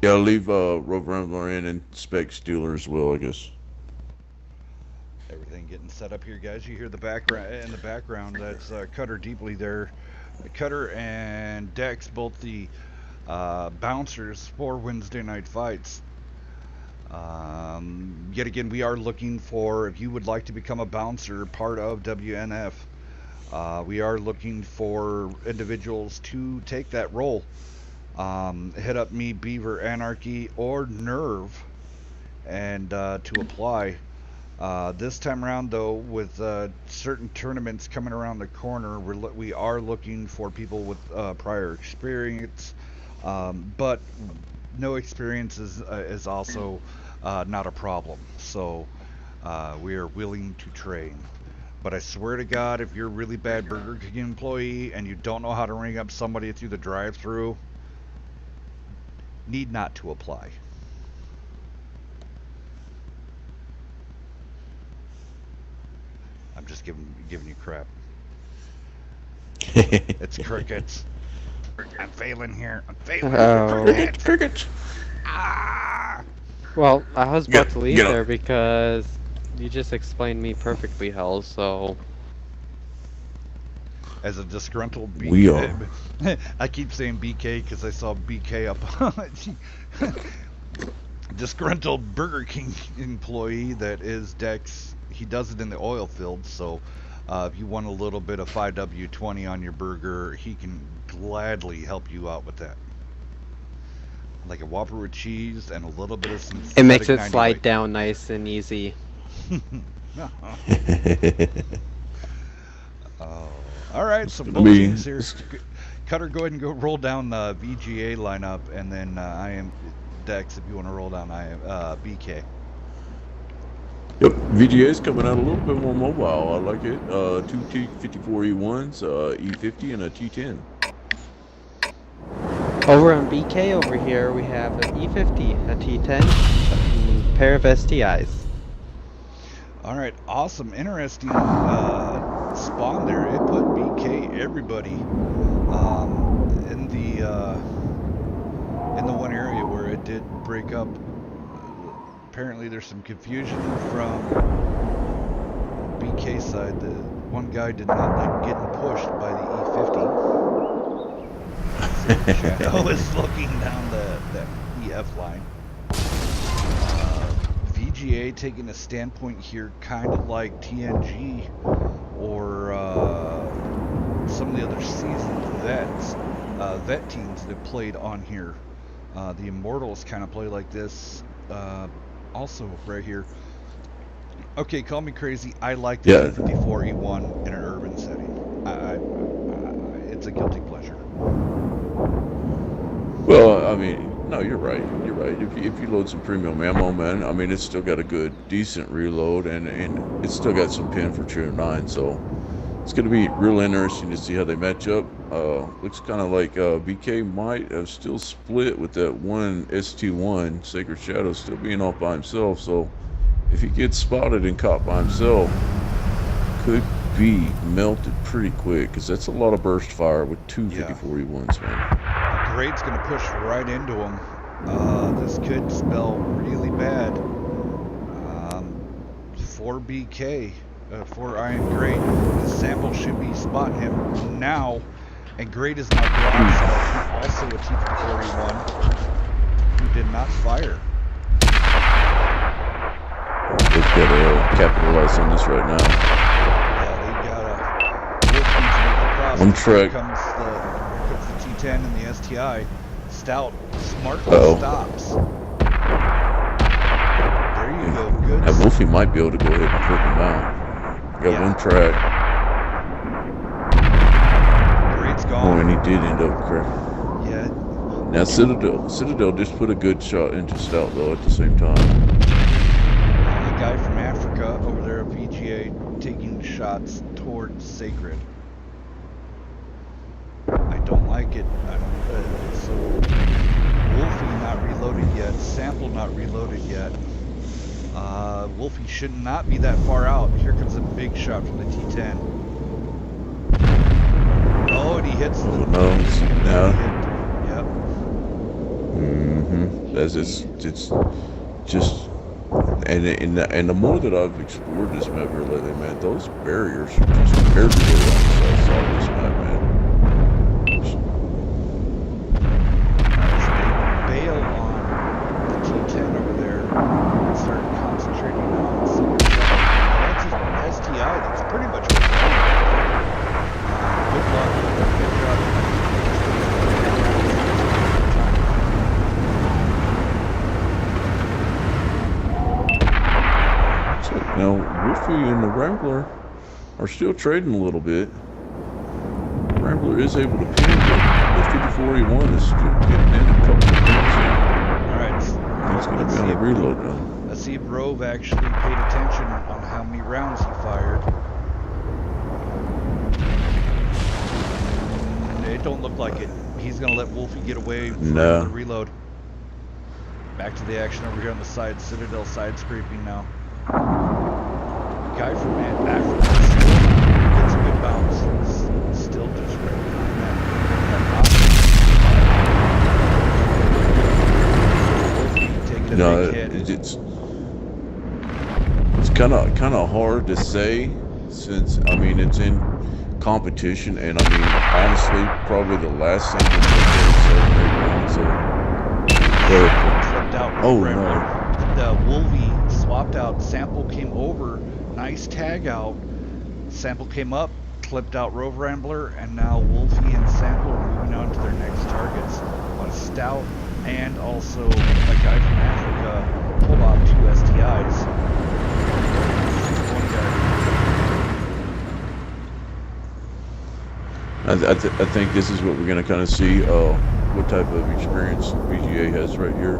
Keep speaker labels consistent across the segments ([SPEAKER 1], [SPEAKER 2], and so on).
[SPEAKER 1] Yeah, I'll leave Road Rambler in and Spec Stealer as well, I guess.
[SPEAKER 2] Everything getting set up here, guys. You hear the background in the background. That's Cutter Deeply there. Cutter and Dex, both the bouncers for Wednesday night fights. Yet again, we are looking for, if you would like to become a bouncer, part of WNF. We are looking for individuals to take that role. Hit up me, Beaver, Anarchy, or Nerve, and to apply. This time around, though, with certain tournaments coming around the corner, we are looking for people with prior experience, but no experience is also not a problem. So we are willing to train. But I swear to God, if you're a really bad Burger King employee and you don't know how to ring up somebody through the drive-through, need not to apply. I'm just giving you crap. It's crickets. I'm failing here. I'm failing.
[SPEAKER 3] Oh.
[SPEAKER 1] Crickets, crickets.
[SPEAKER 2] Ah!
[SPEAKER 3] Well, I was about to leave
[SPEAKER 1] Get
[SPEAKER 3] there
[SPEAKER 1] up.
[SPEAKER 3] because you just explained me perfectly, Hell, so...
[SPEAKER 2] As a disgruntled
[SPEAKER 1] We are.
[SPEAKER 2] BK, I keep saying BK because I saw BK up. Disgruntled Burger King employee that is Dex. He does it in the oil field, so if you want a little bit of 5W20 on your burger, he can gladly help you out with that. Like a Whopper with cheese and a little bit of synthetic
[SPEAKER 3] It makes it
[SPEAKER 2] 90
[SPEAKER 3] slide
[SPEAKER 2] white.
[SPEAKER 3] down nice and easy.
[SPEAKER 2] Oh, all right, so
[SPEAKER 1] gonna
[SPEAKER 2] both
[SPEAKER 1] be-
[SPEAKER 2] teams here. Cutter, go ahead and go roll down VGA lineup, and then I am Dex if you want to roll down BK.
[SPEAKER 1] Yep, VGA is coming out a little bit more mobile. I like it. Two T54E1s, E50, and a T10.
[SPEAKER 3] Over on BK over here, we have an E50, a T10, a pair of STIs.
[SPEAKER 2] All right, awesome, interesting spawn there. It put BK everybody in the one area where it did break up. Apparently, there's some confusion from BK side. The one guy did not like getting pushed by the E50. Shadow is looking down the EF line. VGA taking a standpoint here, kind of like TNG or some of the other seasoned vet teams that played on here. The Immortals kind of play like this. Also, right here. Okay, call me crazy. I like the
[SPEAKER 1] Yeah.
[SPEAKER 2] 54 E1 in an urban setting. It's a guilty pleasure.
[SPEAKER 1] Well, I mean, no, you're right. You're right. If you load some premium ammo, man, I mean, it's still got a good, decent reload, and it's still got some pin for Trio 9, so it's going to be real interesting to see how they match up. Looks kind of like BK might have still split with that one ST1, Sacred Shadow, still being off by himself, so if he gets spotted and caught by himself, could be melted pretty quick, because that's a lot of burst fire with two 54E1s, man.
[SPEAKER 2] Grade's going to push right into him. This could spell really bad for BK, for Iron Grade. The sample should be spotting him now, and Grade is now broadside, also a T-41, who did not fire.
[SPEAKER 1] They've got to capitalize on this right now.
[SPEAKER 2] Yeah, they got a
[SPEAKER 1] One track.
[SPEAKER 2] Here comes the T10 and the STI. Stout smartly stops. There you go. Good.
[SPEAKER 1] Now, Wolfie might be able to go ahead and put him out. Got one track.
[SPEAKER 2] Grade's gone.
[SPEAKER 1] Oh, and he did end up cracking.
[SPEAKER 2] Yeah.
[SPEAKER 1] Now Citadel just put a good shot into Stout though at the same time.
[SPEAKER 2] The guy from Africa over there at VGA taking shots towards Sacred. I don't like it. So Wolfie not reloaded yet. Sample not reloaded yet. Wolfie should not be that far out. Here comes a big shot from the T10. Oh, and he hits the...
[SPEAKER 1] Oh, no.
[SPEAKER 2] Yep.
[SPEAKER 1] As it's just and the more that I've explored this map here lately, man, those barriers are just everywhere on the south side of this map, man.
[SPEAKER 2] Bail on the T10 over there and start concentrating on some that's just STI. That's pretty much what we're doing. Good luck. Good job.
[SPEAKER 1] So now Wolfie and the Rambler are still trading a little bit. Rambler is able to pin, but the 5481 is still getting in a couple of pins.
[SPEAKER 2] Alright.
[SPEAKER 1] He's going to be on a reload now.
[SPEAKER 2] Let's see if Rove actually paid attention on how many rounds he fired. It don't look like it. He's going to let Wolfie get away from the reload. Back to the action over here on the side. Citadel side scraping now. Guy from Africa gets a good bounce. Still just right behind that. Taking a
[SPEAKER 1] No,
[SPEAKER 2] big hit.
[SPEAKER 1] it's kind of hard to say, since I mean it's in competition, and I mean honestly probably the last single that 7 8 rounds.
[SPEAKER 2] Flipped out.
[SPEAKER 1] Oh
[SPEAKER 2] Rambler.
[SPEAKER 1] no.
[SPEAKER 2] The Wolvie swapped out. Sample came over. Nice tag out. Sample came up, clipped out Rove Rambler, and now Wolfie and Sample are moving on to their next targets. A Stout and also a guy from Africa pulled off 2 STIs. One guy.
[SPEAKER 1] I think this is what we're going to kind of see, what type of experience VGA has right here.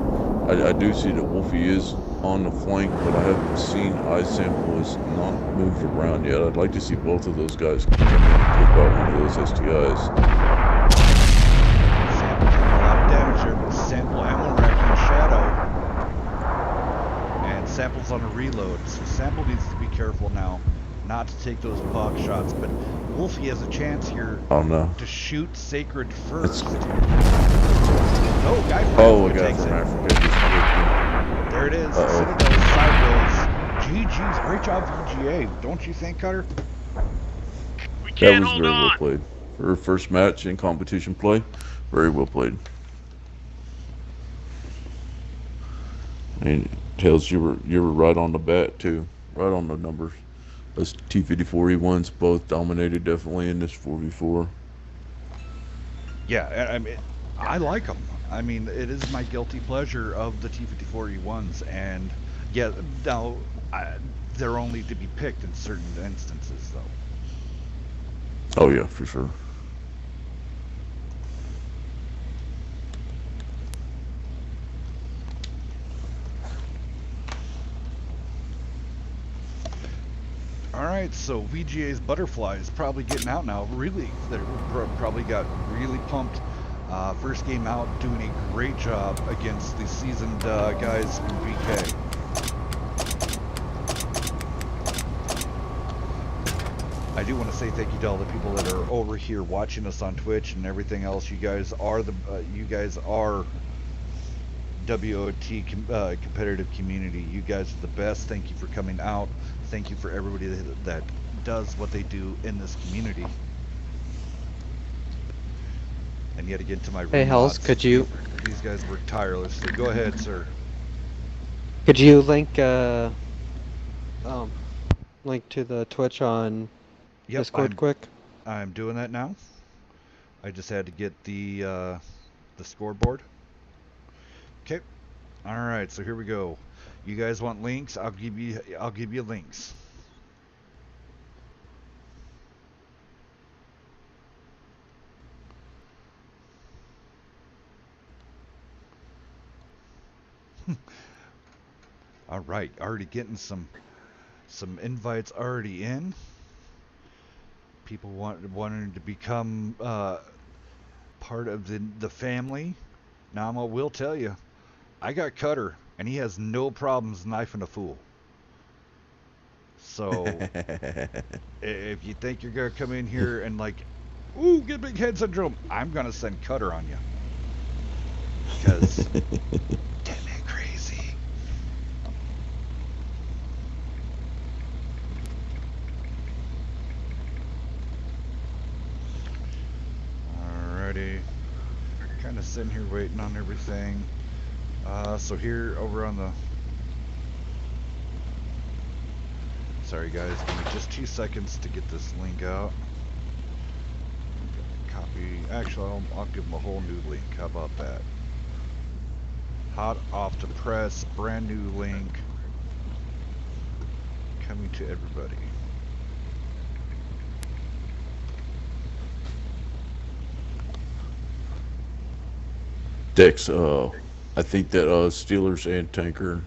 [SPEAKER 1] I do see that Wolfie is on the flank, but I haven't seen iSample is not moved around yet. I'd like to see both of those guys come in and clip out one of those STIs.
[SPEAKER 2] Sample taking a lot of damage there, but Sample ammo rack in shadow. And Sample's on a reload, so Sample needs to be careful now not to take those box shots, but Wolfie has a chance here to shoot Sacred first. Oh, guy from Africa takes it.
[SPEAKER 1] Africa just clipped him.
[SPEAKER 2] There it is. Citadel sideways. GG's. Great job, VGA. Don't you think, Cutter?
[SPEAKER 1] That was very well played. For her first match in competition play, very well played. And Tails, you were right on the bat too, right on the numbers. Those T54E1s both dominated definitely in this 4v4.
[SPEAKER 2] Yeah, I mean, I like them. I mean, it is my guilty pleasure of the T54E1s, and yeah, now they're only to be picked in certain instances, though.
[SPEAKER 1] Oh yeah, for sure.
[SPEAKER 2] Alright, so VGA's Butterfly is probably getting out now. Really, they probably got really pumped. First game out, doing a great job against the seasoned guys from VK. I do want to say thank you to all the people that are over here watching us on Twitch and everything else. You guys are WOT competitive community. You guys are the best. Thank you for coming out. Thank you for everybody that does what they do in this community. And yet again to my
[SPEAKER 3] Hey Hells, could you?
[SPEAKER 2] These guys work tirelessly. Go ahead, sir.
[SPEAKER 3] Could you link link to the Twitch on Discord quick?
[SPEAKER 2] I'm doing that now. I just had to get the scoreboard. Okay. All right. So here we go. You guys want links? I'll give you links. All right, already getting some invites already in. People wanting to become part of the family. Now I will tell you, I got Cutter, and he has no problems knifing a fool. So if you think you're gonna come in here and like, ooh, get big head syndrome, I'm gonna send Cutter on you. Because sitting here waiting on everything. So here over on the... Sorry guys, give me just 2 seconds to get this link out. Copy. Actually, I'll give them a whole new link. How about that? Hot off the press, brand new link. Coming to everybody.
[SPEAKER 1] Dex, I think that Steelers and Tanker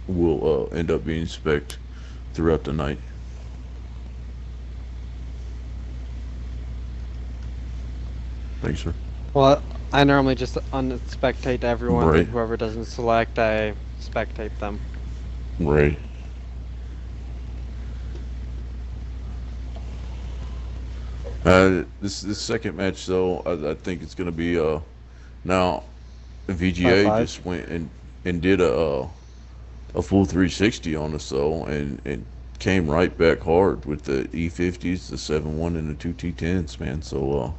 [SPEAKER 1] will end up being spec'd throughout the night. Thanks, sir.
[SPEAKER 3] Well, I normally just unspectate everyone.
[SPEAKER 1] Right.
[SPEAKER 3] And whoever doesn't select, I spectate them.
[SPEAKER 1] Right. This second match though, I think it's gonna be now VGA
[SPEAKER 3] 5-5.
[SPEAKER 1] just went and did a full 360 on us though, and came right back hard with the E50s, the 7-1 and the 2 T10s, man. So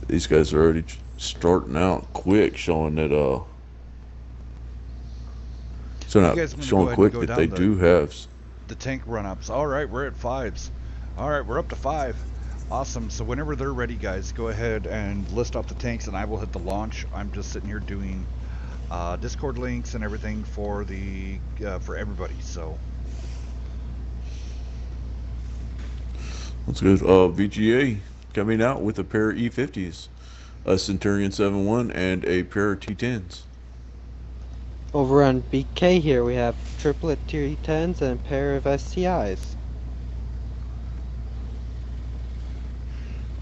[SPEAKER 1] these guys are already starting out quick, showing that
[SPEAKER 2] You guys wanna go
[SPEAKER 1] showing
[SPEAKER 2] ahead
[SPEAKER 1] quick
[SPEAKER 2] and go
[SPEAKER 1] that they
[SPEAKER 2] down
[SPEAKER 1] do have.
[SPEAKER 2] the tank run-ups. All right, we're at 5s. All right, we're up to 5. Awesome. So whenever they're ready, guys, go ahead and list off the tanks, and I will hit the launch. I'm just sitting here doing Discord links and everything for the for everybody. So
[SPEAKER 1] That's good. VGA coming out with a pair of E50s, a Centurion 7-1, and a pair of T10s.
[SPEAKER 3] Over on BK here, we have triplet T10s and a pair of STIs.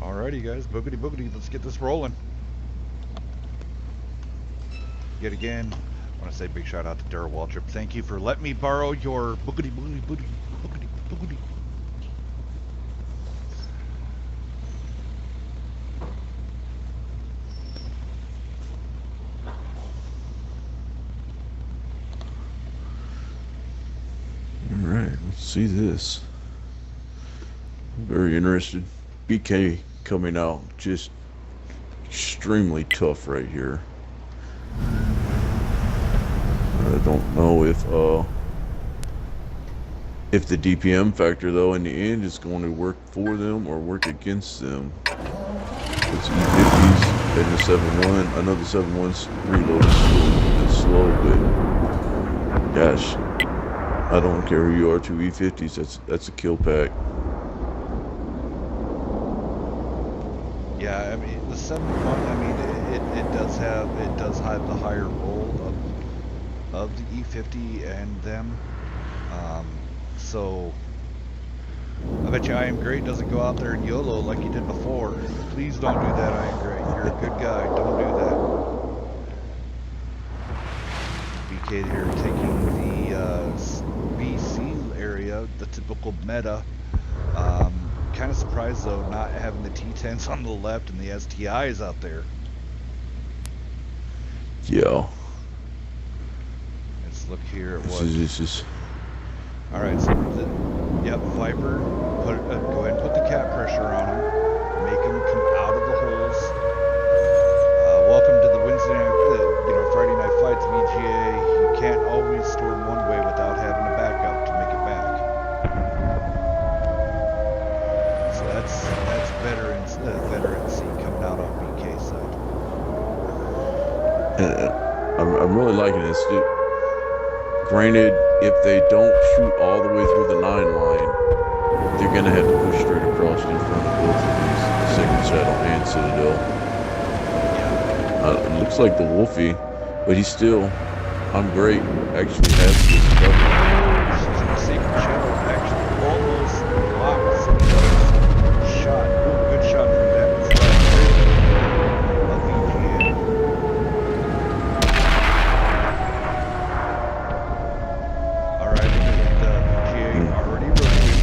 [SPEAKER 2] alrighty, guys, boogity boogity. Let's get this rolling. Yet again, I want to say big shout out to Daryl Waltrip. Thank you for letting me borrow your boogity boogity boogity boogity boogity.
[SPEAKER 1] All right, let's see this. I'm very interested. BK coming out just extremely tough right here. I don't know if the DPM factor though in the end is going to work for them or work against them. It's E50s and the 7-1. I know the 7-1's reload is slow, but gosh, I don't care who you are, 2 E50s, that's a kill pack.
[SPEAKER 2] Yeah, I mean the 7-1. I mean it does have the higher roll of the E50 and them. So I bet you I Am Great doesn't go out there and YOLO like he did before. Please don't do that, I Am Great. You're a good guy. Don't do that. BK here taking the BC area, the typical meta. Kind of surprised though not having the T10s on the left and the STIs out there.
[SPEAKER 1] Yeah.
[SPEAKER 2] Let's look here at what.
[SPEAKER 1] This is
[SPEAKER 2] All right, so yep, Viper. Go ahead and put the cap pressure on him. Make him come out of the holes. Welcome to the Wednesday night, Friday night fights, VGA. You can't always storm one way without having a backup to make it back. So that's veterancy coming out on BK side.
[SPEAKER 1] I'm really liking this. Granted, if they don't shoot all the way through the 9 line, they're gonna have to push straight across in front of both of these, Second Saddle and Citadel. It looks like the Wolfie, but he's still, I'm great, actually has this cover.
[SPEAKER 2] Secret Shadow actually almost blocks the shot. Ooh, good shot from them. Of VGA. Alright, VGA already running.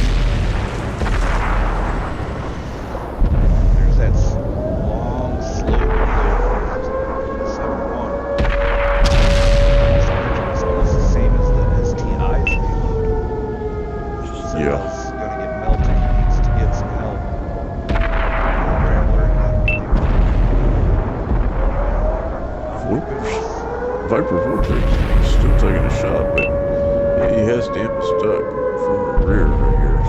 [SPEAKER 2] There's that long slope there from the 7-1. It's almost the same as the STI's reload. goodness.
[SPEAKER 1] Viper Vortex is still taking a shot, but yeah, he has damage stuck from the rear right here.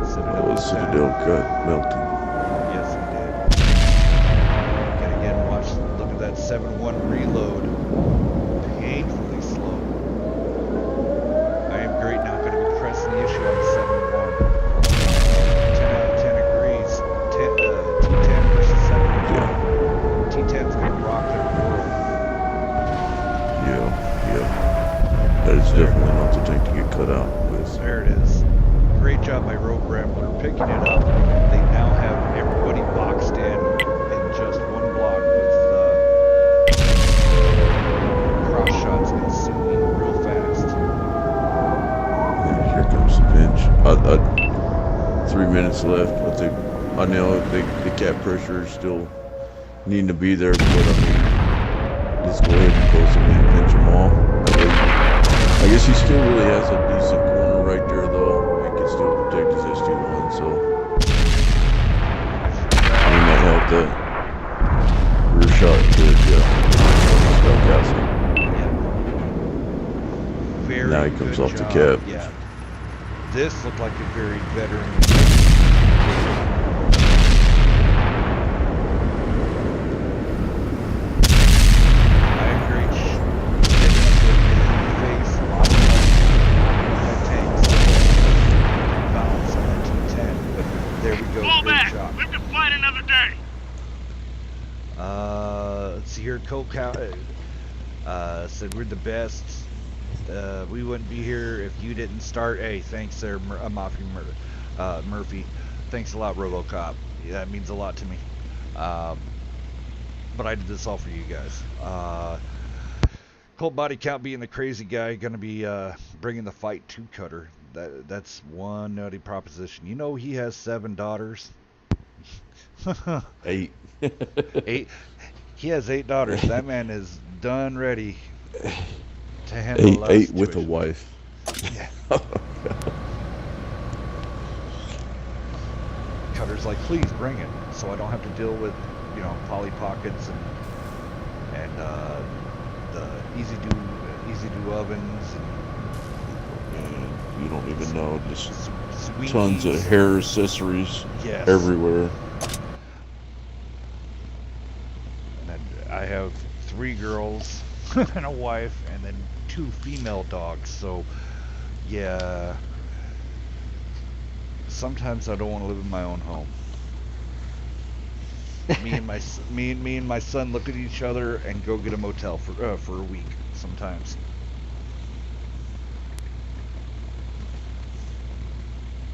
[SPEAKER 1] So that was Citadel cut melting.
[SPEAKER 2] Yes, he did. Okay, again, look at that 7-1 reload. Painfully slow. I am great now, going to be pressing the issue on the 7-1. 10 out of 10 agrees. T10 versus 7-1.
[SPEAKER 1] Yeah.
[SPEAKER 2] T10's going to rock their world.
[SPEAKER 1] Yeah. That is definitely not the tank to get cut out with.
[SPEAKER 2] There it is. Great job by Rogue Rambler picking it up. They now have everybody boxed in just one block with cross shots consuming real fast.
[SPEAKER 1] Yeah, here comes the pinch. 3 minutes left, but I know the cap pressure is still needing to be there, but I mean, let's go ahead and close them in, pinch them all. I guess he still really has a decent corner right there, though. He can still protect his ST1, so he might have that rear shot good, Spell castle.
[SPEAKER 2] Yeah. Very
[SPEAKER 1] Now he comes
[SPEAKER 2] good
[SPEAKER 1] off the
[SPEAKER 2] job.
[SPEAKER 1] cap.
[SPEAKER 2] Yeah. This looked like a very veteran. I agree. Hitting in the face, a lot of tanks. Bounce on the T10, but there we go.
[SPEAKER 4] Fall
[SPEAKER 2] Great
[SPEAKER 4] back.
[SPEAKER 2] shot.
[SPEAKER 4] We have to fight another day.
[SPEAKER 2] Let's see here. Coke said we're the best. We wouldn't be here if you didn't start. Hey, thanks there, Murphy. Thanks a lot, RoboCop. Yeah, that means a lot to me. But I did this all for you guys. Colt Body Count being the crazy guy, gonna be bringing the fight to Cutter. That's one nutty proposition. You know he has 7 daughters.
[SPEAKER 1] 8.
[SPEAKER 2] 8. He has 8 daughters. That man is done ready to handle
[SPEAKER 1] 8 with a wife.
[SPEAKER 2] Yeah. Cutter's like, please bring it, so I don't have to deal with, Polly Pockets and the easy do ovens
[SPEAKER 1] And you don't even know, just
[SPEAKER 2] and
[SPEAKER 1] tons of hair accessories
[SPEAKER 2] yes.
[SPEAKER 1] everywhere.
[SPEAKER 2] And I have 3 girls and a wife, and then 2 female dogs. So, yeah. Sometimes I don't want to live in my own home. me and my son look at each other and go get a motel for a week sometimes.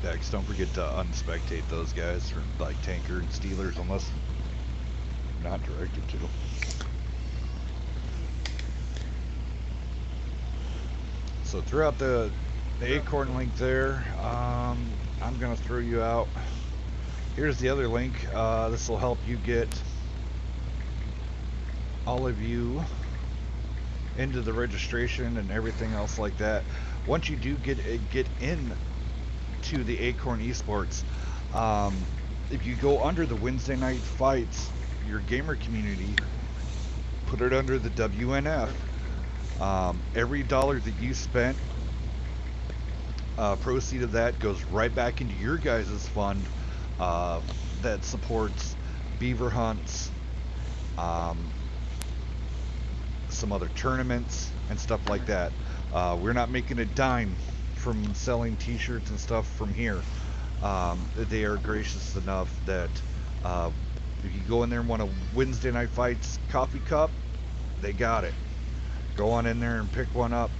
[SPEAKER 2] Dex, don't forget to unspectate those guys from like Tanker and Steelers unless you're not directed to. So throughout the Acorn link there, I'm gonna throw you out. Here's the other link. This will help you get all of you into the registration and everything else like that. Once you do get in to the Acorn Esports, if you go under the Wednesday night fights, your gamer community, put it under the WNF. Every dollar that you spent, proceed of that goes right back into your guys' fund that supports beaver hunts, some other tournaments and stuff like that. We're not making a dime from selling t-shirts and stuff from here. They are gracious enough that if you go in there and want a Wednesday night fights coffee cup, they got it. Go on in there and pick one up.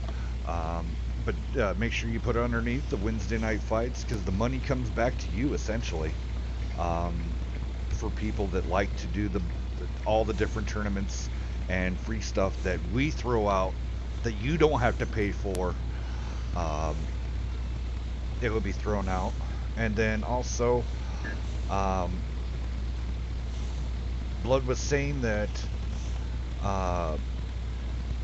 [SPEAKER 2] But make sure you put it underneath the Wednesday night fights, because the money comes back to you essentially, for people that like to do all the different tournaments and free stuff that we throw out that you don't have to pay for. It will be thrown out. And then also, Blood was saying that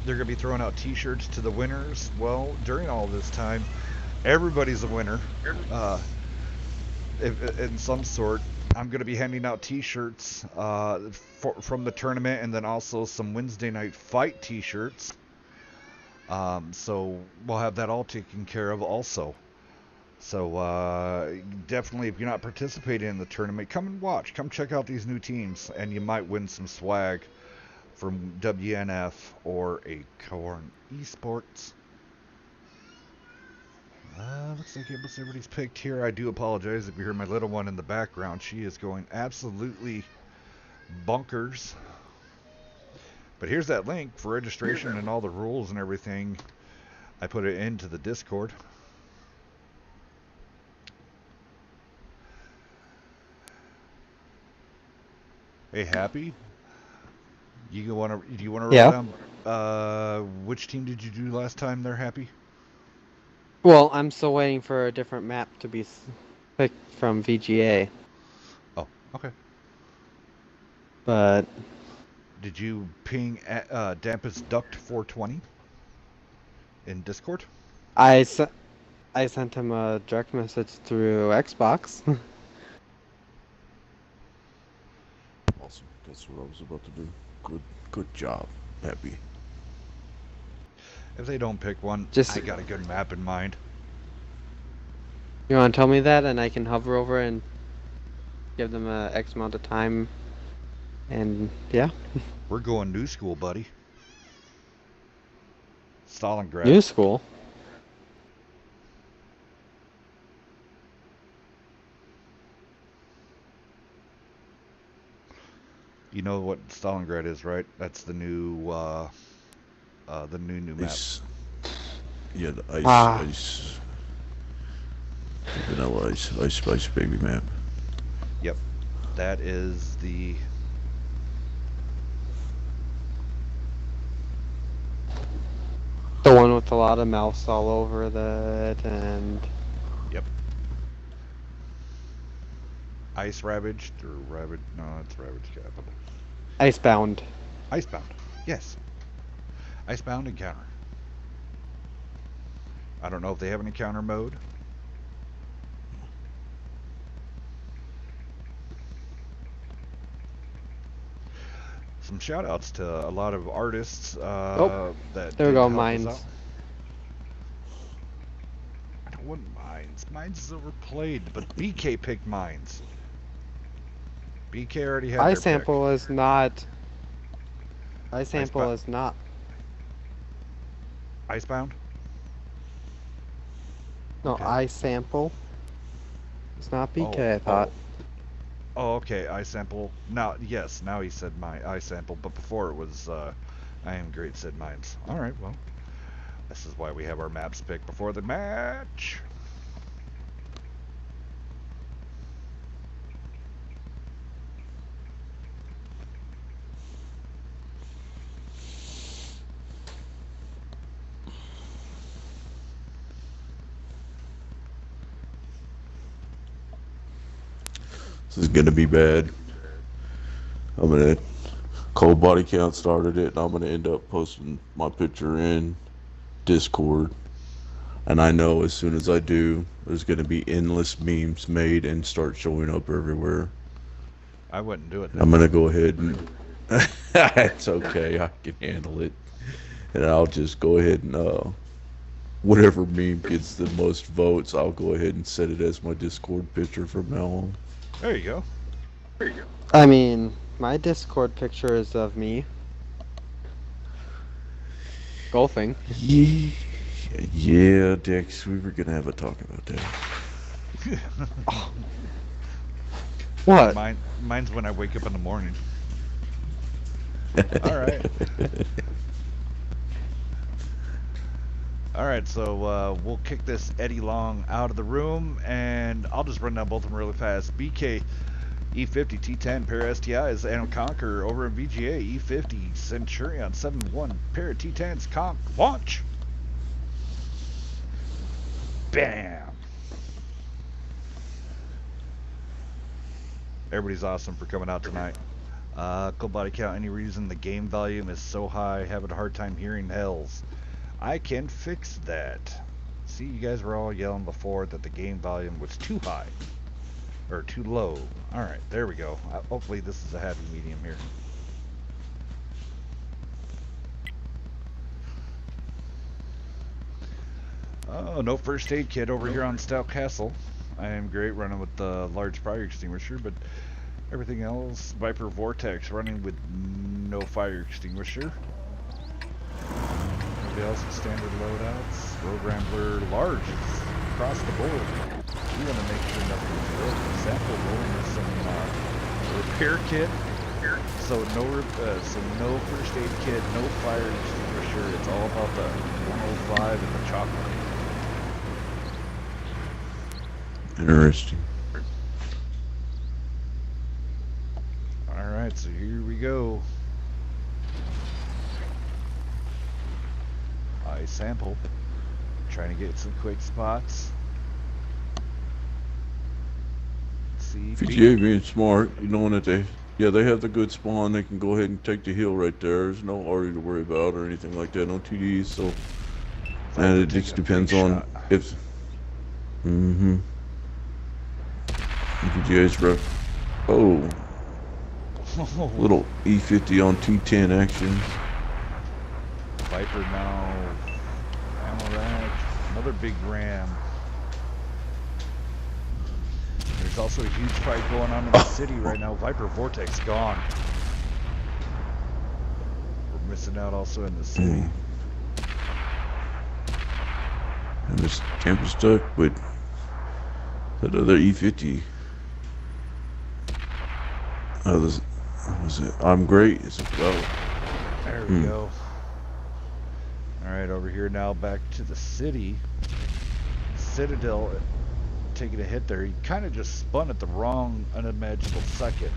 [SPEAKER 2] they're going to be throwing out t-shirts to the winners. Well, during all this time, everybody's a winner in some sort. I'm going to be handing out T-shirts from the tournament, and then also some Wednesday Night Fight T-shirts. So we'll have that all taken care of also. So definitely, if you're not participating in the tournament, come and watch. Come check out these new teams, and you might win some swag from WNF or Acorn Esports. Looks like almost everybody's picked here. I do apologize if you hear my little one in the background. She is going absolutely bonkers. But here's that link for registration and all the rules and everything. I put it into the Discord. Hey, Happy? Do you want to
[SPEAKER 3] Yeah.
[SPEAKER 2] write down which team did you do last time there, Happy?
[SPEAKER 3] Well, I'm still waiting for a different map to be picked from VGA.
[SPEAKER 2] Oh, okay.
[SPEAKER 3] But
[SPEAKER 2] Did you ping Dampest Duct 420 in Discord?
[SPEAKER 3] I sent him a direct message through Xbox.
[SPEAKER 1] Awesome. That's what I was about to do. Good job. Happy.
[SPEAKER 2] If they don't pick one, I got a good map in mind.
[SPEAKER 3] You want to tell me that, and I can hover over and give them a X amount of time, and yeah.
[SPEAKER 2] We're going new school, buddy. Stalingrad.
[SPEAKER 3] New school?
[SPEAKER 2] You know what Stalingrad is, right? That's the new map.
[SPEAKER 1] Yeah, the ice. Vanilla ice spice baby map.
[SPEAKER 2] Yep. That is the...
[SPEAKER 3] The one with a lot of mouse all over it, and...
[SPEAKER 2] Yep. Ice Ravaged, or Ravaged... No, it's Ravaged Capital.
[SPEAKER 3] Icebound.
[SPEAKER 2] Icebound. Yes. Icebound encounter. I don't know if they have an encounter mode. Some shout outs to a lot of artists that
[SPEAKER 3] there we go,
[SPEAKER 2] help us
[SPEAKER 3] Mines.
[SPEAKER 2] out. I don't want Mines. Mines is overplayed, but BK picked Mines. BK already had their
[SPEAKER 3] iSample is not... iSample
[SPEAKER 2] Icebound.
[SPEAKER 3] is not...
[SPEAKER 2] Icebound?
[SPEAKER 3] No,
[SPEAKER 2] Okay.
[SPEAKER 3] iSample. It's not BK, I thought.
[SPEAKER 2] Oh, okay. iSample. Now, yes. Now he said my iSample, but before it was I Am Great said Mines. All right. Well, this is why we have our maps picked before the match.
[SPEAKER 1] This is gonna be bad. Cold Body Count started it, and I'm gonna end up posting my picture in Discord. And I know as soon as I do, there's gonna be endless memes made and start showing up everywhere.
[SPEAKER 2] I wouldn't do it.
[SPEAKER 1] I'm gonna go ahead and it's okay, I can handle it. And I'll just go ahead and whatever meme gets the most votes, I'll go ahead and set it as my Discord picture from now on.
[SPEAKER 2] There you go.
[SPEAKER 3] I mean, my Discord picture is of me. Golfing.
[SPEAKER 1] Yeah, Dex, we were gonna have a talk about that.
[SPEAKER 3] What?
[SPEAKER 2] Mine's when I wake up in the morning. All right. All right, so we'll kick this Eddie Long out of the room, and I'll just run down both of them really fast. BK, E50, T10, pair STIs, and Conquer over in VGA, E50, Centurion, 7-1, pair of T10s, Conk, launch! Bam! Everybody's awesome for coming out tonight. Cold Body Count, any reason the game volume is so high, having a hard time hearing Hells? I can fix that. See, you guys were all yelling before that the game volume was too high. Or too low. Alright, there we go. Hopefully this is a happy medium here. Oh, no first aid kit over here on Stout Castle. I am great running with the large fire extinguisher, but everything else, Viper Vortex running with no fire extinguisher. Everybody else with standard loadouts. Road Rambler large across the board. We want to make sure nothing's broken. Sample rolling with some repair kit. So no first aid kit, no fire extinguisher. It's all about the 105 and the chocolate.
[SPEAKER 1] Interesting.
[SPEAKER 2] Alright, so here we go. I sample. Trying to get some quick spots. See,
[SPEAKER 1] VGA being smart, you knowing that they have the good spawn. They can go ahead and take the hill right there. There's no RE to worry about or anything like that. No TDs. So, and it just depends on if. VGA's rough. Oh, little E50 on T10 action.
[SPEAKER 2] Viper now. Ammo rack. Another big ram. There's also a huge fight going on in the city right now. Viper Vortex gone. We're missing out also in the city.
[SPEAKER 1] And this Tampa stuck with that other E50. Was it? I'm great. It's a flow.
[SPEAKER 2] There we go. Alright, over here now back to the city. Citadel taking a hit there. He kind of just spun at the wrong unimaginable second.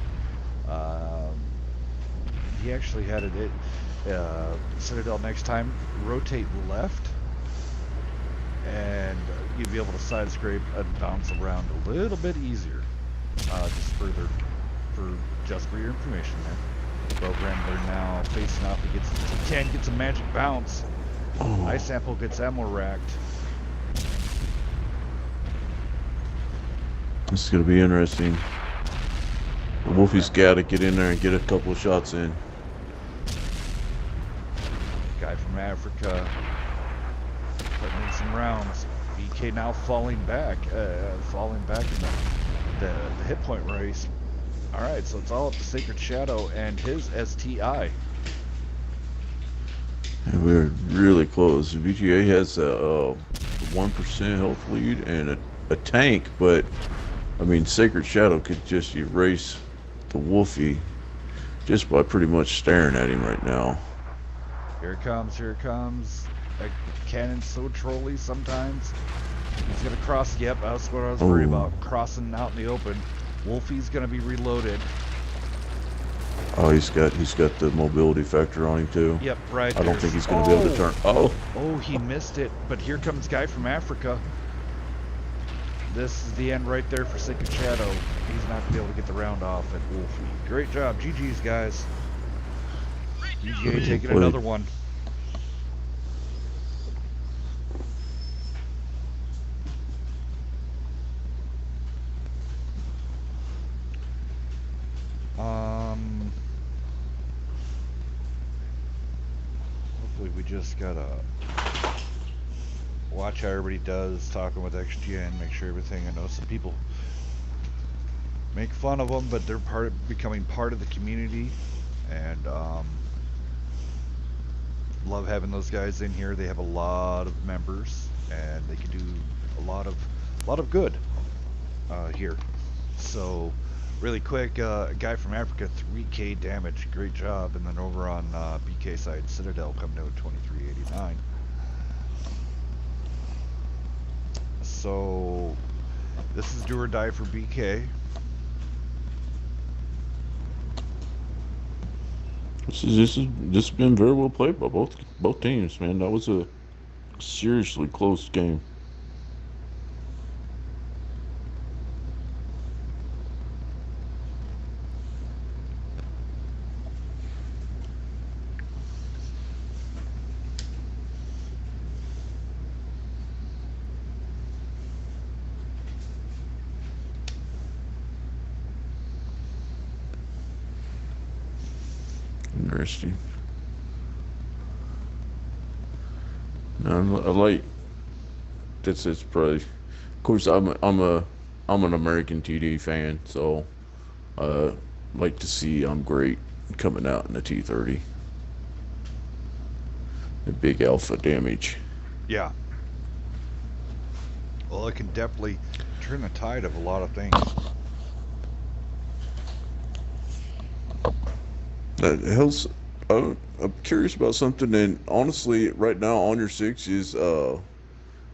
[SPEAKER 2] He actually had it. Citadel next time rotate left, and you'd be able to side scrape and bounce around a little bit easier. Just for your information there. Road Rambler now facing off against the T10, gets a magic bounce. Ice Sample gets ammo racked.
[SPEAKER 1] This is gonna be interesting. Wolfie's got to get in there and get a couple of shots in.
[SPEAKER 2] Guy from Africa putting in some rounds. BK now falling back in the hit point race. All right, so it's all up to Sacred Shadow and his STI.
[SPEAKER 1] And we're really close. VGA has a 1% health lead and a tank, but I mean, Sacred Shadow could just erase the Wolfie just by pretty much staring at him right now.
[SPEAKER 2] Here it comes, here it comes. That cannon's so trolly sometimes. He's gonna cross. Yep, that's what I was worried about. Crossing out in the open. Wolfie's gonna be reloaded.
[SPEAKER 1] Oh, he's got the mobility factor on him too.
[SPEAKER 2] Yep, right.
[SPEAKER 1] I don't think he's gonna be able to turn. Oh,
[SPEAKER 2] he missed it. But here comes Guy from Africa. This is the end right there for Sacred Shadow. He's not gonna be able to get the round off at Wolfie. Great job, GG's guys. VGA taking another one. Hopefully we just gotta watch how everybody does, talking with XGN, make sure everything. I know some people make fun of them, but they're becoming part of the community, and love having those guys in here. They have a lot of members, and they can do a lot of good here. So really quick, a guy from Africa, 3k damage, great job. And then over on BK side, Citadel coming out at 2389. So this is do or die for BK.
[SPEAKER 1] this has been very well played by both teams, man. That was a seriously close game. Interesting. No, I like that's probably. Of course, I'm an American TD fan, so like to see I'm great coming out in the T30. The big alpha damage.
[SPEAKER 2] Yeah. Well, it can definitely turn the tide of a lot of things.
[SPEAKER 1] Hell's, I'm curious about something, and honestly, right now on your six is we're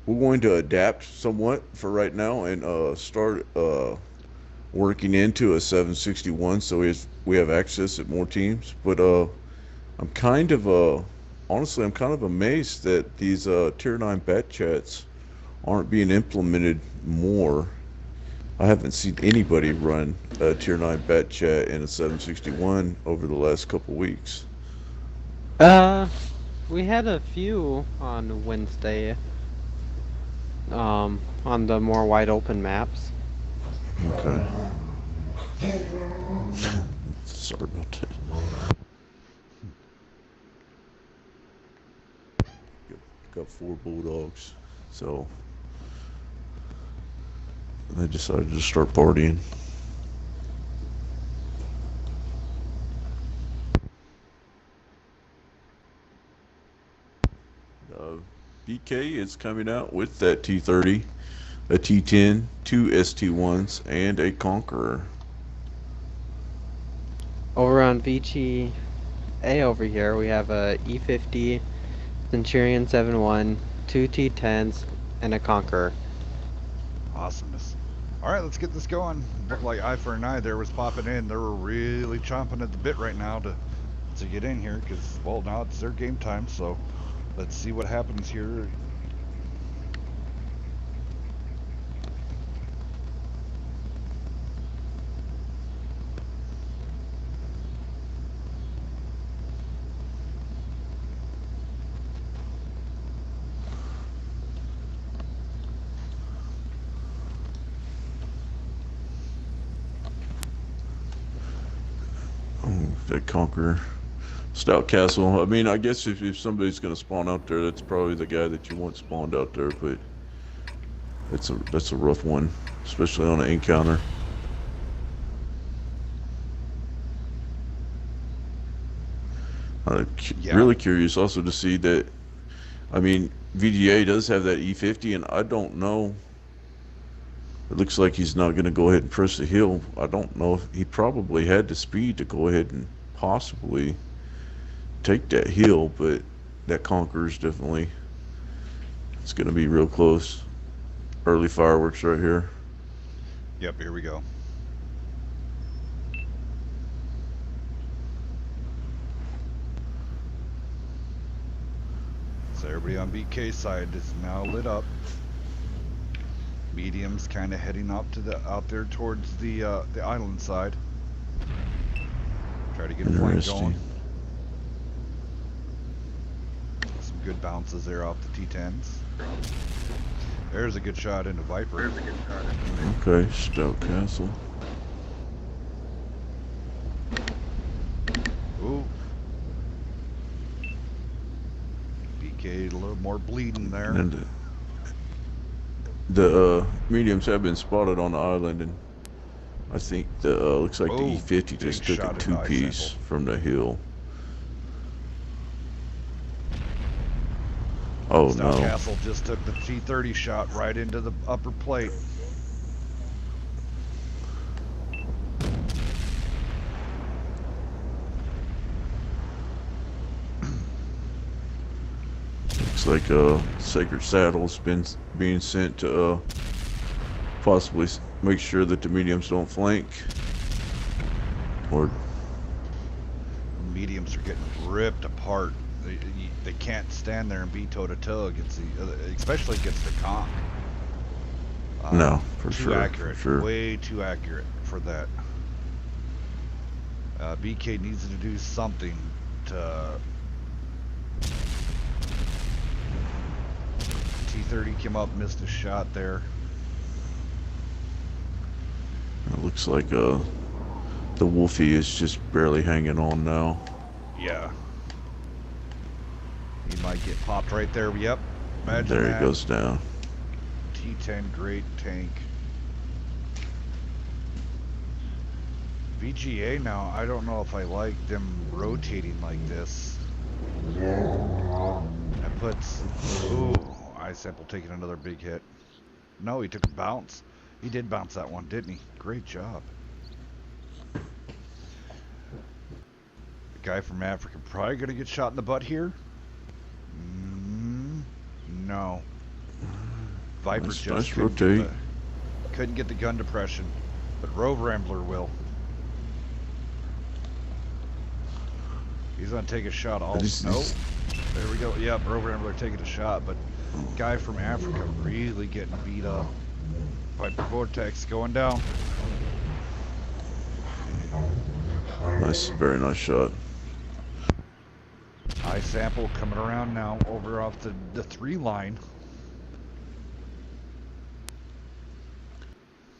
[SPEAKER 1] going to adapt somewhat for right now and start working into a 761, so we have access at more teams. But I'm kind of honestly, I'm kind of amazed that these tier 9 bat chats aren't being implemented more. I haven't seen anybody run a tier 9 bat chat in a 761 over the last couple weeks.
[SPEAKER 3] We had a few on Wednesday. On the more wide open maps.
[SPEAKER 1] Okay. Sorry about that. Got 4 bulldogs, so I decided to start partying. BK is coming out with that T30, a T10, 2 ST1s, and a Conqueror.
[SPEAKER 3] Over on VGA over here, we have a E50, Centurion 7-1, 2 T10s, and a Conqueror.
[SPEAKER 2] Awesomeness. All right, let's get this going. Looked like Eye for an Eye there was popping in. They were really chomping at the bit right now to get in here because, well, now it's their game time. So let's see what happens here.
[SPEAKER 1] That Conqueror. Stout Castle. I mean, I guess if somebody's going to spawn out there, that's probably the guy that you want spawned out there, but that's a rough one, especially on an encounter.
[SPEAKER 2] Yeah.
[SPEAKER 1] Really curious also to see that, I mean, VGA does have that E50, and I don't know. It looks like he's not going to go ahead and press the hill. I don't know if he probably had the speed to go ahead and possibly take that hill, but that Conqueror's definitely, it's going to be real close. Early fireworks right here.
[SPEAKER 2] Yep, here we go. So everybody on BK side is now lit up. Medium's kind of heading up to out there towards the island side. Try to get a flank going. Some good bounces there off the T10s. There's a good shot into Viper.
[SPEAKER 1] Okay, Stout Castle.
[SPEAKER 2] Ooh. BK a little more bleeding there.
[SPEAKER 1] And the mediums have been spotted on the island, and I think the looks like the E50 just took a 2-piece from the hill. Oh
[SPEAKER 2] Stout
[SPEAKER 1] no!
[SPEAKER 2] Castle just took the T30 shot right into the upper plate.
[SPEAKER 1] Looks like Sacred Saddle's being sent to possibly make sure that the mediums don't flank. Or
[SPEAKER 2] Mediums are getting ripped apart. They can't stand there and be toe-to-toe against especially against the Conch.
[SPEAKER 1] No, for
[SPEAKER 2] too
[SPEAKER 1] sure.
[SPEAKER 2] accurate.
[SPEAKER 1] For sure.
[SPEAKER 2] Way too accurate for that. BK needs to do something to... T30 came up, missed a shot there.
[SPEAKER 1] It looks like the Wolfie is just barely hanging on now.
[SPEAKER 2] Yeah. He might get popped right there. Yep. Imagine
[SPEAKER 1] There
[SPEAKER 2] that.
[SPEAKER 1] he goes down.
[SPEAKER 2] T10 great tank. VGA now, I don't know if I like them rotating like this. That puts... Ooh, iSample taking another big hit. No, he took a bounce. He did bounce that one, didn't he? Great job. The guy from Africa probably going to get shot in the butt here. No. Viper
[SPEAKER 1] Nice
[SPEAKER 2] just
[SPEAKER 1] rotate.
[SPEAKER 2] couldn't get the gun depression, but Road Rambler will. He's gonna take a shot also. Nope. There we go. Yep, Road Rambler taking a shot, but guy from Africa really getting beat up. Viper Vortex going down.
[SPEAKER 1] Nice, very nice shot.
[SPEAKER 2] iSample coming around now over off the 3 line.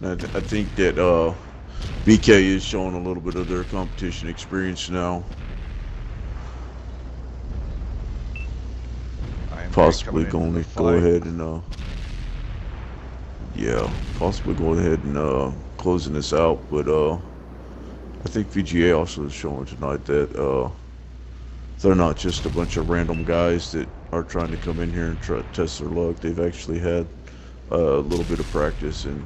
[SPEAKER 1] I think that BK is showing a little bit of their competition experience now. Possibly going to go ahead and yeah, possibly go ahead and closing this out. But I think VGA also is showing tonight that they're not just a bunch of random guys that are trying to come in here and try to test their luck. They've actually had a little bit of practice and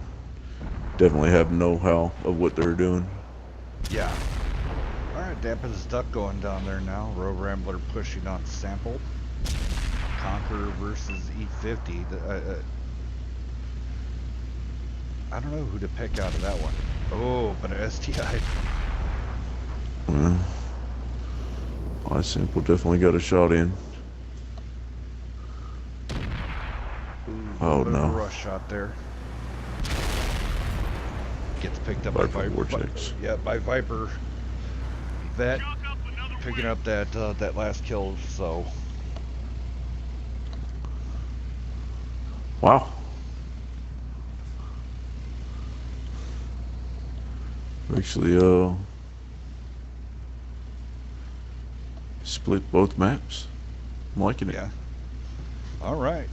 [SPEAKER 1] definitely have know-how of what they're doing.
[SPEAKER 2] Yeah. Alright, Dampin's Duck going down there now. Road Rambler pushing on Sample. Conqueror versus E50. I don't know who to pick out of that one. Oh, but an STI.
[SPEAKER 1] iSample definitely got a shot in. Oh no.
[SPEAKER 2] Rush shot there. Gets picked up
[SPEAKER 1] Viper
[SPEAKER 2] by Viper.
[SPEAKER 1] Vortex.
[SPEAKER 2] Yeah, by Viper. That picking up that last kill, so.
[SPEAKER 1] Wow. Actually, split both maps. I'm liking it.
[SPEAKER 2] Yeah. All right.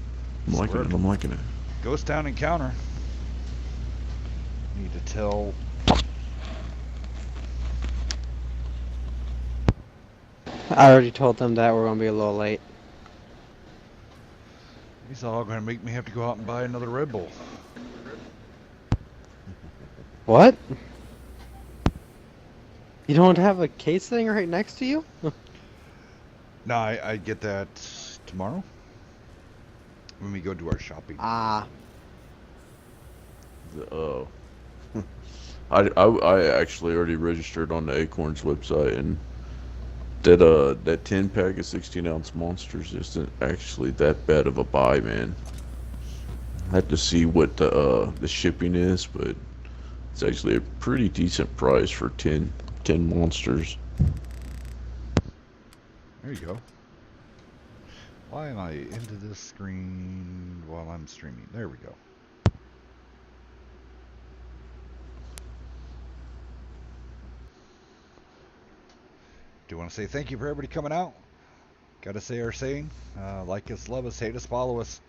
[SPEAKER 1] I'm liking it. I'm liking it.
[SPEAKER 2] Ghost Town encounter. Need to tell.
[SPEAKER 3] I already told them that we're gonna be a little late.
[SPEAKER 2] He's all gonna make me have to go out and buy another Red Bull.
[SPEAKER 3] What? You don't have a case thing right next to you?
[SPEAKER 2] No, I get that tomorrow when we go do our shopping.
[SPEAKER 3] Ah.
[SPEAKER 1] I actually already registered on the Acorns website, and that 10 pack of 16-ounce monsters isn't actually that bad of a buy, man. I had to see what the shipping is, but it's actually a pretty decent price for 10 monsters.
[SPEAKER 2] There you go. Why am I into this screen while I'm streaming? There we go. Do want to say thank you for everybody coming out. Gotta say our saying. Like us, love us, hate us, follow us.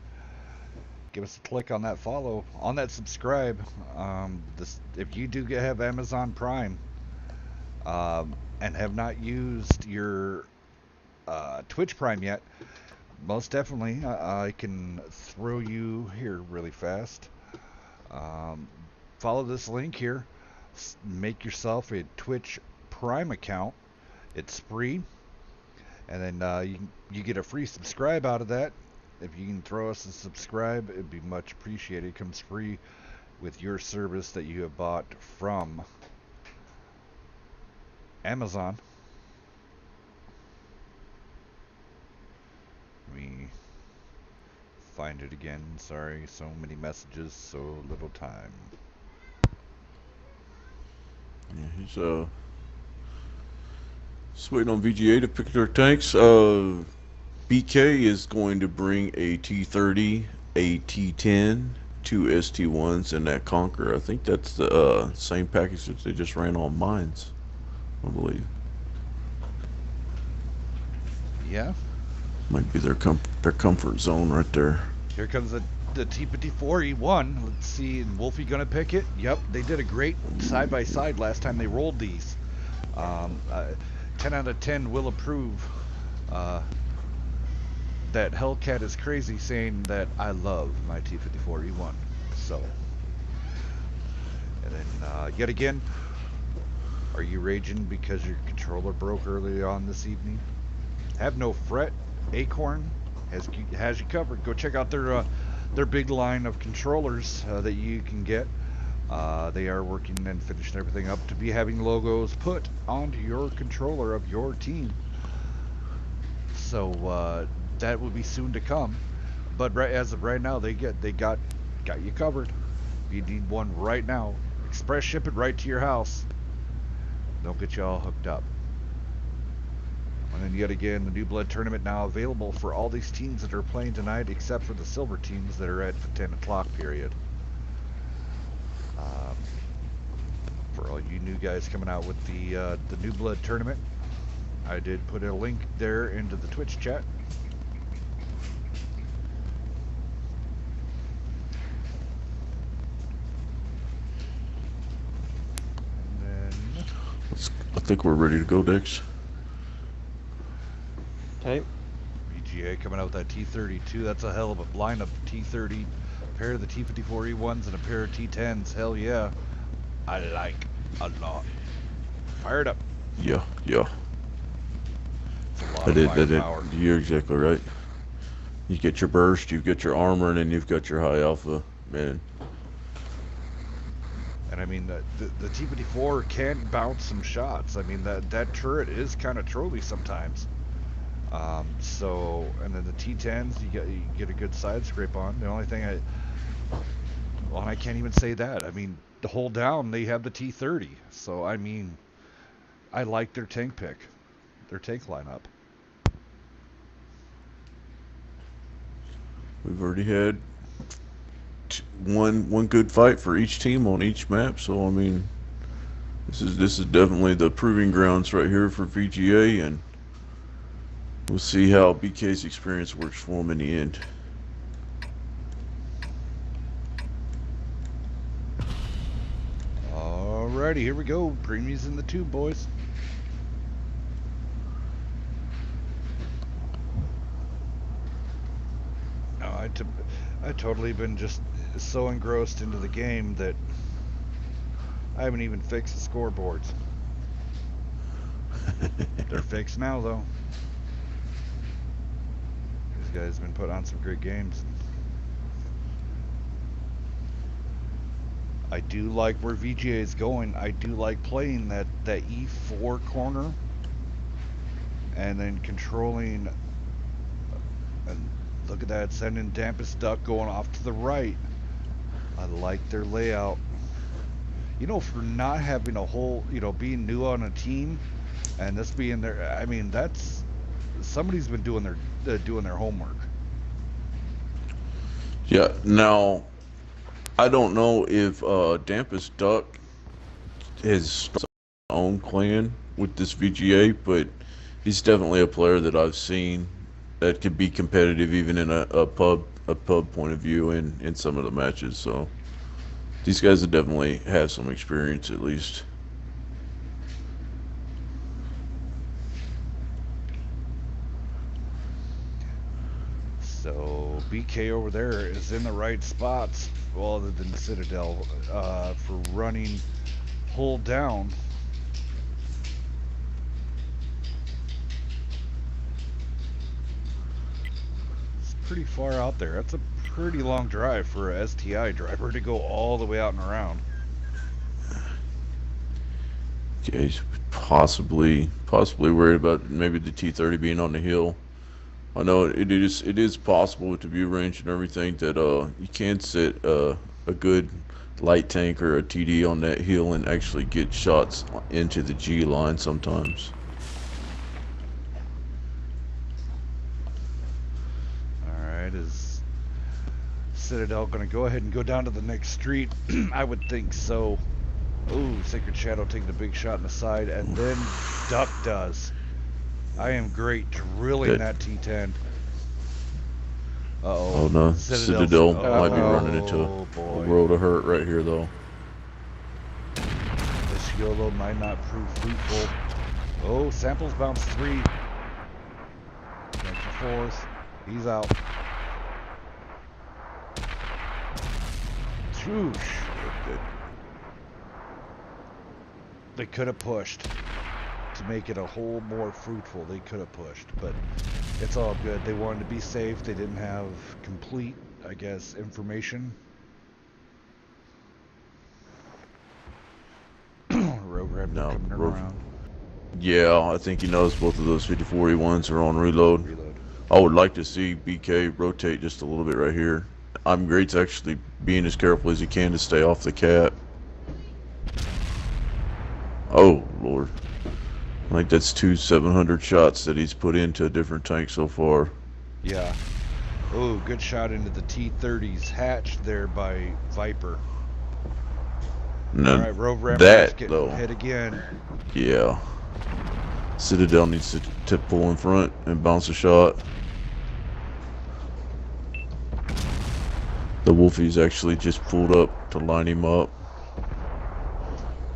[SPEAKER 2] Give us a click on that follow, on that subscribe. If you do have Amazon Prime and have not used your Twitch Prime yet, most definitely I can throw you here really fast. Follow this link here. Make yourself a Twitch Prime account. It's free, and then you get a free subscribe out of that. If you can throw us a subscribe, it'd be much appreciated. It comes free with your service that you have bought from Amazon. Let me find it again. Sorry, so many messages, so little time.
[SPEAKER 1] Yeah, he's just waiting on VGA to pick their tanks. BK is going to bring a T30, a T10, 2 ST1s, and that Conqueror. I think that's the same package that they just ran on mines, I believe.
[SPEAKER 2] Yeah.
[SPEAKER 1] Might be their comfort zone right there.
[SPEAKER 2] Here comes the T-54 E1. Let's see, Wolfie gonna pick it? Yep, they did a great side-by-side last time they rolled these. 10 out of 10 will approve. That Hellcat is crazy saying that I love my T-54 E1. So, and then yet again, are you raging because your controller broke early on this evening? Have no fret. Acorn has you covered. Go check out their big line of controllers that you can get. They are working and finishing everything up to be having logos put onto your controller of your team. So that will be soon to come. But as of right now, they got you covered. If you need one right now, express ship it right to your house. They'll get you all hooked up. And then yet again, the New Blood Tournament now available for all these teams that are playing tonight, except for the silver teams that are at the 10 o'clock period. For all you new guys coming out with the New Blood Tournament, I did put a link there into the Twitch chat. And then
[SPEAKER 1] I think we're ready to go, Dex.
[SPEAKER 3] Okay.
[SPEAKER 2] VGA coming out with that T-32. That's a hell of a lineup. T-30, a pair of the T-54 E1s and a pair of T-10s. Hell yeah. I like a lot. Fired up.
[SPEAKER 1] Yeah.
[SPEAKER 2] It's a lot of firepower.
[SPEAKER 1] You're exactly right. You get your burst, you get your armor, and then you've got your high alpha, man.
[SPEAKER 2] And I mean, the T-54 can bounce some shots. I mean, that turret is kind of trolly sometimes. So, and then the T-10s, you get a good side scrape on. The only thing and I can't even say that. I mean, to hold down, they have the T-30. So, I mean, I like their tank pick, their tank lineup.
[SPEAKER 1] We've already had one good fight for each team on each map, so I mean, this is definitely the proving grounds right here for VGA, and we'll see how BK's experience works for him in the end.
[SPEAKER 2] Alrighty, here we go. Premiums in the tube, boys. No, I totally been just so engrossed into the game that I haven't even fixed the scoreboards. They're fixed now, though. These guys have been put on some great games. I do like where VGA is going. I do like playing that E4 corner and then controlling. And look at that, sending Dampest Duck going off to the right. I like their layout. You know, for not having a whole, being new on a team, and this being their, I mean, that's somebody's been doing their homework.
[SPEAKER 1] Yeah. Now, I don't know if Dampest Duck has started his own clan with this VGA, but he's definitely a player that I've seen that could be competitive even in a pub point of view in some of the matches. So these guys have definitely have some experience at least.
[SPEAKER 2] So BK over there is in the right spots, well, other than the Citadel, for running hold down. It's pretty far out there. That's a pretty long drive for a STI driver to go all the way out and around.
[SPEAKER 1] Yeah, he's possibly worried about maybe the T-30 being on the hill. I know it is possible with the view range and everything that you can sit a good light tank or a TD on that hill and actually get shots into the G line sometimes.
[SPEAKER 2] Alright, is Citadel going to go ahead and go down to the next street? I would think so. Ooh, Sacred Shadow taking a big shot in the side, and then Duck does. I am great drilling that T10. Uh-oh.
[SPEAKER 1] Oh no, Citadel might be
[SPEAKER 2] Oh,
[SPEAKER 1] running into a
[SPEAKER 2] boy.
[SPEAKER 1] world of hurt right here though.
[SPEAKER 2] This YOLO might not prove fruitful. Oh, Samples bounce 3. Back to 4th. He's out. Swoosh. They could have pushed to make it a whole more fruitful. They could have pushed, but it's all good. They wanted to be safe. They didn't have complete, I guess, information. Rogue Rabbit
[SPEAKER 1] No,
[SPEAKER 2] coming around.
[SPEAKER 1] Yeah, I think he knows both of those 54E1s are on reload. I would like to see BK rotate just a little bit right here. I'm Great's actually being as careful as he can to stay off the cap. Oh, Lord. Like, that's 2 700 shots that he's put into a different tank so far.
[SPEAKER 2] Yeah. Oh, good shot into the T-30s. Hatched there by Viper.
[SPEAKER 1] And
[SPEAKER 2] All right, Rogue Rabbit
[SPEAKER 1] that,
[SPEAKER 2] getting
[SPEAKER 1] though,
[SPEAKER 2] hit again.
[SPEAKER 1] yeah. Citadel needs to pull in front and bounce a shot. The Wolfie's actually just pulled up to line him up.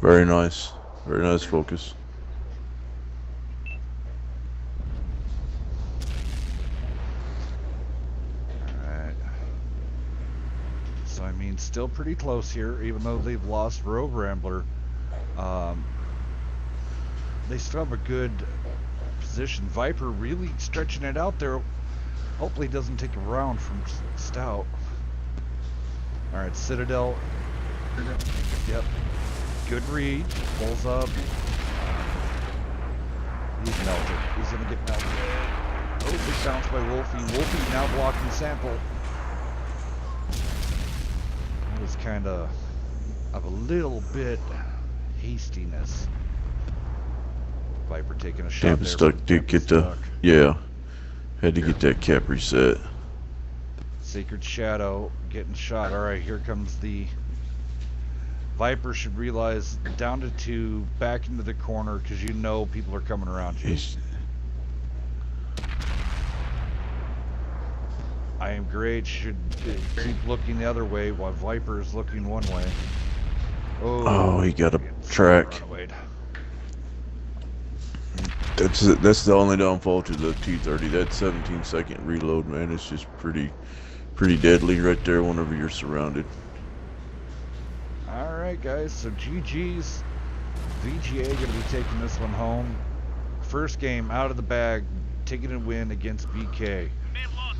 [SPEAKER 1] Very nice. Very nice focus.
[SPEAKER 2] Alright. So, I mean, still pretty close here, even though they've lost Rogue Rambler. They still have a good position. Viper really stretching it out there. Hopefully doesn't take a round from Stout. Alright, Citadel. Yep. Good read. Pulls up. He's melted. He's going to get melted. Oh, big bounce by Wolfie. Wolfie now blocking Sample. That was kind of a little bit hastiness. Viper taking a shot
[SPEAKER 1] Camping
[SPEAKER 2] there.
[SPEAKER 1] stuck. Did get the... Yeah. Had to get that cap reset.
[SPEAKER 2] Sacred Shadow getting shot. Alright, here comes the... Viper should realize down to 2, back into the corner, because you know people are coming around you. I Am Great should keep looking the other way while Viper is looking one way.
[SPEAKER 1] Oh, he got a track. That's the only downfall to the T-30. That 17-second reload, man, is just pretty deadly right there whenever you're surrounded.
[SPEAKER 2] Alright guys, so GG's. VGA going to be taking this one home. First game out of the bag, taking a win against BK.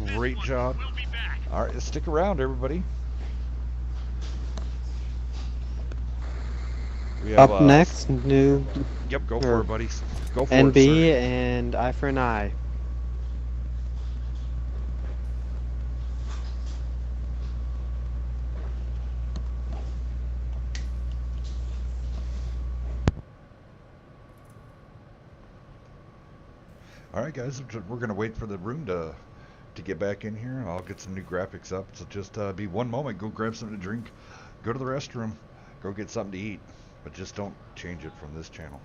[SPEAKER 2] Great job. Alright, stick around everybody. We have,
[SPEAKER 3] Up next, new
[SPEAKER 2] Yep, go for it, buddies. Go for it,
[SPEAKER 3] NB
[SPEAKER 2] sir.
[SPEAKER 3] and Eye for an Eye.
[SPEAKER 2] Alright guys, we're going to wait for the room to get back in here, and I'll get some new graphics up. So just be one moment, go grab something to drink, go to the restroom, go get something to eat, but just don't change it from this channel.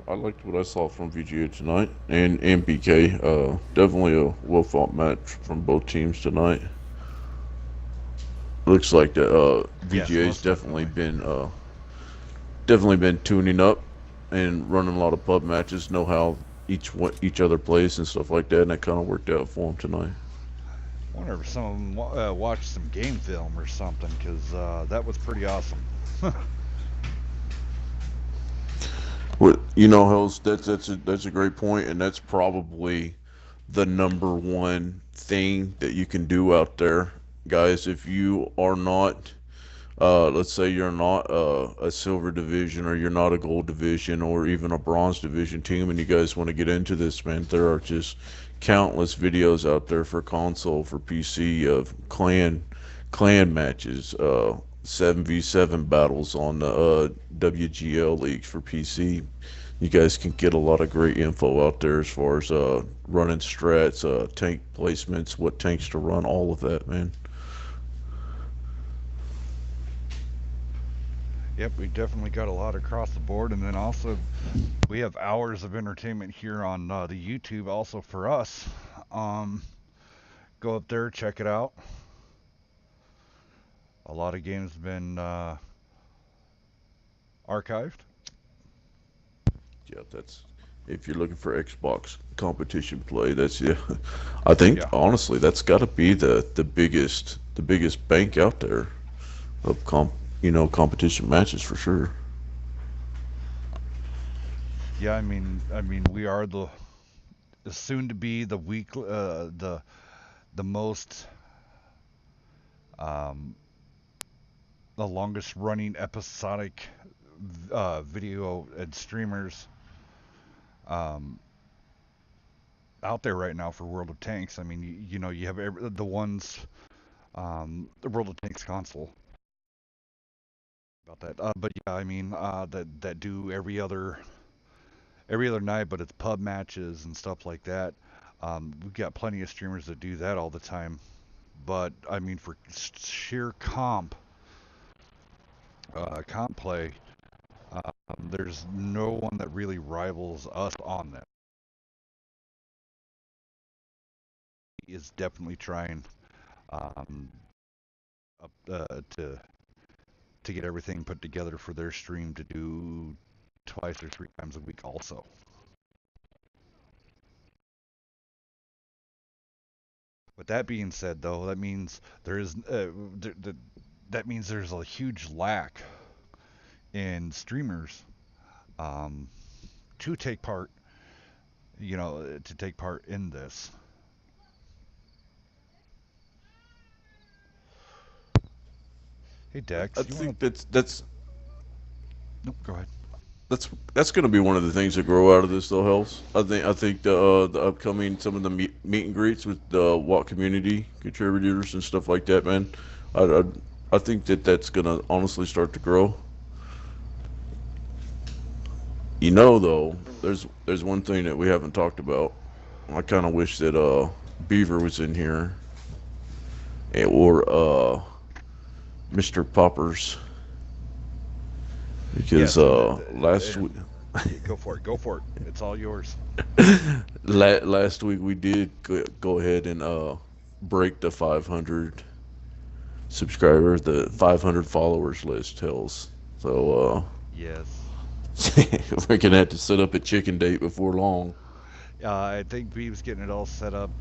[SPEAKER 1] I liked what I saw from VGA tonight and BK. Definitely a well-fought match from both teams tonight. Looks like that VGA's definitely been tuning up and running a lot of pub matches. Know how each other plays and stuff like that, and that kind of worked out for them tonight.
[SPEAKER 2] I wonder if some of them watched some game film or something, because that was pretty awesome.
[SPEAKER 1] Well, you know, Hells, that's a great point, and that's probably the number one thing that you can do out there, guys. If you are not, let's say you're not a silver division, or you're not a gold division, or even a bronze division team, and you guys want to get into this, man, there are just countless videos out there for console, for PC, of clan matches, 7v7 battles on the WGL leagues for PC. You guys can get a lot of great info out there as far as running strats, tank placements, what tanks to run, all of that, man.
[SPEAKER 2] Yep, we definitely got a lot across the board, and then also we have hours of entertainment here on the YouTube also for us. Um, Go up there, check it out. A lot of games have been archived.
[SPEAKER 1] Yeah, that's if you're looking for Xbox competition play, that's yeah. I think
[SPEAKER 2] Yeah,
[SPEAKER 1] honestly that's got to be the biggest bank out there of competition matches for sure.
[SPEAKER 2] yeah. I mean, we are the soon to be the the most um, the longest running episodic video and streamers um, out there right now for World of Tanks. I mean, you know, you have the ones, the World of Tanks console about that. But yeah, I mean, that do every other night, but it's pub matches and stuff like that. We've got plenty of streamers that do that all the time. But I mean, for sheer comp play, there's no one that really rivals us on that. He is definitely trying um, to get everything put together for their stream to do twice or three times a week also. With that being said, though, that means there is that means there's a huge lack in streamers um, to take part, to take part in this. Hey
[SPEAKER 1] I
[SPEAKER 2] Dex, you want
[SPEAKER 1] think
[SPEAKER 2] to?
[SPEAKER 1] that's
[SPEAKER 2] Nope, go ahead.
[SPEAKER 1] that's going to be one of the things that grow out of this, though. Helps. I think the upcoming some of the meet and greets with the Watt community contributors and stuff like that, man. I I, I think that that's going to honestly start to grow. Though, there's one thing that we haven't talked about. I kind of wish that Beaver was in here, or Mr. Poppers, because
[SPEAKER 2] Yes, and
[SPEAKER 1] last week.
[SPEAKER 2] yeah, go for it. Go for it. It's all yours.
[SPEAKER 1] Last week we did go ahead and break the 500 subscribers, the 500 followers list, Hells. So
[SPEAKER 2] Yes.
[SPEAKER 1] we're gonna have to set up a chicken date before long.
[SPEAKER 2] I think Beeb's getting it all set up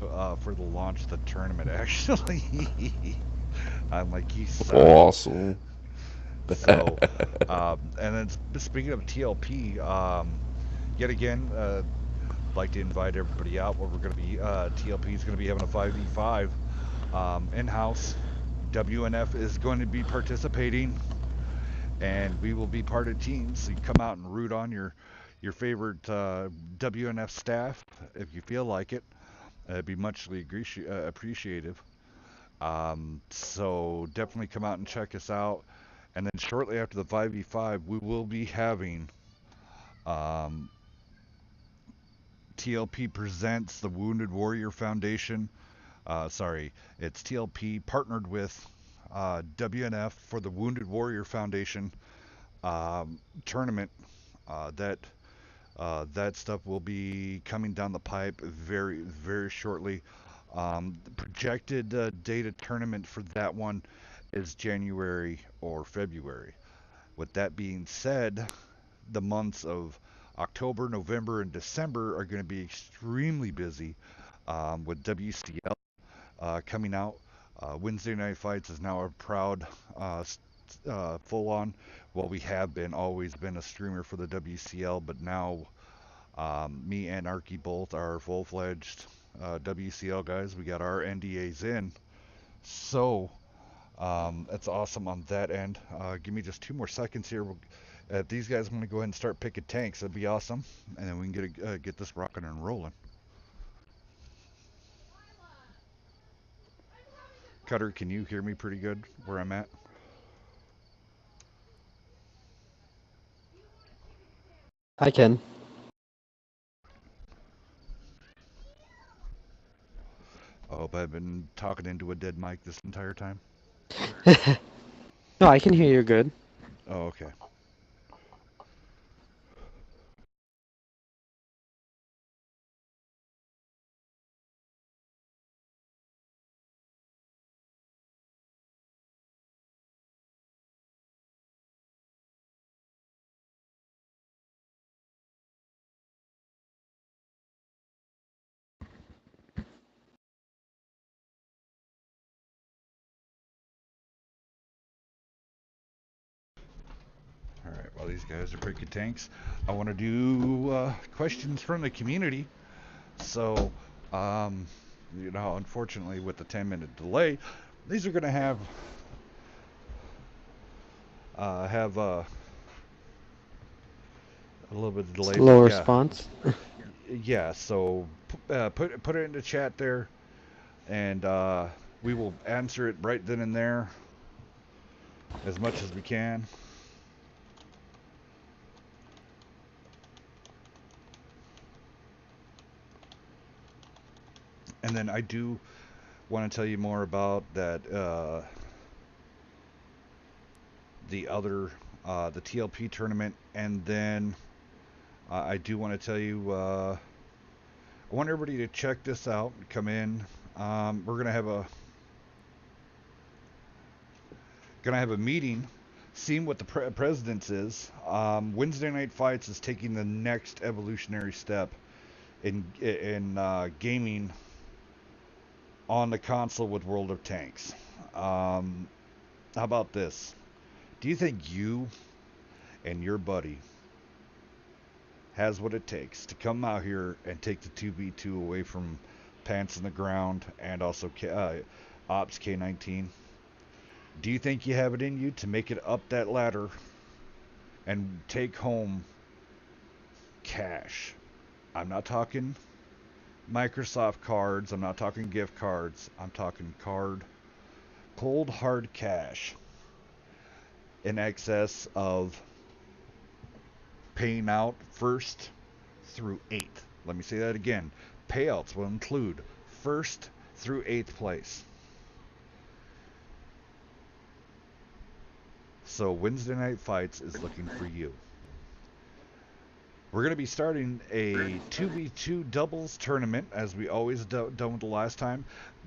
[SPEAKER 2] for the launch of the tournament, actually. I'm like, you suck.
[SPEAKER 1] Awesome.
[SPEAKER 2] So, and then speaking of TLP, yet again, like to invite everybody out. Where we're going to be, TLP is going to be having a 5v5 in-house. WNF is going to be participating, and we will be part of teams. So you come out and root on your favorite WNF staff if you feel like it. It'd be muchly appreciative. So definitely come out and check us out. And then shortly after the 5v5, we will be having um, TLP presents the Wounded Warrior Foundation. Sorry, it's TLP partnered with WNF for the Wounded Warrior Foundation tournament. That that stuff will be coming down the pipe very, very shortly. The projected date of tournament for that one is January or February. With that being said, the months of October, November, and December are going to be extremely busy with WCL coming out. Wednesday Night Fights is now a proud full on. Well, we have been always been a streamer for the WCL, but now me and Arky both are full fledged WCL guys, we got our NDAs in. So, that's awesome on that end. Give me just 2 more seconds here. These guys want to go ahead and start picking tanks. That'd be awesome. And then we can get this rocking and rolling. Cutter, can you hear me pretty good where I'm at?
[SPEAKER 3] I can.
[SPEAKER 2] I hope I've been talking into a dead mic this entire time.
[SPEAKER 3] No, I can hear you good.
[SPEAKER 2] Oh, okay. Alright, while these guys are picking tanks, I want to do questions from the community. So, unfortunately, with the 10-minute delay, these are going to have a little bit of delay.
[SPEAKER 3] Slow
[SPEAKER 2] Yeah,
[SPEAKER 3] response.
[SPEAKER 2] yeah. So put it in the chat there, and we will answer it right then and there, as much as we can. And then I do want to tell you more about that. The other, the TLP tournament, and then I do want to tell you, I want everybody to check this out. Come in. We're gonna have a meeting, seeing what the president's is. Wednesday Night Fights is taking the next evolutionary step in gaming on the console with World of Tanks. How about this? Do you think you and your buddy has what it takes to come out here and take the 2v2 away from Pants in the Ground and also Ops K19? Do you think you have it in you to make it up that ladder and take home cash? I'm not talking Microsoft cards. I'm not talking gift cards. I'm talking cold hard cash in excess of paying out 1st through 8th. Let me say that again. Payouts will include 1st through 8th place. So Wednesday Night Fights is looking for you. We're going to be starting a 2v2 doubles tournament, as we always done with the last time.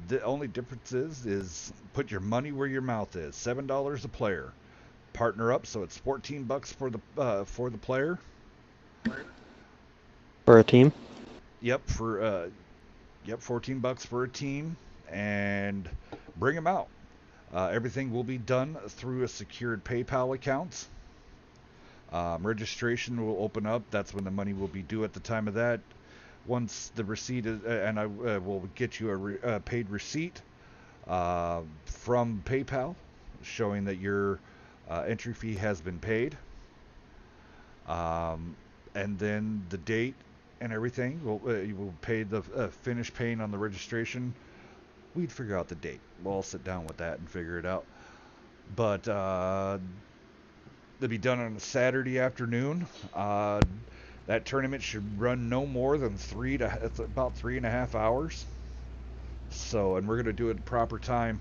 [SPEAKER 2] The only difference is put your money where your mouth is. $7 a player. Partner up, so it's $14 for the player.
[SPEAKER 3] For a team?
[SPEAKER 2] Yep, $14 for a team, and bring them out. Everything will be done through a secured PayPal account. Registration will open up. That's when the money will be due at the time of that. Once the receipt is, and I will get you a paid receipt from PayPal showing that your entry fee has been paid. And then the date and everything, you will pay the finish paying on the registration. We'd figure out the date. We'll all sit down with that and figure it out. But they'll be done on a Saturday afternoon. That tournament should run no more than it's about 3.5 hours. So, and we're going to do it at proper time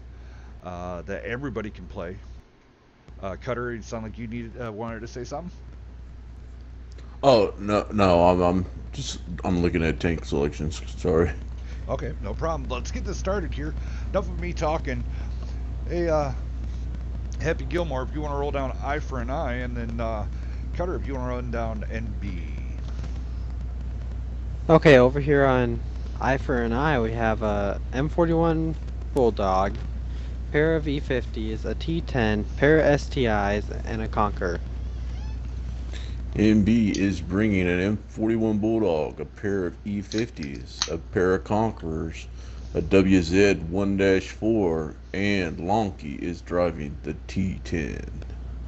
[SPEAKER 2] that everybody can play. Cutter, you sound like you wanted to say something?
[SPEAKER 1] Oh no, I'm looking at tank selections. Sorry.
[SPEAKER 2] Okay, no problem. Let's get this started here. Enough of me talking. Hey, Happy Gilmore, if you want to roll down I for an I, and then Cutter, if you want to run down NB.
[SPEAKER 3] Okay, over here on I for an I, we have a M41 Bulldog, pair of E50s, a T10, pair of STIs, and a Conqueror.
[SPEAKER 1] MB is bringing an M41 Bulldog, a pair of E50s, a pair of Conquerors, a WZ 1-4, and Lonky is driving the T10.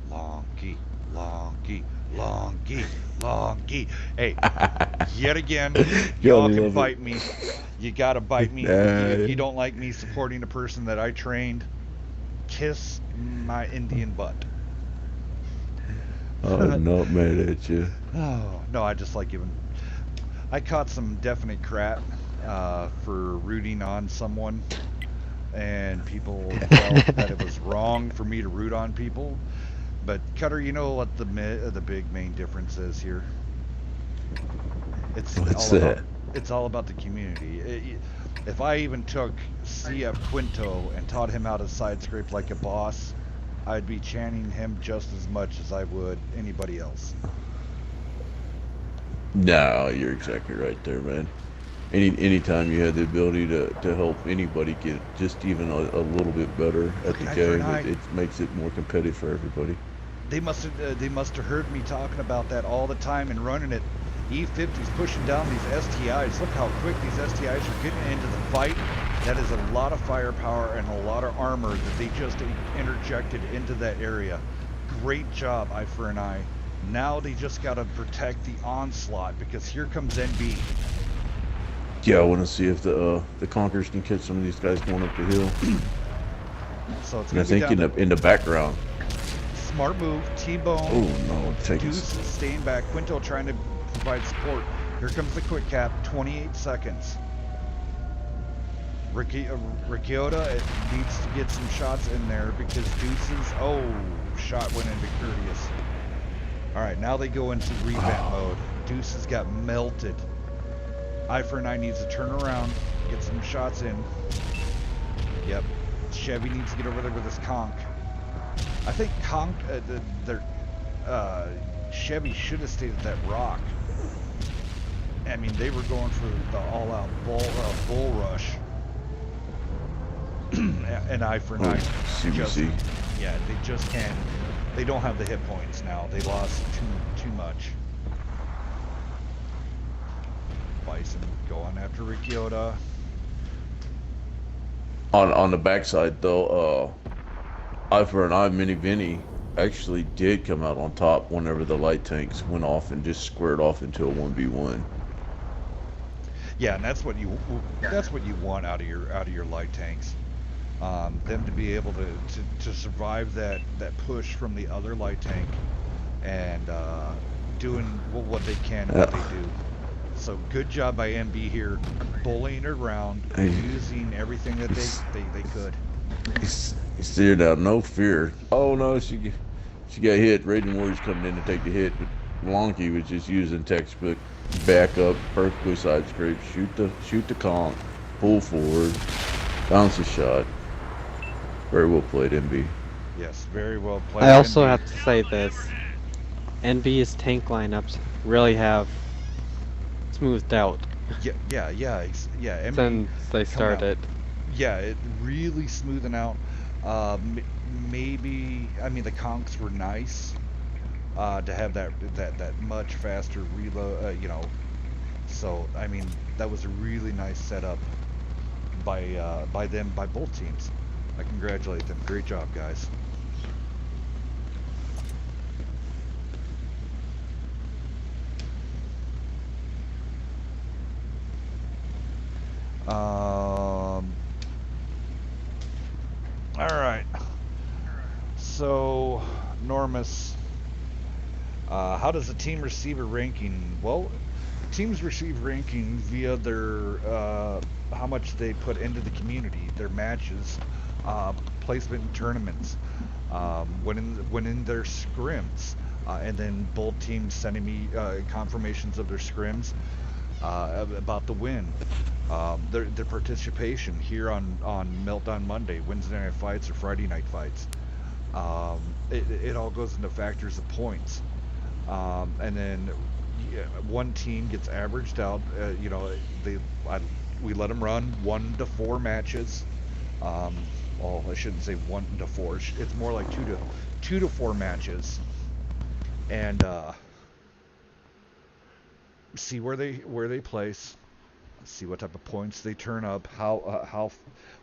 [SPEAKER 2] Lonky, Lonky, Lonky, Lonky. Hey, yet again, y'all
[SPEAKER 1] Gotta
[SPEAKER 2] can
[SPEAKER 1] love
[SPEAKER 2] bite
[SPEAKER 1] it.
[SPEAKER 2] me. You gotta bite me. If you don't like me supporting a person that I trained, kiss my Indian butt.
[SPEAKER 1] I'm not mad at you.
[SPEAKER 2] Oh, no, I just like giving. I caught some definite crap for rooting on someone, and people felt that it was wrong for me to root on people. But Cutter, you know what the big main difference is here? It's
[SPEAKER 1] What's
[SPEAKER 2] all
[SPEAKER 1] that?
[SPEAKER 2] about it's all about the community. If I even took CF Quinto and taught him how to side scrape like a boss, I'd be chanting him just as much as I would anybody else.
[SPEAKER 1] No, you're exactly right there, man. Anytime you have the ability to help anybody get just even a little bit better at the game, it makes it more competitive for everybody.
[SPEAKER 2] They must have heard me talking about that all the time and running it. E50's pushing down these STIs. Look how quick these STIs are getting into the fight. That is a lot of firepower and a lot of armor that they just interjected into that area. Great job, Eye for an Eye. Now they just got to protect the onslaught because here comes NB.
[SPEAKER 1] Yeah, I want to see if the Conquerors can catch some of these guys going up the hill.
[SPEAKER 2] So it's
[SPEAKER 1] and I think in the background.
[SPEAKER 2] Smart move, T-Bone.
[SPEAKER 1] Oh no,
[SPEAKER 2] Deuce staying back. Quinto trying to provide support. Here comes the quick cap. 28 seconds. Ricciota needs to get some shots in there because Deuce's shot went into Courteous. All right, now they go into revamp mode. Deuce has got melted. Eye for an Eye needs to turn around, get some shots in. Yep. Chevy needs to get over there with his conch. I think Chevy should have stayed at that rock. I mean, they were going for the all-out bull rush. And Eye for an Eye.
[SPEAKER 1] CBC.
[SPEAKER 2] They just can't. They don't have the hit points now. They lost too much. Bison going after Ricciota.
[SPEAKER 1] On the backside though, Eye for an Eye Mini Vinny actually did come out on top whenever the light tanks went off and just squared off into a 1v1.
[SPEAKER 2] Yeah, and that's what you want out of your light tanks. Them to be able to survive that push from the other light tank and doing what they can and what they do. So good job by MB here, bullying around, using everything that they could.
[SPEAKER 1] He steered out, no fear. Oh no, she got hit. Raging Warriors coming in to take the hit, but Lonky was just using textbook back up, perfectly side scrape, shoot the conch, pull forward, bounce a shot. Very well played, MB.
[SPEAKER 2] Yes, very well played.
[SPEAKER 3] I also have to say this: NB's tank lineups really have smoothed out.
[SPEAKER 2] Yeah. MB
[SPEAKER 3] since they started.
[SPEAKER 2] Yeah, it really smoothing out. Maybe the conchs were nice to have that much faster reload. So I mean that was a really nice setup by both teams. I congratulate them. Great job, guys. All right. So, Normus, how does a team receive a ranking? Well, teams receive ranking via their how much they put into the community, their matches, placement in tournaments, winning their scrims, and then both teams sending me confirmations of their scrims about the win. Their participation here on Meltdown Monday, Wednesday night fights or Friday night fights. It all goes into factors of points, and then one team gets averaged out. We let them run 1 to 4 matches. Well, I shouldn't say 1 to 4. It's more like 2 to 4 matches, and see where they place, see what type of points they turn up,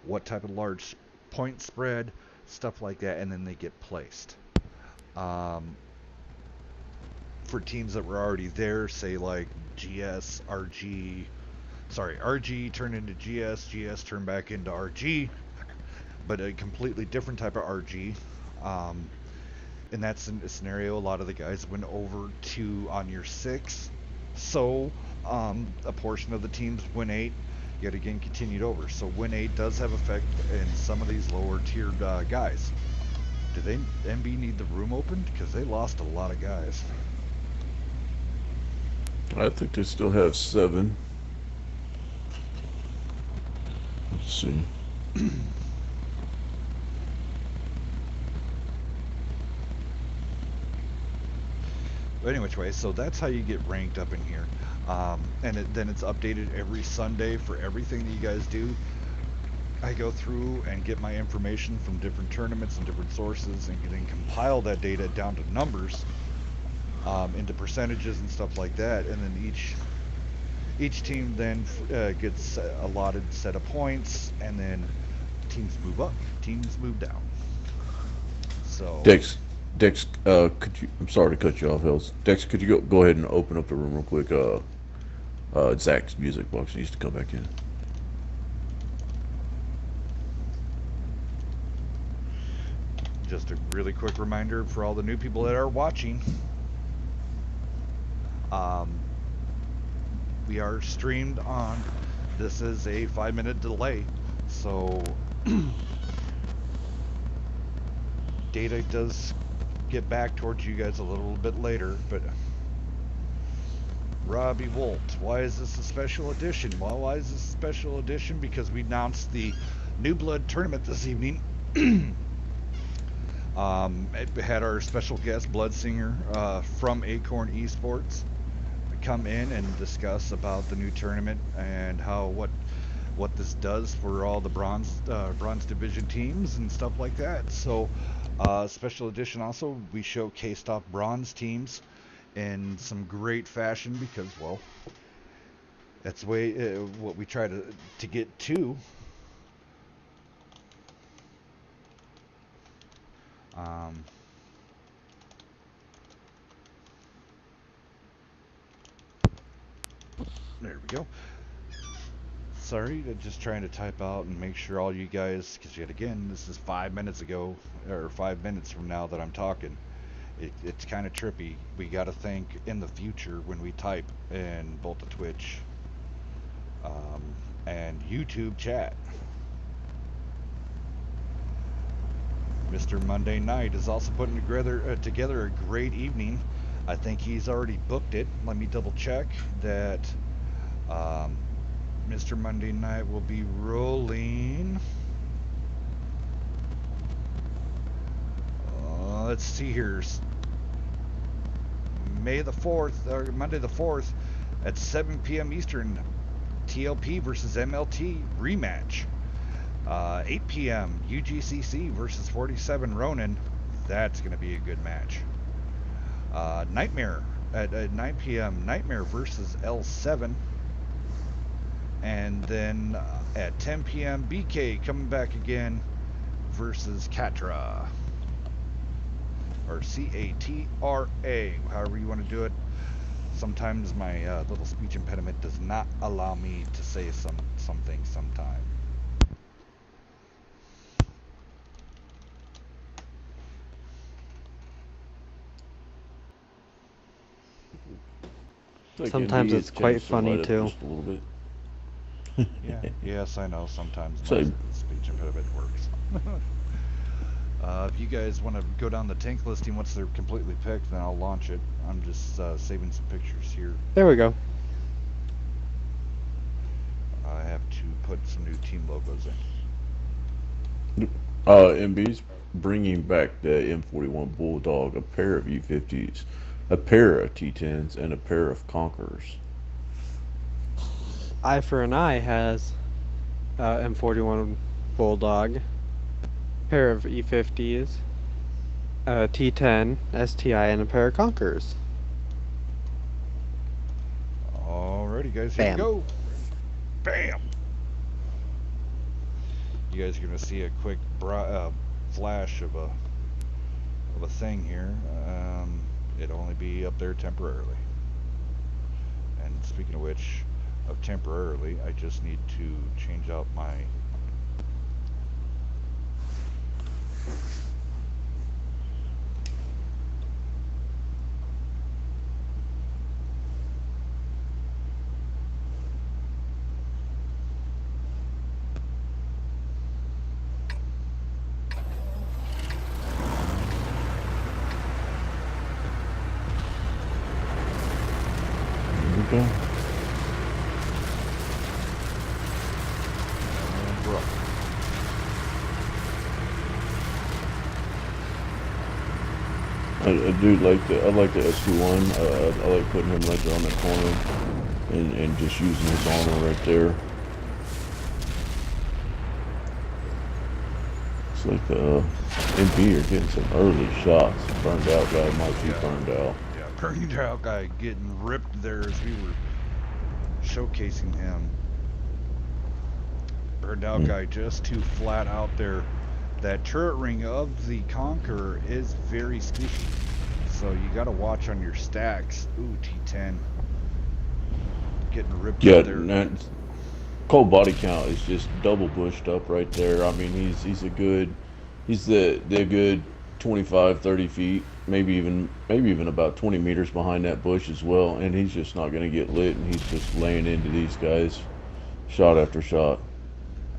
[SPEAKER 2] what type of large point spread, stuff like that, and then they get placed. For teams that were already there, say like GS, RG, RG turned into GS, GS turned back into RG, but a completely different type of RG. In that scenario, a lot of the guys went over to on year 6, so a portion of the teams win 8 yet again continued over. So win 8 does have effect in some of these lower tiered guys. Do they MB need the room opened? Because they lost a lot of guys.
[SPEAKER 1] I think they still have 7. Let's see.
[SPEAKER 2] But anyway, so that's how you get ranked up in here. And then it's updated every Sunday for everything that you guys do. I go through and get my information from different tournaments and different sources, and then compile that data down to numbers, into percentages and stuff like that. And then each team then gets allotted set of points, and then teams move up, teams move down. So
[SPEAKER 1] Dex, could you? I'm sorry to cut you off, Hells. Dex, could you go ahead and open up the room real quick? Zach's music box needs to come back in.
[SPEAKER 2] just a really quick reminder for all the new people that are watching. We are streamed on. This is a 5-minute delay, so data does get back towards you guys a little bit later. But Robbie Wolt, why is this a special edition? Well, why is this a special edition? Because we announced the New Blood tournament this evening. It had our special guest Blood Singer from Acorn Esports come in and discuss about the new tournament and how what this does for all the bronze division teams and stuff like that. So special edition also, we showcased off bronze teams in some great fashion because, well, that's the way what we try to get to. There we go. Sorry, just trying to type out and make sure all you guys, because yet again, this is 5 minutes ago, or 5 minutes from now that I'm talking. It's kind of trippy. We got to think in the future when we type in both the Twitch and YouTube chat. Mr. Monday Night is also putting together a great evening. I think he's already booked it. Let me double check that. Mr. Monday Night will be rolling. Let's see here. Monday the 4th at 7 p.m. Eastern. TLP versus MLT rematch. 8 p.m. UGCC versus 47 Ronin. That's going to be a good match. Nightmare at 9 p.m. Nightmare versus L7. And then at 10 p.m. BK coming back again versus Catra. Or C-A-T-R-A, however you want to do it. Sometimes my little speech impediment does not allow me to say something sometime.
[SPEAKER 3] Sometimes it's quite funny too.
[SPEAKER 1] Just a little bit.
[SPEAKER 2] Yeah, yes, I know. Sometimes my
[SPEAKER 1] Same.
[SPEAKER 2] speech impediment works. If you guys want to go down the tank listing once they're completely picked, then I'll launch it. I'm just saving some pictures here.
[SPEAKER 3] There we go.
[SPEAKER 2] I have to put some new team logos in.
[SPEAKER 1] MB's bringing back the M41 Bulldog, a pair of U50s, a pair of T10s, and a pair of Conquerors.
[SPEAKER 3] Eye for an Eye has M41 Bulldog, pair of E50s, a T10 STI, and a pair of Conquerors.
[SPEAKER 2] Alrighty, guys, here
[SPEAKER 3] Bam.
[SPEAKER 2] we go. Bam! You guys are gonna see a quick flash of a thing here. It'll only be up there temporarily. And speaking of which, of temporarily, I just need to change out my
[SPEAKER 1] Okay.
[SPEAKER 2] bro.
[SPEAKER 1] I do like the SG1. I like putting him right there on that corner and just using his armor right there. It's like the MP are getting some early shots. Burned out guy might be burned out.
[SPEAKER 2] Yeah, burned out guy getting ripped there as we were showcasing him. Burned out guy just too flat out there. That turret ring of the Conqueror is very squishy, so you got to watch on your stacks. Ooh, T10 getting ripped
[SPEAKER 1] Yeah,
[SPEAKER 2] out there.
[SPEAKER 1] cold body count is just double bushed up right there. I mean, he's the good 25, 30 feet, maybe even about 20 meters behind that bush as well, and he's just not going to get lit, and he's just laying into these guys, shot after shot.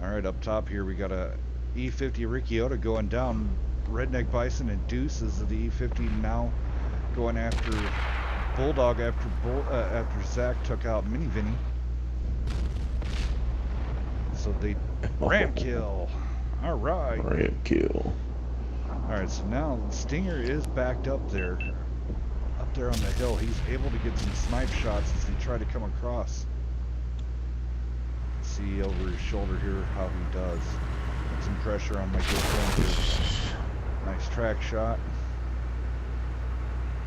[SPEAKER 2] All right, up top here we got a E50 Ricciota going down. Redneck Bison and Deuces of the E50 now going after Bulldog after Zach took out Mini Vinny. So they ram kill. All right.
[SPEAKER 1] Ram kill.
[SPEAKER 2] All right. So now Stinger is backed up there on the hill. He's able to get some snipe shots as he tried to come across. See over his shoulder here how he does. Put some pressure on my good friend here. Nice track shot.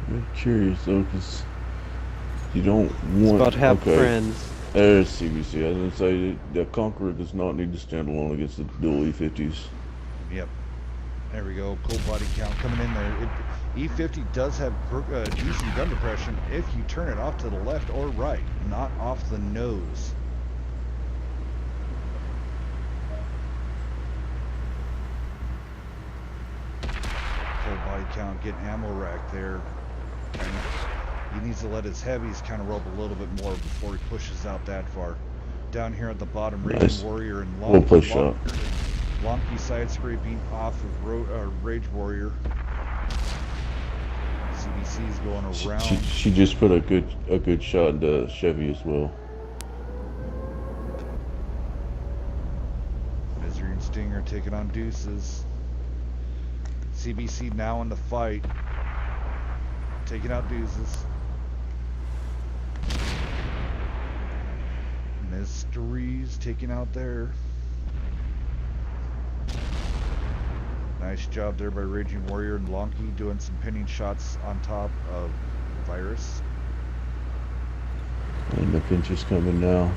[SPEAKER 1] I'm curious though, because you don't
[SPEAKER 3] It's
[SPEAKER 1] want.
[SPEAKER 3] about to have
[SPEAKER 1] okay.
[SPEAKER 3] friends.
[SPEAKER 1] There's CBC. I was gonna say the Conqueror does not need to stand alone against the dual E50s.
[SPEAKER 2] Yep. There we go. Cold body count coming in there. E50 does have decent gun depression if you turn it off to the left or right, not off the nose. Cold body count, getting ammo rack there. And he needs to let his heavies kind of rope a little bit more before he pushes out that far. Down here at the bottom,
[SPEAKER 1] Nice.
[SPEAKER 2] Raging Warrior and
[SPEAKER 1] Little push shot.
[SPEAKER 2] Lonky side scraping off of Rage Warrior. CBC's going around.
[SPEAKER 1] She just put a good shot into Chevy as well.
[SPEAKER 2] Misery and Stinger taking on Deuces. CBC now in the fight. Taking out Deuces. Mysteries taking out there. Nice job there by Raging Warrior and Lonky doing some pinning shots on top of Virus.
[SPEAKER 1] And the pinch is coming now.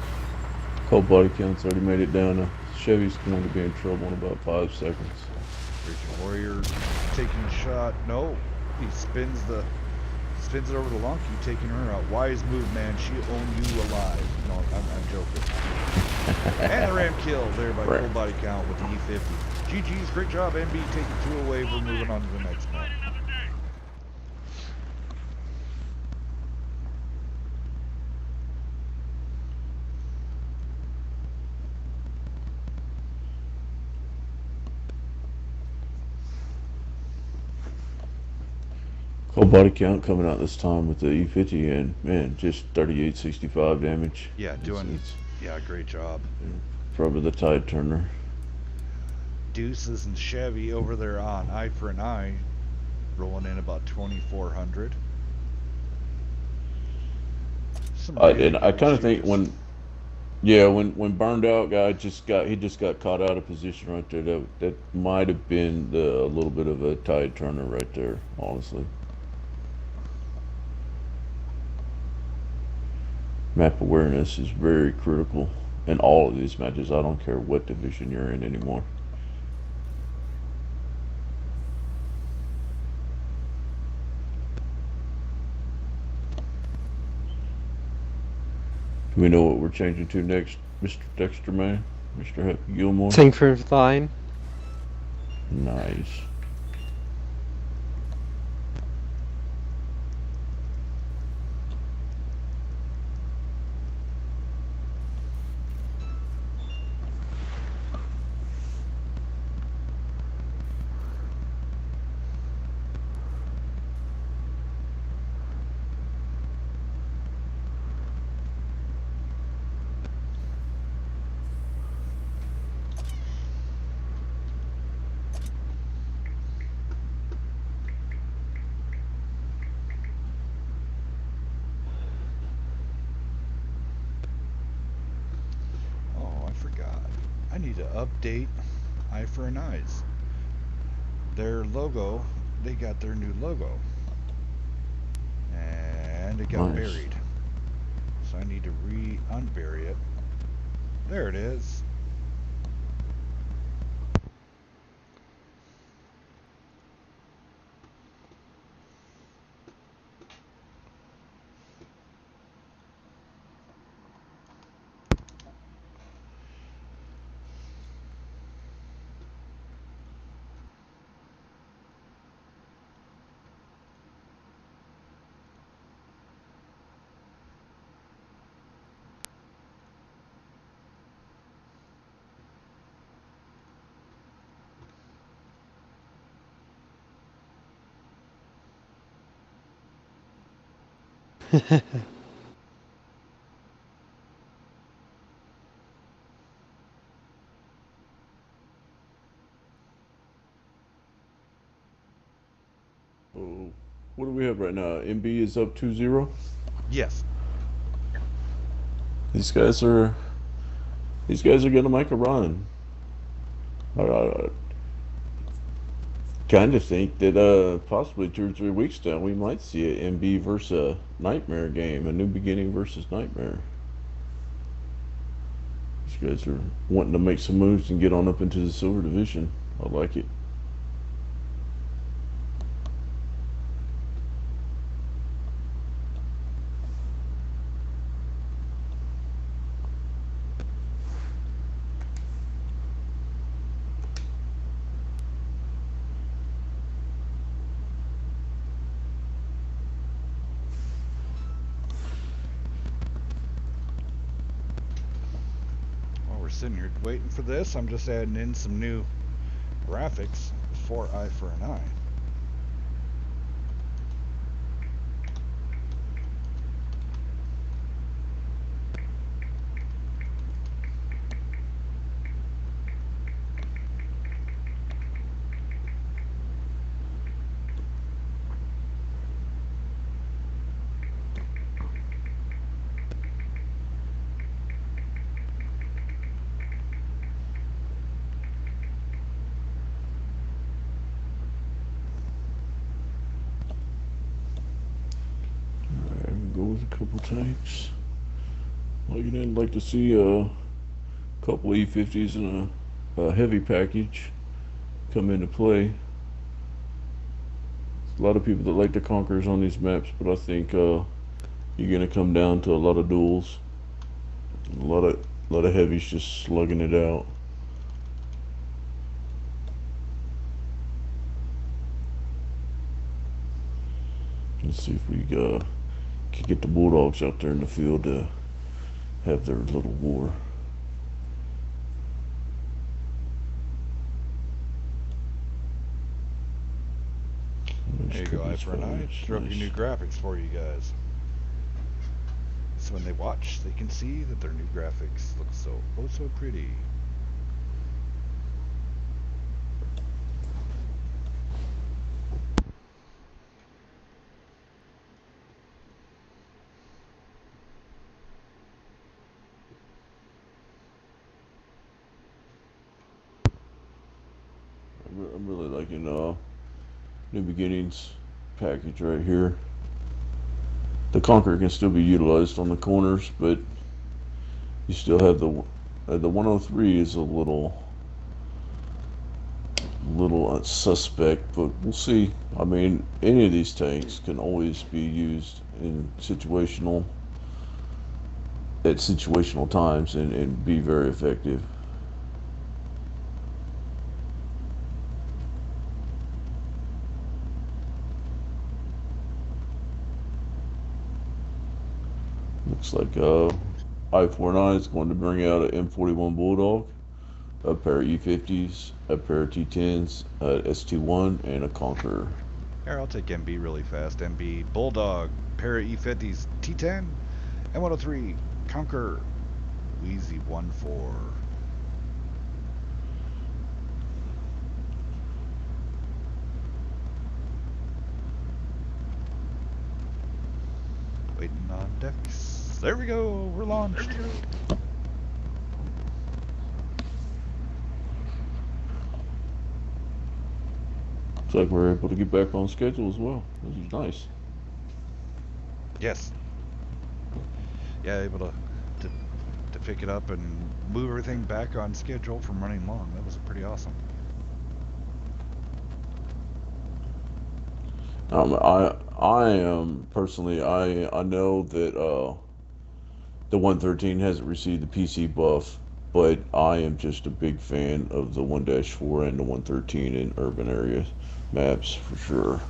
[SPEAKER 1] Cold body count's already made it down. Chevy's going to be in trouble in about 5 seconds.
[SPEAKER 2] Raging Warrior taking a shot. No, he spins it over to Lonky, taking her out. Wise move, man. She owned you alive. No, I'm joking. And the ram kill there by full body count with the E50. GG's, great job, MB, taking 2 away. We're moving on to the next one.
[SPEAKER 1] Cold body count coming out this time with the E50 and man, just 3865 damage.
[SPEAKER 2] Yeah, yeah, great job.
[SPEAKER 1] Probably the tide turner.
[SPEAKER 2] Deuces and Chevy over there on Eye for an Eye, rolling in about 2,400.
[SPEAKER 1] And I kind of think when burned out guy just got caught out of position right there. That might have been a little bit of a tide turner right there, honestly. Map awareness is very critical in all of these matches. I don't care what division you're in anymore. Do we know what we're changing to next, Mr. Dexter Man? Mr. Happy Gilmore?
[SPEAKER 3] Frankfurt line.
[SPEAKER 1] Nice.
[SPEAKER 2] Oh, I forgot. I need to update Eye for an Eyes. Their logo, they got their new logo. And it got
[SPEAKER 1] Nice.
[SPEAKER 2] buried. So I need to unbury it. There it is.
[SPEAKER 1] Oh, what do we have right now? MB is up 2-0.
[SPEAKER 2] Yes.
[SPEAKER 1] These guys are gonna make a run. I kind of think that possibly 2 or 3 weeks down we might see a MB versus a Nightmare game, a New Beginning versus Nightmare. These guys are wanting to make some moves and get on up into the silver division. I like it.
[SPEAKER 2] While we're sitting here waiting for this, I'm just adding in some new graphics for Eye for an Eye.
[SPEAKER 1] Go with a couple tanks. Like I'd like to see a couple E50s and a heavy package come into play. A lot of people that like the Conquerors on these maps, but I think you're gonna come down to a lot of duels, a lot of heavies just slugging it out. Let's see if we can get the Bulldogs out there in the field to have their little war.
[SPEAKER 2] There you go, Eye for an Eye. Throw up your new graphics for you guys. So when they watch, they can see that their new graphics look so pretty.
[SPEAKER 1] I'm really liking, New Beginnings package right here. It's a lot of people that like the Conquerors on these maps, but I think you're gonna come down to a lot of duels. A lot of New Beginnings package right here. The Conqueror can still be utilized on the corners, but you still have the 103 is a little suspect, but we'll see. I mean, any of these tanks can always be used in situational times and be very effective. Looks like I-49 is going to bring out an M41 Bulldog, a pair of E50s, a pair of T10s, ST1, and a Conqueror.
[SPEAKER 2] Here, I'll take MB really fast. MB, Bulldog, pair of E50s, T10, M103, Conqueror, Wheezy 1-4. Waiting on decks. There we go, we're launched.
[SPEAKER 1] Looks like we're able to get back on schedule as well. This is nice.
[SPEAKER 2] Yes. Yeah, able to pick it up and move everything back on schedule from running long. That was pretty awesome.
[SPEAKER 1] I am personally, I know that the 113 hasn't received the PC buff, but I am just a big fan of the 1-4 and the 113 in urban areas maps for sure.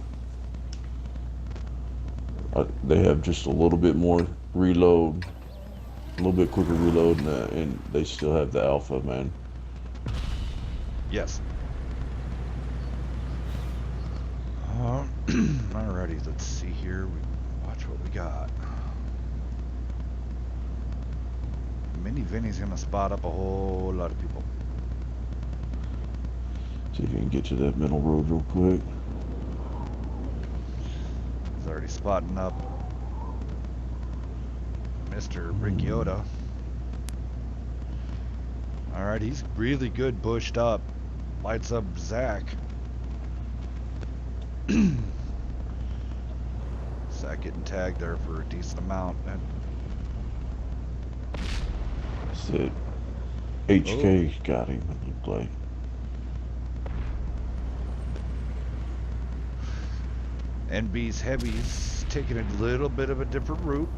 [SPEAKER 1] They have just a little bit more reload, a little bit quicker reload, and they still have the alpha, man.
[SPEAKER 2] Yes. Alrighty, let's see here. Watch what we got. Mini Vinny's gonna spot up a whole lot of people.
[SPEAKER 1] See if you can get to that middle road real quick.
[SPEAKER 2] He's already spotting up Mr. Ricciota. Alright, he's really good bushed up. Lights up Zach. Zach getting tagged there for a decent amount.
[SPEAKER 1] Said HK got him, it looked like.
[SPEAKER 2] NB's Heavy's taking a little bit of a different route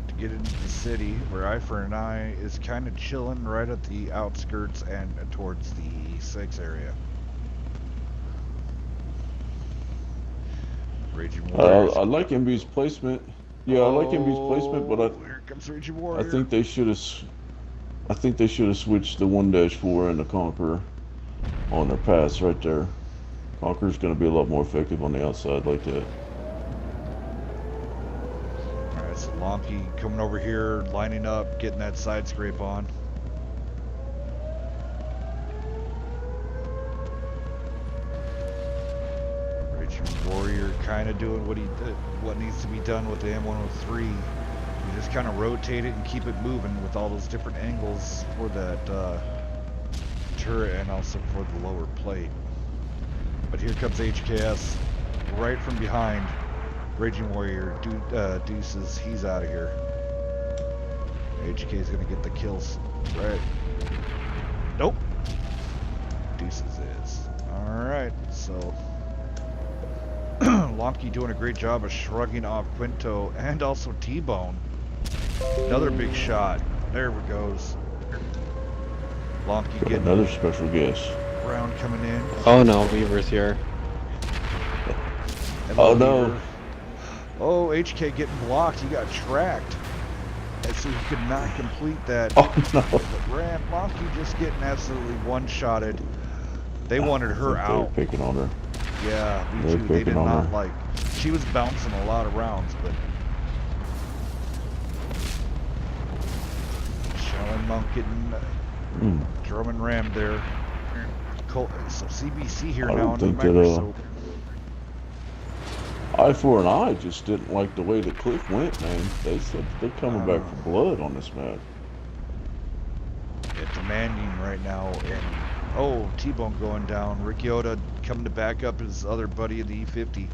[SPEAKER 2] to get into the city, where I-49 is kind of chilling right at the outskirts and towards the E6 area. Raging Warriors.
[SPEAKER 1] I like MB's placement. Yeah, I like MB's placement, but
[SPEAKER 2] here comes Raging Warrior.
[SPEAKER 1] I think they should have switched the 1-4 and the Conqueror on their pass right there. Conqueror's going to be a lot more effective on the outside like that.
[SPEAKER 2] Alright, so Lonky coming over here, lining up, getting that side scrape on. Raging Warrior kind of doing what needs to be done with the M103. You just kind of rotate it and keep it moving with all those different angles for that turret and also for the lower plate. But here comes HKS right from behind. Raging Warrior Deuces, he's out of here. HK's gonna get the kills. Right. Nope. Deuces is. Alright, so Lomke doing a great job of shrugging off Quinto and also T-Bone. Another big shot. There we goes. Lomke getting
[SPEAKER 1] another special guest.
[SPEAKER 2] Round coming in.
[SPEAKER 3] Oh no, Weaver's here.
[SPEAKER 1] Oh no.
[SPEAKER 2] Oh, HK getting blocked. He got tracked. And so he could not complete that.
[SPEAKER 1] Oh no.
[SPEAKER 2] But Lomke just getting absolutely one-shotted. They wanted her out.
[SPEAKER 1] They're picking on her.
[SPEAKER 2] Yeah, me too. They did not like. She was bouncing a lot of rounds, but Shaolin Monk getting drum and rammed there. So CBC here now on the microscope.
[SPEAKER 1] I4 and I just didn't like the way the cliff went, man. They said they're coming back for blood on this map.
[SPEAKER 2] It's demanding right now, and oh, T-Bone going down. Ricciota coming to back up his other buddy in the E50.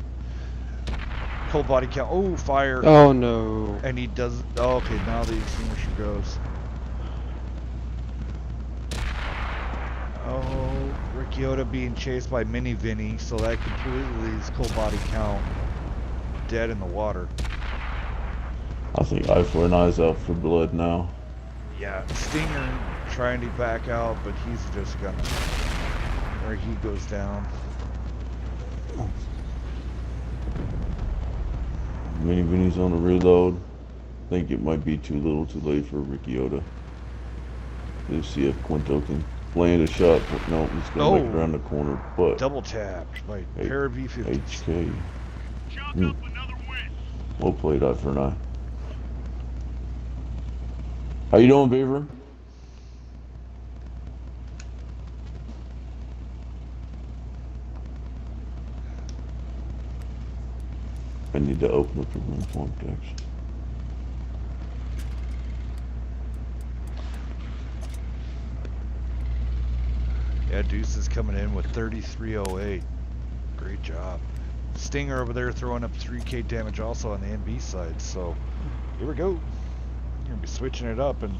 [SPEAKER 2] Cold body count. Oh, fire.
[SPEAKER 3] Oh no.
[SPEAKER 2] And he does. Oh, okay, now the extinguisher goes. Oh, Ricciota being chased by Mini Vinny, so that completely leaves Cold body count dead in the water.
[SPEAKER 1] I think I-4-9's out for blood now.
[SPEAKER 2] Yeah, Stinger trying to back out, but he's just gonna. Or he goes down.
[SPEAKER 1] Mini Vinny's on a reload. I think it might be too little too late for Ricciota. Let's see if Quinto can land a shot. No, he's going to make it around the corner. But
[SPEAKER 2] Double tapped by pair of V50s.
[SPEAKER 1] HK. Well played, I-4-9. How you doing, Beaver? I need to open up the room form text.
[SPEAKER 2] Yeah, Deuce is coming in with 3308. Great job. Stinger over there throwing up 3k damage also on the NB side. So here we go. You're gonna be switching it up and.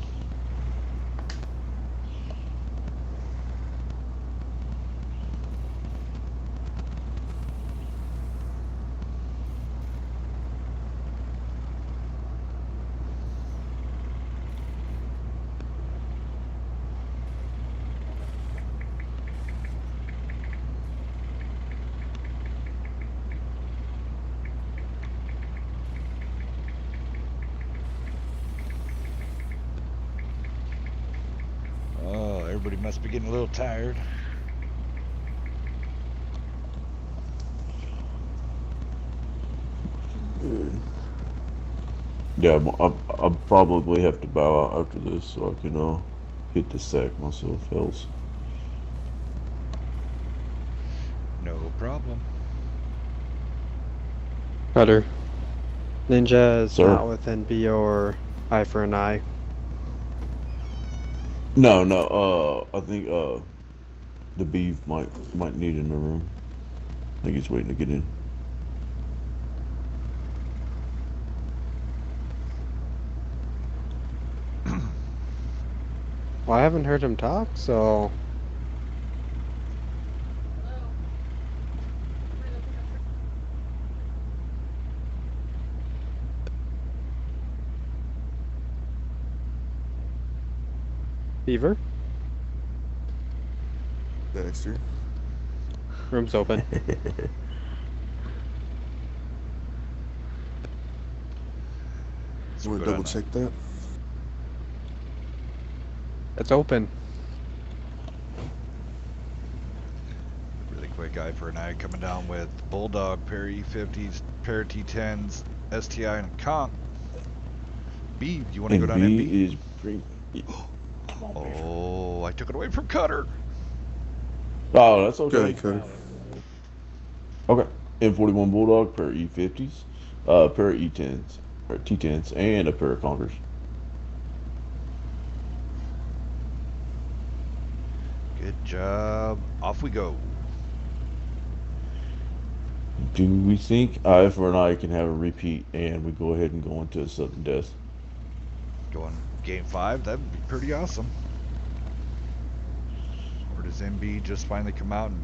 [SPEAKER 2] Oh, everybody must be getting a little tired.
[SPEAKER 1] Yeah, I'll probably have to bow out after this so I can hit the sack myself else.
[SPEAKER 2] No problem.
[SPEAKER 3] Cutter. Ninja is
[SPEAKER 1] Sir?
[SPEAKER 3] not with NB or I-4-9.
[SPEAKER 1] No, I think the beef might need in the room. I think he's waiting to get in.
[SPEAKER 3] Well, I haven't heard him talk, so Beaver,
[SPEAKER 4] Dexter.
[SPEAKER 3] room's open.
[SPEAKER 2] So
[SPEAKER 4] Want
[SPEAKER 2] go
[SPEAKER 4] to double
[SPEAKER 2] down
[SPEAKER 4] check that?
[SPEAKER 3] It's open.
[SPEAKER 2] really quick. Eye for an eye coming down with Bulldog, pair E50s, pair T10s, STI, and Conk. B, do you want to go down MB?
[SPEAKER 1] is pretty.
[SPEAKER 2] Oh, I took it away from Cutter.
[SPEAKER 1] Oh, that's
[SPEAKER 4] Go
[SPEAKER 1] okay.
[SPEAKER 4] ahead, Cutter.
[SPEAKER 1] Okay. M41 Bulldog, pair of E50s, pair of E10s, or T10s, and a pair of Conkers.
[SPEAKER 2] Good job. Off we go.
[SPEAKER 1] Do we think I-4-9 can have a repeat and we go ahead and go into a sudden death?
[SPEAKER 2] Going game 5, that would be pretty awesome. Or does MB just finally come out and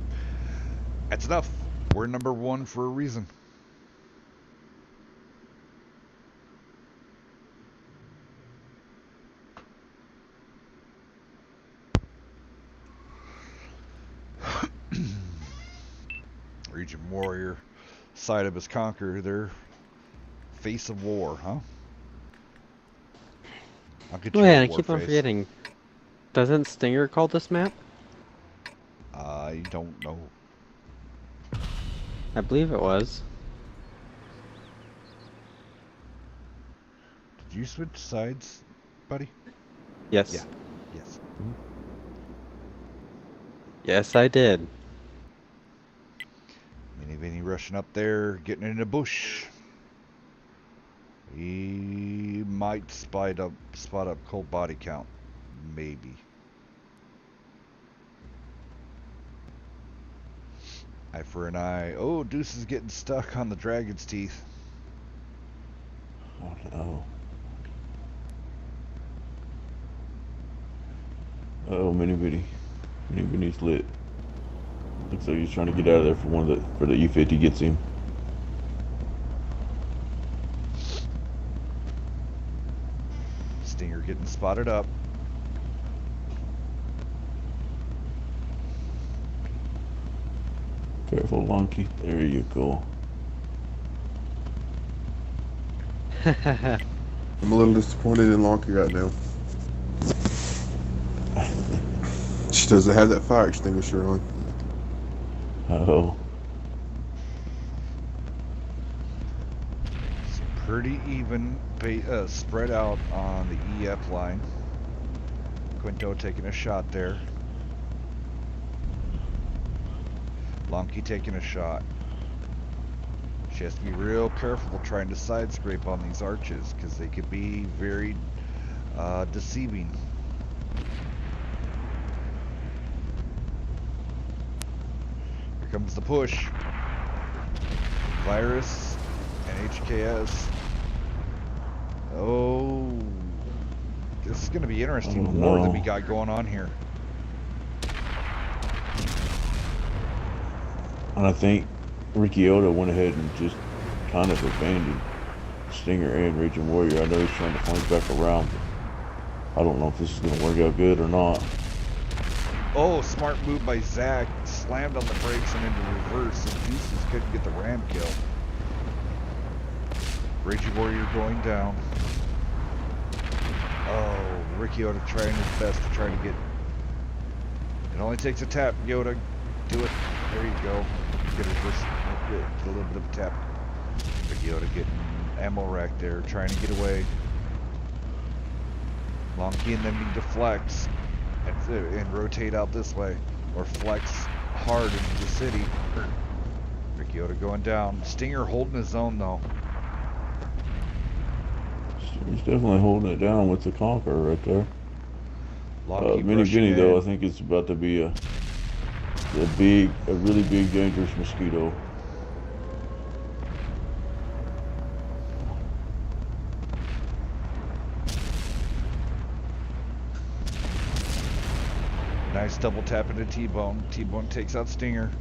[SPEAKER 2] that's enough? We're number 1 for a reason. Region Warrior side of his conquer, their face of war, huh? I'll get
[SPEAKER 3] Oh
[SPEAKER 2] you
[SPEAKER 3] yeah,
[SPEAKER 2] a
[SPEAKER 3] I
[SPEAKER 2] war
[SPEAKER 3] keep on
[SPEAKER 2] face.
[SPEAKER 3] forgetting. Doesn't Stinger call this map?
[SPEAKER 2] I don't know.
[SPEAKER 3] I believe it was.
[SPEAKER 2] Did you switch sides, buddy?
[SPEAKER 3] Yes.
[SPEAKER 2] Yeah. Yes.
[SPEAKER 3] Yes, I did.
[SPEAKER 2] Mini Vinny rushing up there, getting in the bush. He might spot up cold body count. Maybe. Eye for an eye. Oh, Deuce is getting stuck on the dragon's teeth.
[SPEAKER 1] Oh no. Oh, Mini Bitty. Mini Bitty's lit. Looks like he's trying to get out of there for the E50 gets him.
[SPEAKER 2] Stinger getting spotted up.
[SPEAKER 1] Careful, Lonky. There you go.
[SPEAKER 4] I'm a little disappointed in Lonky right now. She doesn't have that fire extinguisher on.
[SPEAKER 1] Oh.
[SPEAKER 2] It's pretty even spread out on the EF line. Quinto taking a shot there. Lonky taking a shot. She has to be real careful trying to side scrape on these arches because they could be very deceiving. Here comes the push. Virus and HKS. Oh, this is going to be interesting.
[SPEAKER 1] Oh,
[SPEAKER 2] More that
[SPEAKER 1] no.
[SPEAKER 2] we got going on here.
[SPEAKER 1] And I think Ricky Oda went ahead and just kind of abandoned Stinger and Raging Warrior. I know he's trying to flank back around, but I don't know if this is going to work out good or not.
[SPEAKER 2] Oh, smart move by Zach. Slammed on the brakes and into reverse, and Deuces couldn't get the ram kill. Raging Warrior going down. Oh, Ricky Oda trying his best to try to get... It only takes a tap, Yoda. Do it. There you go. Get a little bit of a tap. Ricky Oda getting ammo rack there, trying to get away. Lonky and them need to flex and rotate out this way, or flex hard into the city. Ricky Oda going down. Stinger holding his own though.
[SPEAKER 1] He's definitely holding it down with the Conqueror right there.
[SPEAKER 2] Lonky
[SPEAKER 1] Mini
[SPEAKER 2] rushing
[SPEAKER 1] Benny though, I
[SPEAKER 2] in.
[SPEAKER 1] think it's about to be a really big, dangerous mosquito.
[SPEAKER 2] Nice double tap into T-Bone. T-Bone takes out Stinger.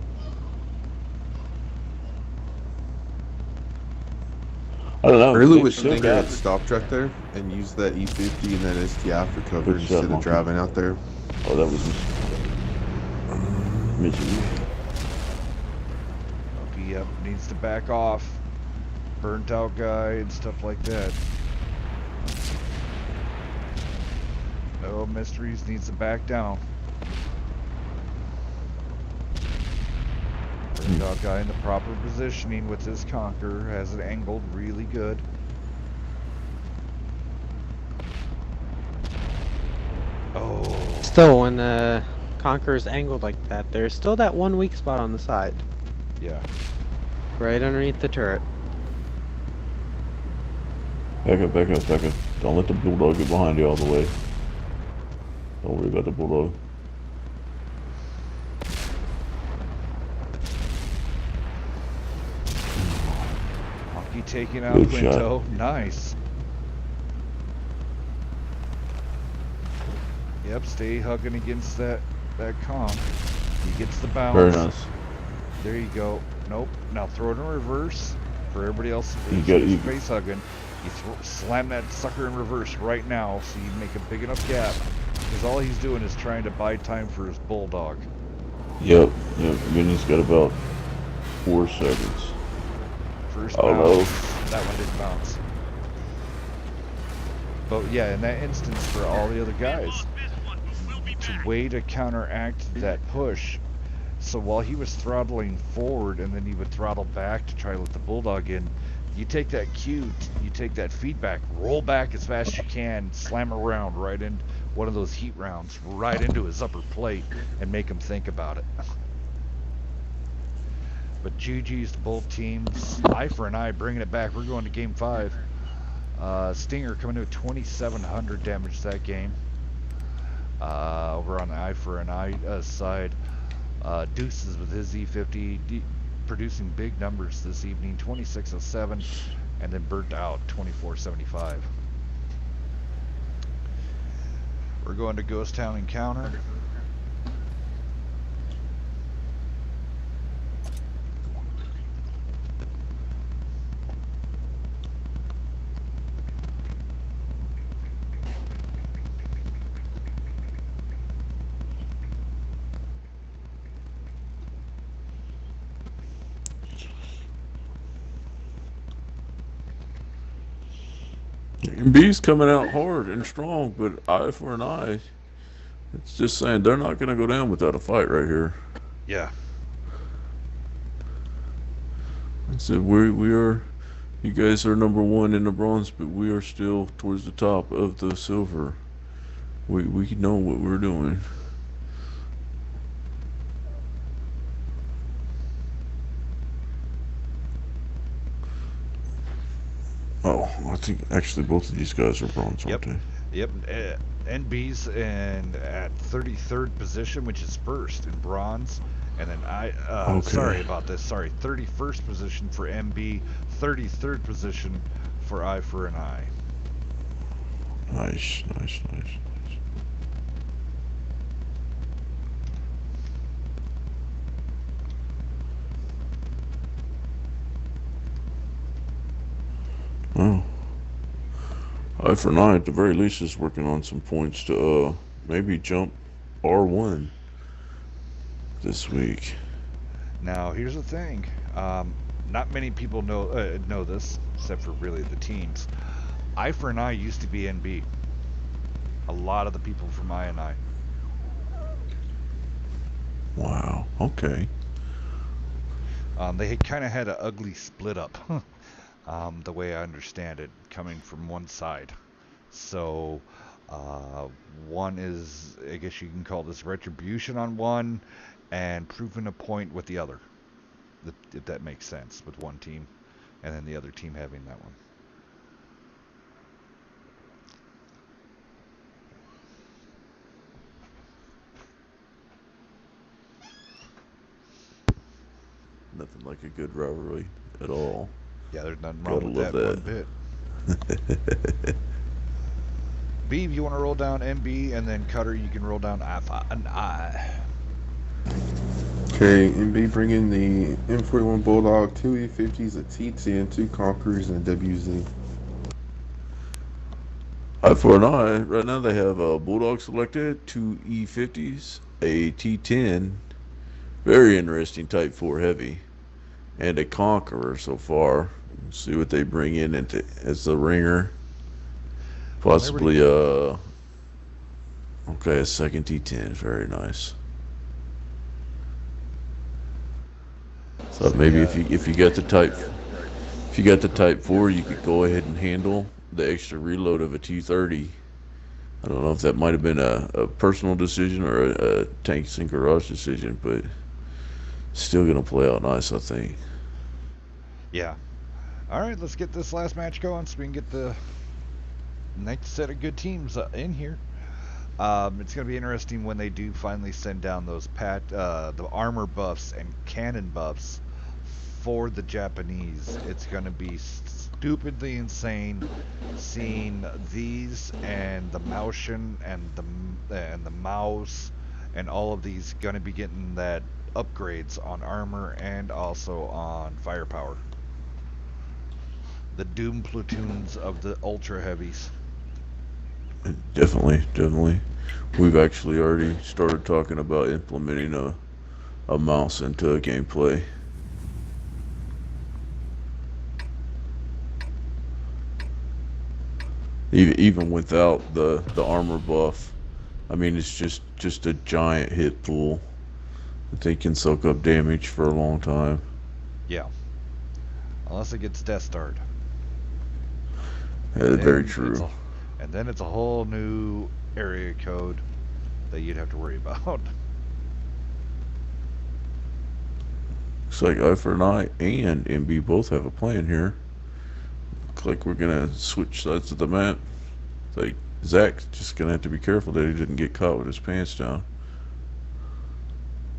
[SPEAKER 1] I don't know.
[SPEAKER 4] I really
[SPEAKER 1] they
[SPEAKER 4] wish
[SPEAKER 1] still
[SPEAKER 4] Stinger
[SPEAKER 1] got-
[SPEAKER 4] had stopped right there and used that E50 and that STI for cover
[SPEAKER 1] Good shot,
[SPEAKER 4] instead of
[SPEAKER 1] Monkey.
[SPEAKER 4] driving out there.
[SPEAKER 1] Oh, that was misery.
[SPEAKER 2] Okay, yep, needs to back off. Burnt out guy and stuff like that. Oh, Mysteries needs to back down. Burnt out guy in the proper positioning with his Conqueror. Has it angled really good. Oh.
[SPEAKER 3] Still, when the Conqueror's angled like that, there's still that one weak spot on the side.
[SPEAKER 2] Yeah.
[SPEAKER 3] Right underneath the turret.
[SPEAKER 1] Back up, back up, back up. Don't let the Bulldog get behind you all the way. Don't worry about the Bulldog.
[SPEAKER 2] Monkey taking out
[SPEAKER 1] Good
[SPEAKER 2] Quinto. Nice. Yep, stay hugging against that conch. He gets the bounce.
[SPEAKER 1] Very nice.
[SPEAKER 2] There you go. Nope. Now throw it in reverse for everybody else.
[SPEAKER 1] You got it.
[SPEAKER 2] Face hugging. You slam that sucker in reverse right now so you make a big enough gap. Because all he's doing is trying to buy time for his Bulldog.
[SPEAKER 1] Yep. Vinny's got about 4 seconds.
[SPEAKER 2] First
[SPEAKER 1] Oh,
[SPEAKER 2] bounce. That one didn't bounce. But yeah, in that instance for all the other guys, way to counteract that push. So while he was throttling forward and then he would throttle back to try to let the Bulldog in, you take that cue, you take that feedback, roll back as fast as you can, slam around right in one of those heat rounds, right into his upper plate, and make him think about it. But GG's to both teams. Eye for an eye, bringing it back. We're going to game 5. Stinger coming to 2,700 damage that game. Over on the Eye for an Eye side. Deuces with his E50 producing big numbers this evening. 2607, and then burnt out 2475. We're going to Ghost Town Encounter.
[SPEAKER 1] B's coming out hard and strong, but eye for an eye. It's just saying they're not going to go down without a fight right here.
[SPEAKER 2] Yeah.
[SPEAKER 1] So we are, you guys are number one in the bronze, but we are still towards the top of the silver. We know what we're doing. Oh, I think actually both of these guys are bronze, aren't they?
[SPEAKER 2] Yep. NB's in at 33rd position, which is first in bronze, and then
[SPEAKER 1] Okay.
[SPEAKER 2] sorry about this. Sorry, 31st position for MB, 33rd position for Eye for an Eye.
[SPEAKER 1] Nice. Well, Eye for an Eye at the very least is working on some points to maybe jump R1 this week.
[SPEAKER 2] Now, here's the thing. Not many people know this, except for really the teams. Eye for an Eye used to be NB. A lot of the people from Eye and Eye.
[SPEAKER 1] Wow. Okay.
[SPEAKER 2] They kind of had an ugly split up, the way I understand it, coming from one side. So, one is, I guess you can call this retribution on one, and proving a point with the other. If that makes sense, with one team, and then the other team having that one.
[SPEAKER 1] Nothing like a good rivalry at all.
[SPEAKER 2] Yeah, there's nothing wrong
[SPEAKER 1] Gotta
[SPEAKER 2] with
[SPEAKER 1] love
[SPEAKER 2] that one bit. B, if you want to roll down MB, and then Cutter, you can roll down I.
[SPEAKER 4] Okay, MB bringing the M41 Bulldog, 2 E50s, a T10, 2 Conquerors, and a WZ.
[SPEAKER 1] Eye for an Eye, right now they have a Bulldog selected, 2 E50s, a T10, very interesting Type 4 Heavy, and a Conqueror so far. Let's see what they bring in as the ringer. Possibly okay, a second T10, very nice. So maybe if you got the Type 4, you could go ahead and handle the extra reload of a T30. I don't know if that might have been a personal decision or a Tank Sink Garage decision, but still gonna play out nice, I think.
[SPEAKER 2] Yeah. All right, let's get this last match going so we can get the next set of good teams in here. It's going to be interesting when they do finally send down those the armor buffs and cannon buffs for the Japanese. It's going to be stupidly insane seeing these and the Maushin and the Maus and all of these going to be getting that upgrades on armor and also on firepower. The Doom platoons of the ultra heavies.
[SPEAKER 1] Definitely. We've actually already started talking about implementing a mouse into a gameplay. Even without the armor buff, I mean, it's just a giant hit pool that they can soak up damage for a long time.
[SPEAKER 2] Yeah. Unless it gets Death Starred.
[SPEAKER 1] Very true.
[SPEAKER 2] And then it's a whole new area code that you'd have to worry about.
[SPEAKER 1] Looks like Eye for an Eye and MB both have a plan here. Looks like we're gonna switch sides of the map. It's like Zach's just gonna have to be careful that he didn't get caught with his pants down.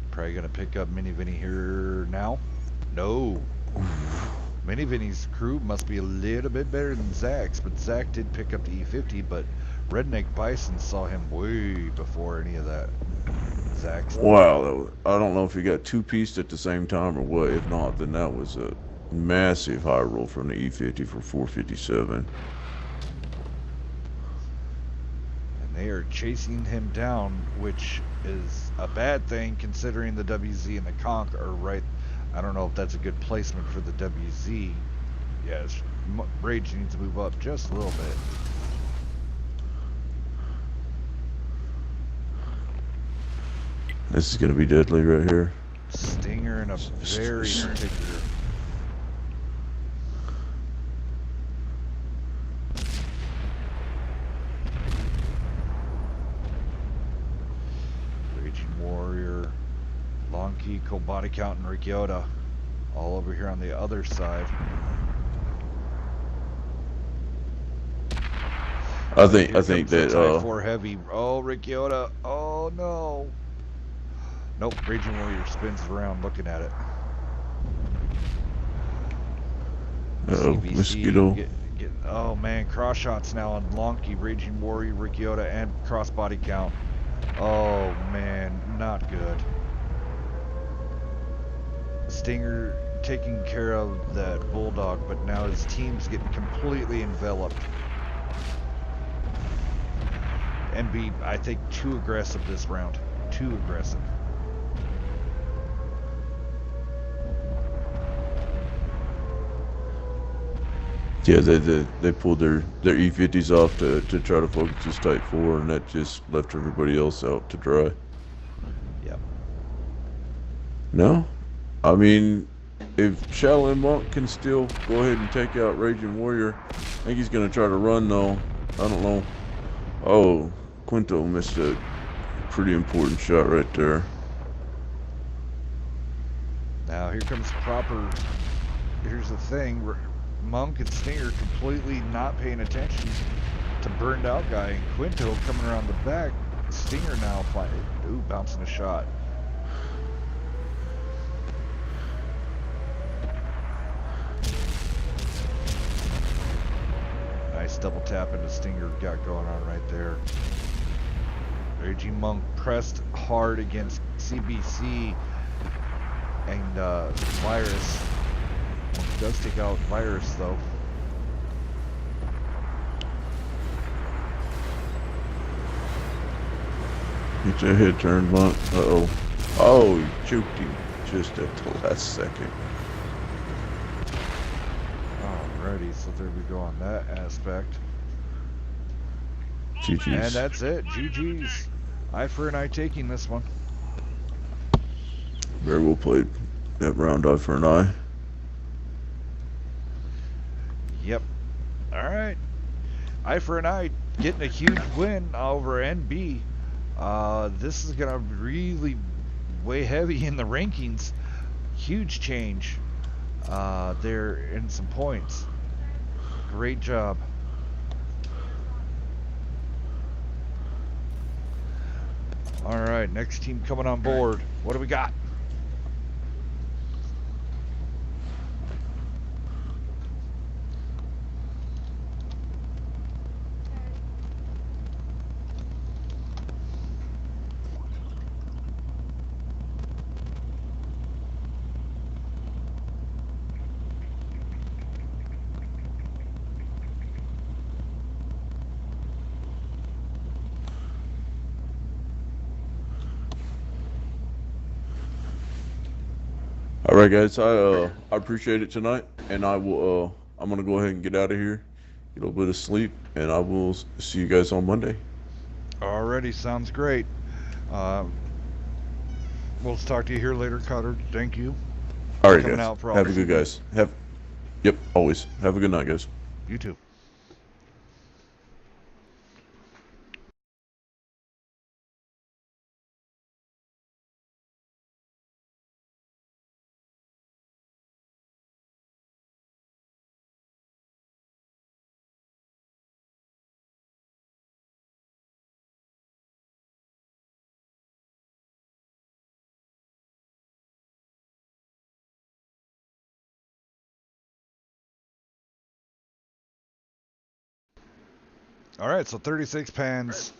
[SPEAKER 2] Probably gonna pick up Mini Vinny here now. No. Mini Vinny's crew must be a little bit better than Zach's, but Zach did pick up the E50, but Redneck Bison saw him way before any of that. Zach's did.
[SPEAKER 1] Wow, I don't know if he got two-pieced at the same time or what. If not, then that was a massive high roll from the E50 for 457.
[SPEAKER 2] And they are chasing him down, which is a bad thing considering the WZ and the Conch are right. I don't know if that's a good placement for the WZ. Yes, Rage needs to move up just a little bit.
[SPEAKER 1] This is going to be deadly right here.
[SPEAKER 2] Stinger in a very particular. Raging Warrior, Long Key, Cold Body Count, and Ricciota all over here on the other side.
[SPEAKER 1] I think that
[SPEAKER 2] Type 4 heavy. Oh, Ricciota. Oh no. Nope. Raging Warrior spins around looking at it. CBC
[SPEAKER 1] Mosquito.
[SPEAKER 2] Oh man, cross shots now on Lonky, Raging Warrior, Ricciota, and cross body count. Oh man, not good. Stinger taking care of that Bulldog, but now his team's getting completely enveloped. NB, I think, too aggressive this round. Too aggressive.
[SPEAKER 1] Yeah, they pulled their E50s off to try to focus this Type 4, and that just left everybody else out to dry.
[SPEAKER 2] Yep.
[SPEAKER 1] No? I mean, if Shaolin Monk can still go ahead and take out Raging Warrior, I think he's going to try to run, though. I don't know. Oh, Quinto missed a pretty important shot right there.
[SPEAKER 2] Now here comes proper. Here's the thing. Monk and Stinger completely not paying attention to burned out guy, and Quinto coming around the back. Stinger now bouncing a shot. Nice double tap into Stinger got going on right there. Raging Monk pressed hard against CBC and Virus. Does take out Virus though.
[SPEAKER 1] It's a hit turn, Monk. Uh-oh. Oh, he choked him just at the last second.
[SPEAKER 2] Alrighty, so there we go on that aspect.
[SPEAKER 1] GG's.
[SPEAKER 2] And that's it. GG's. Eye for an eye taking this one.
[SPEAKER 1] Very well played. That round, eye for an eye.
[SPEAKER 2] Yep. Alright. Eye for an eye. Getting a huge win over NB. This is going to really weigh heavy in the rankings. Huge change there in some points. Great job. Alright, next team coming on board. What do we got?
[SPEAKER 1] All right, guys. I appreciate it tonight, and I will. I'm gonna go ahead and get out of here, get a little bit of sleep, and I will see you guys on Monday.
[SPEAKER 2] Alrighty, sounds great. We'll talk to you here later, Cutter. Thank you.
[SPEAKER 1] All right,
[SPEAKER 2] Coming
[SPEAKER 1] guys.
[SPEAKER 2] out for all
[SPEAKER 1] Have a
[SPEAKER 2] this
[SPEAKER 1] good guys. Yep, always. Have a good night, guys.
[SPEAKER 2] You too. All right, so 36 pans,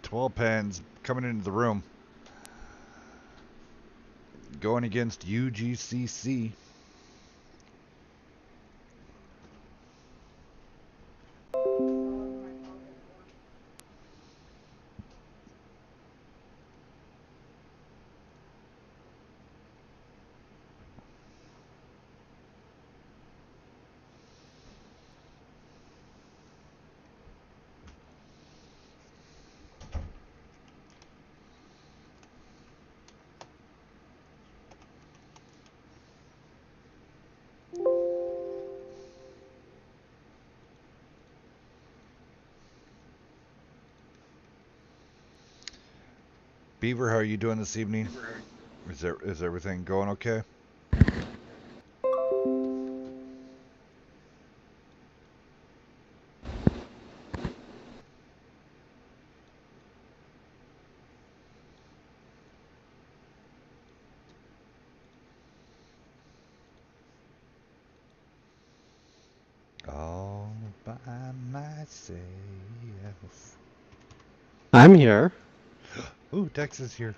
[SPEAKER 2] 12 pans coming into the room. Going against UGCC. Beaver, how are you doing this evening? Is everything going okay? All by myself.
[SPEAKER 3] I'm here.
[SPEAKER 2] Ooh, Dex is here.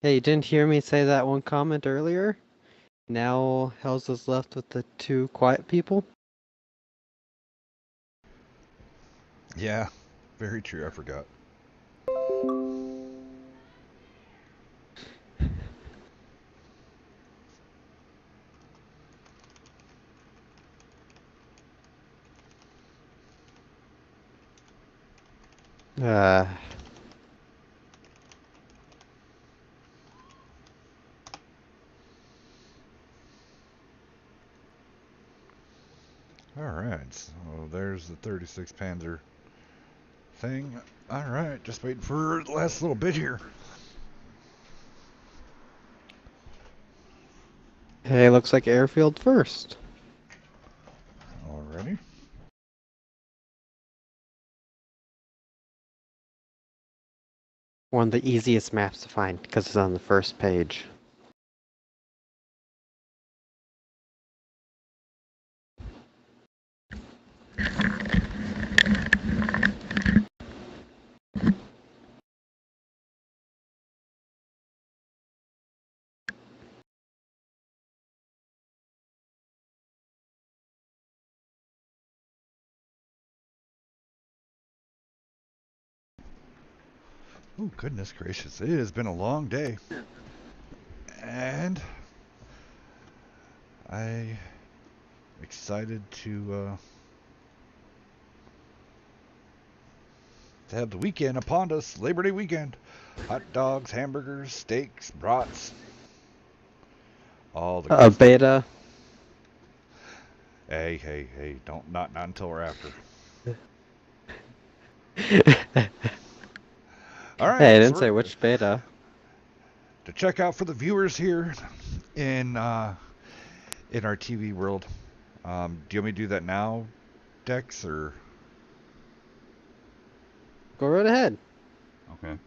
[SPEAKER 3] Hey, you didn't hear me say that one comment earlier? Now Hells is left with the two quiet people?
[SPEAKER 2] Yeah, very true. I forgot.
[SPEAKER 3] Uh,
[SPEAKER 2] Alright, so there's the 36 Panzer thing. Alright, just waiting for the last little bit here.
[SPEAKER 3] hey, looks like airfield first.
[SPEAKER 2] Alrighty.
[SPEAKER 3] One of the easiest maps to find because it's on the first page.
[SPEAKER 2] Oh, goodness gracious. It has been a long day. And I'm excited to have the weekend upon us. Labor Day weekend. Hot dogs, hamburgers, steaks, brats. All the
[SPEAKER 3] A
[SPEAKER 2] good stuff.
[SPEAKER 3] beta.
[SPEAKER 2] Hey, not until we're after. Alright,
[SPEAKER 3] Hey, I
[SPEAKER 2] so
[SPEAKER 3] didn't say which beta.
[SPEAKER 2] to check out for the viewers here in our TV world. Do you want me to do that now, Dex, or?
[SPEAKER 3] Go right ahead.
[SPEAKER 2] Okay.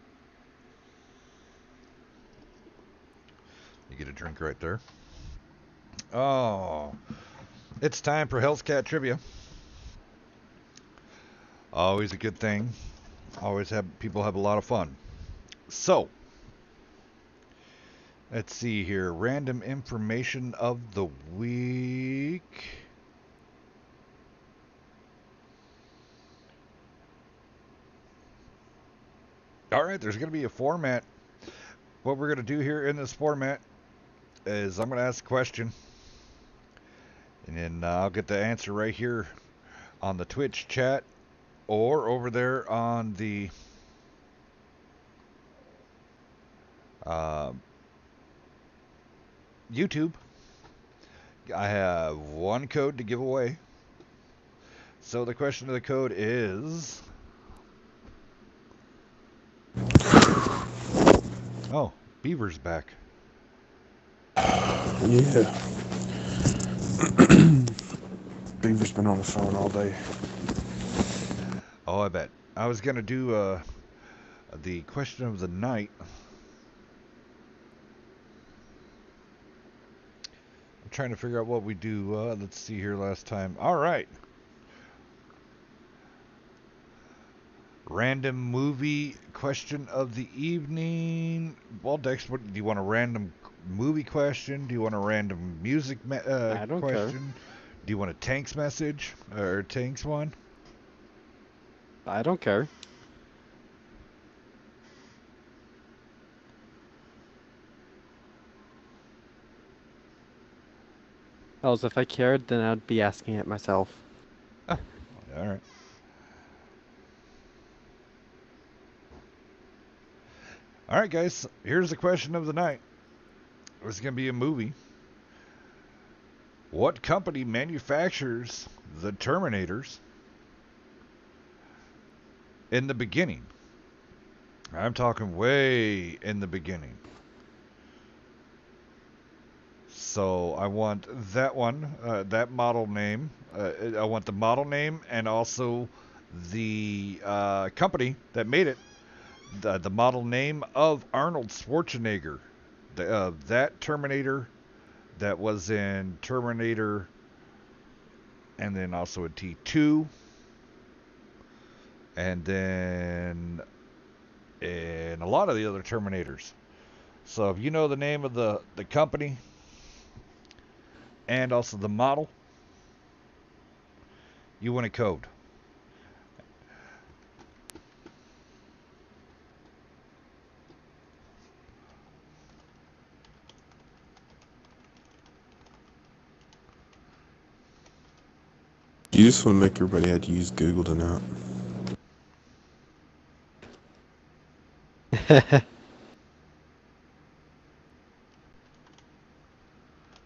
[SPEAKER 2] You get a drink right there. Oh, it's time for Hell's Cat Trivia. Always a good thing. Always have people have a lot of fun. So, let's see here. Random information of the week. All right, there's going to be a format. What we're going to do here in this format is I'm going to ask a question, and then I'll get the answer right here on the Twitch chat or over there on the YouTube. I have one code to give away. So the question of the code is... Oh, Beaver's back.
[SPEAKER 4] Yeah. Beaver's been on the phone all day.
[SPEAKER 2] Oh, I bet. I was going to do the question of the night. trying to figure out what we do. Let's see here last time. All right. Random movie question of the evening. Well, Dex, what do you want? A random movie question? Do you want a random music
[SPEAKER 3] I don't care.
[SPEAKER 2] question? Do you want a Tanks message or Tanks one?
[SPEAKER 3] I don't care. Else, if I cared, then I'd be asking it myself.
[SPEAKER 2] All right. All right, guys. Here's the question of the night. It's going to be a movie. What company manufactures the Terminators in the beginning? I'm talking way in the beginning. So I want that one, that model name. I want the model name and also the company that made it. The model name of Arnold Schwarzenegger. That Terminator that was in Terminator and then also a T2. And then in a lot of the other Terminators. So if you know the name of the company and also the model, you win a code.
[SPEAKER 4] You just want to make everybody had to use Google to know.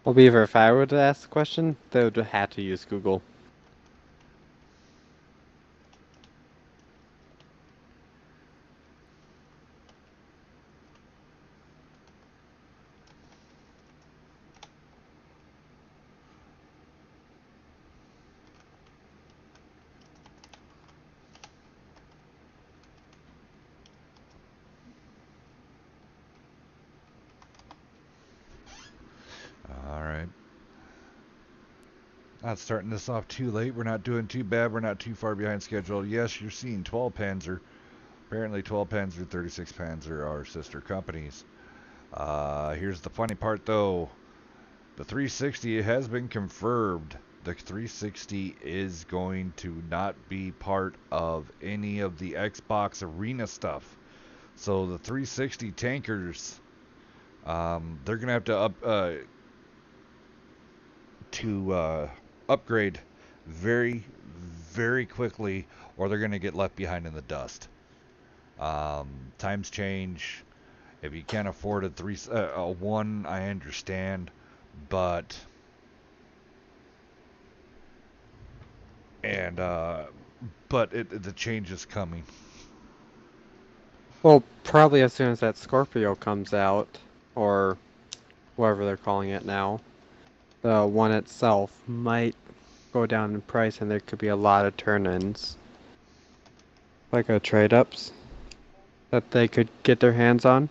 [SPEAKER 3] Well, Beaver, if I were to ask the question, they would have to use Google.
[SPEAKER 2] All right. Not starting this off too late. We're not doing too bad. We're not too far behind schedule. Yes, you're seeing 12 Panzer. Apparently 12 Panzer, 36 Panzer are sister companies. Here's the funny part, though. The 360 has been confirmed. The 360 is going to not be part of any of the Xbox Arena stuff. So the 360 tankers, they're going to have to upgrade very, very quickly, or they're going to get left behind in the dust. Times change. If you can't afford a one, I understand, but the change is coming.
[SPEAKER 3] Well, probably as soon as that Scorpio comes out, or whatever they're calling it now, the one itself might go down in price and there could be a lot of turn-ins. Like a trade-ups that they could get their hands on.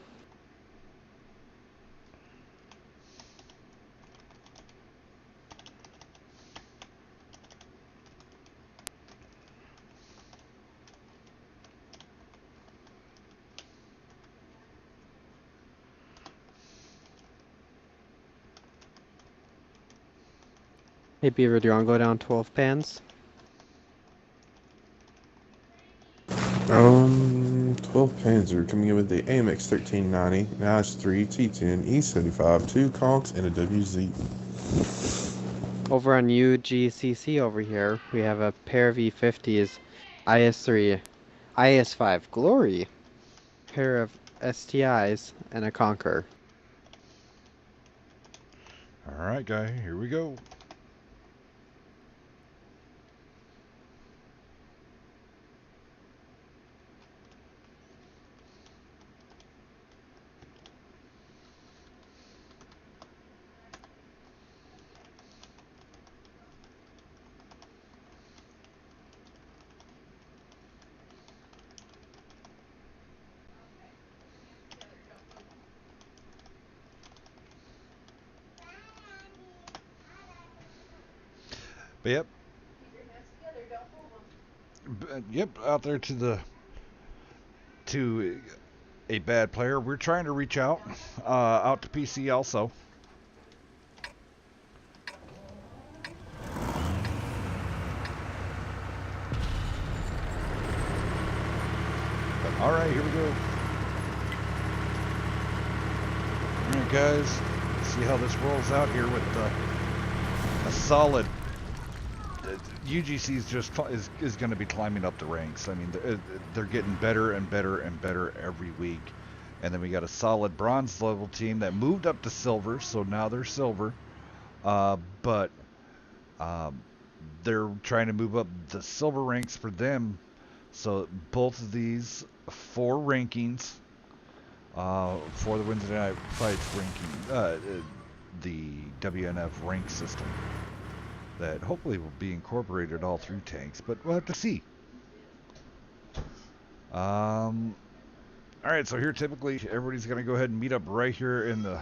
[SPEAKER 3] Hey Beaver, do you want to go down 12 pans?
[SPEAKER 4] 12 Panzer coming in with the AMX 1390, Nash 3, T10, E75, 2 Conks, and a WZ.
[SPEAKER 3] Over on UGCC over here, we have a pair of E50s, IS3, IS5 Glory, pair of STIs, and a Conqueror.
[SPEAKER 2] Alright, guy, here we go. Yep. Yep, out there to a bad player. We're trying to reach out to PC also. But, all right, here we go. All right, guys. Let's see how this rolls out here with a solid. UGC is going to be climbing up the ranks. I mean, they're getting better and better and better every week. And then we got a solid bronze level team that moved up to silver, so now they're silver. But they're trying to move up the silver ranks for them. So both of these 4 rankings for the Wednesday Night Fights ranking, the WNF rank system. That hopefully will be incorporated all through tanks, but we'll have to see. All right, so here typically everybody's going to go ahead and meet up right here in the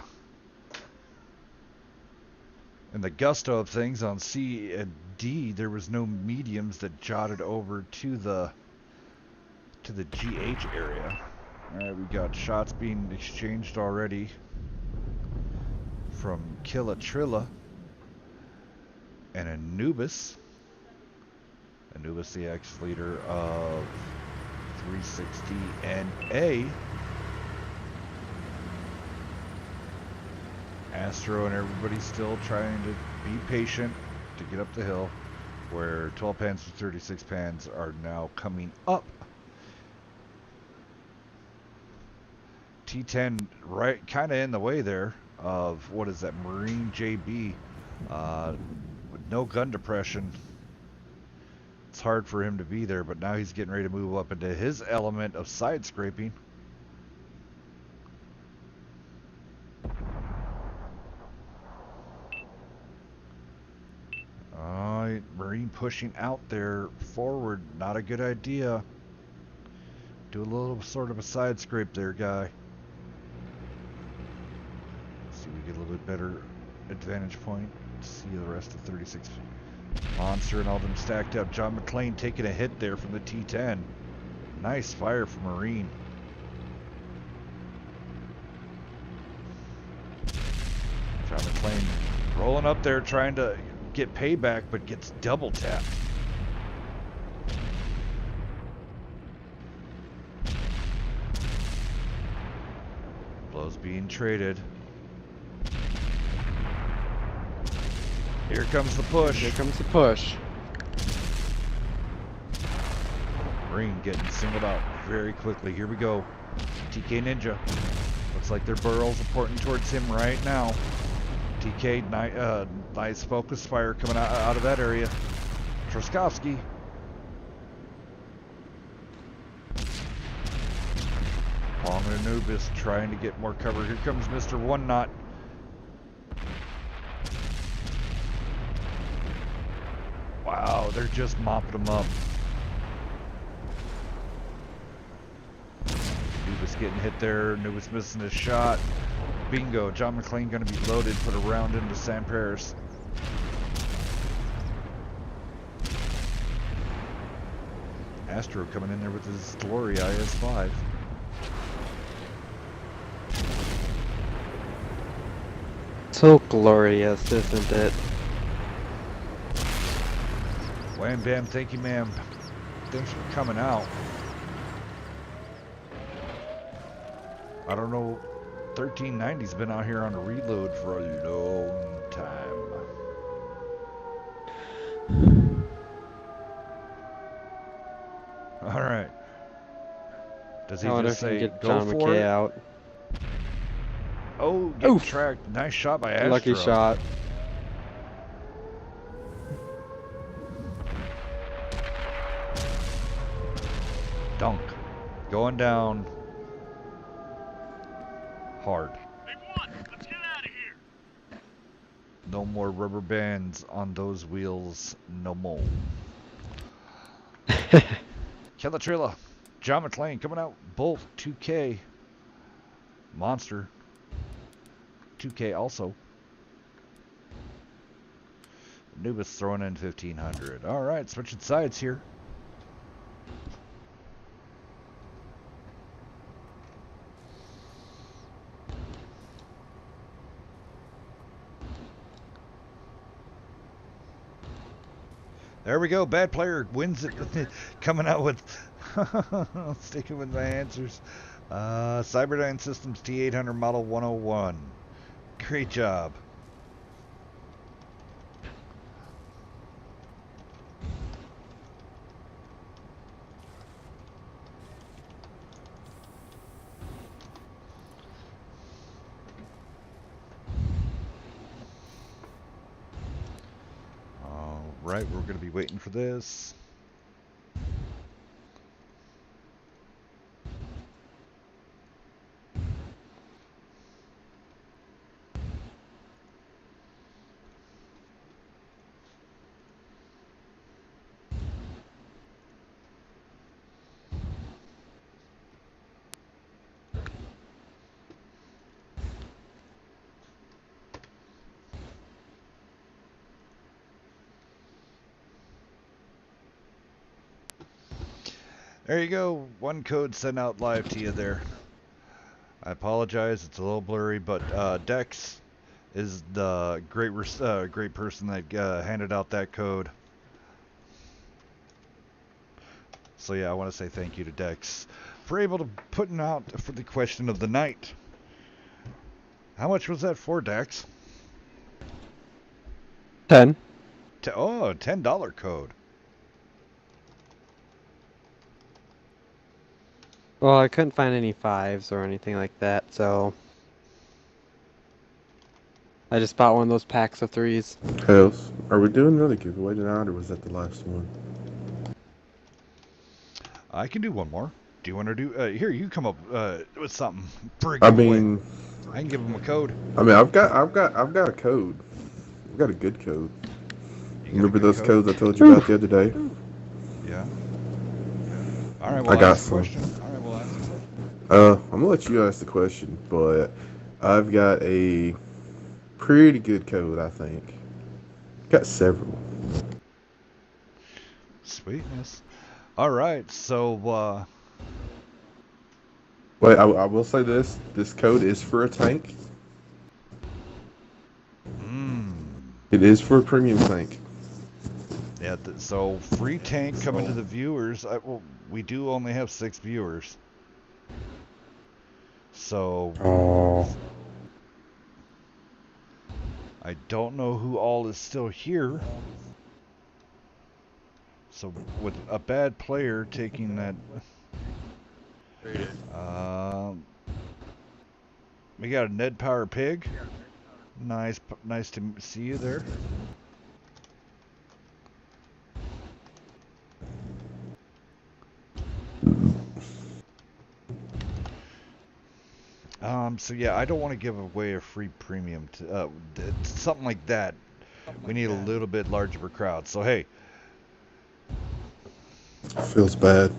[SPEAKER 2] gusto of things on C and D. There was no mediums that jotted over to the GH area. All right, we got shots being exchanged already from Killatrilla and Anubis. Anubis, the ex-leader of 360 NA. Astro and everybody still trying to be patient to get up the hill, where 12 pans to 36 pans are now coming up. T10 right kind of in the way there of, what is that, Marine JB. With no gun depression, it's hard for him to be there, but now he's getting ready to move up into his element of side scraping. Marine pushing out there forward, not a good idea. Do a little sort of a side scrape there, guy. See if we get a little bit better advantage point. See the rest of 36 Monster and all them stacked up. John McClane taking a hit there from the T10. Nice fire from Marine. John McClane rolling up there trying to get payback, but gets double tapped. Blows being traded. Here comes the push.
[SPEAKER 3] Here comes the push.
[SPEAKER 2] Marine getting singled out very quickly. Here we go. TK Ninja. Looks like their barrels are pointing towards him right now. TK, nice focus fire coming out of that area. Troskovsky. Long and Anubis trying to get more cover. Here comes Mr. One Knot. Wow, they're just mopping them up. Anubis getting hit there. Anubis missing his shot. Bingo. John McClane going to be loaded. Put a round into Sam Paris. Astro coming in there with his Glory IS-5.
[SPEAKER 3] So glorious, isn't it?
[SPEAKER 2] Wham bam, thank you ma'am. Thanks for coming out. I don't know, 1390's been out here on a reload for a long time. Alright. Does he just say,
[SPEAKER 3] get
[SPEAKER 2] go
[SPEAKER 3] John
[SPEAKER 2] for
[SPEAKER 3] McKay
[SPEAKER 2] it?
[SPEAKER 3] out.
[SPEAKER 2] Oh, getting
[SPEAKER 3] Oof.
[SPEAKER 2] tracked. Nice shot by Astro.
[SPEAKER 3] Lucky shot.
[SPEAKER 2] Dunk. Going down. Hard.
[SPEAKER 5] Let's get out of here.
[SPEAKER 2] No more rubber bands on those wheels. No more. Killatrilla. John McClane coming out. Bolt 2K. Monster. 2K also. Nubis throwing in 1,500. All right, switching sides here. There we go. Bad player wins it. Coming out with sticking with my answers. Cyberdyne Systems T800 Model 101. Great job. All right, we're going to be waiting for this. There you go. One code sent out live to you there. I apologize. It's a little blurry, but Dex is the great person that handed out that code. So yeah, I want to say thank you to Dex for able to putting out for the question of the night. How much was that for, Dex?
[SPEAKER 3] 10.
[SPEAKER 2] Oh, $10 code.
[SPEAKER 3] Well, I couldn't find any 5s or anything like that, so I just bought one of those packs of 3s.
[SPEAKER 4] Hells, are we doing another giveaway tonight, or was that the last one?
[SPEAKER 2] I can do one more. Do you want to do? Here, you come up with something for a
[SPEAKER 4] I
[SPEAKER 2] giveaway.
[SPEAKER 4] mean,
[SPEAKER 2] I can give them a code.
[SPEAKER 4] I've got a code. I've got a good code.
[SPEAKER 2] You got a
[SPEAKER 4] Remember
[SPEAKER 2] good
[SPEAKER 4] those
[SPEAKER 2] code?
[SPEAKER 4] codes I told you about the other day?
[SPEAKER 2] Yeah. All right. Well,
[SPEAKER 4] I got
[SPEAKER 2] ask the
[SPEAKER 4] some.
[SPEAKER 2] question. All right. Well, ask the question.
[SPEAKER 4] I'm gonna let you ask the question, but I've got a pretty good code, I think. Got several.
[SPEAKER 2] Sweetness. All right. So,
[SPEAKER 4] Wait, I will say this. This code is for a tank. It is for a premium tank.
[SPEAKER 2] yeah. So, free tank coming to the viewers. Well, we do only have 6 viewers. So,
[SPEAKER 4] Oh.
[SPEAKER 2] I don't know who all is still here. So, with a bad player taking that. We got a Ned Power Pig. Nice to see you there. So yeah, I don't want to give away a free premium to something like that. We need a little bit larger of a crowd. So hey,
[SPEAKER 4] Feels bad.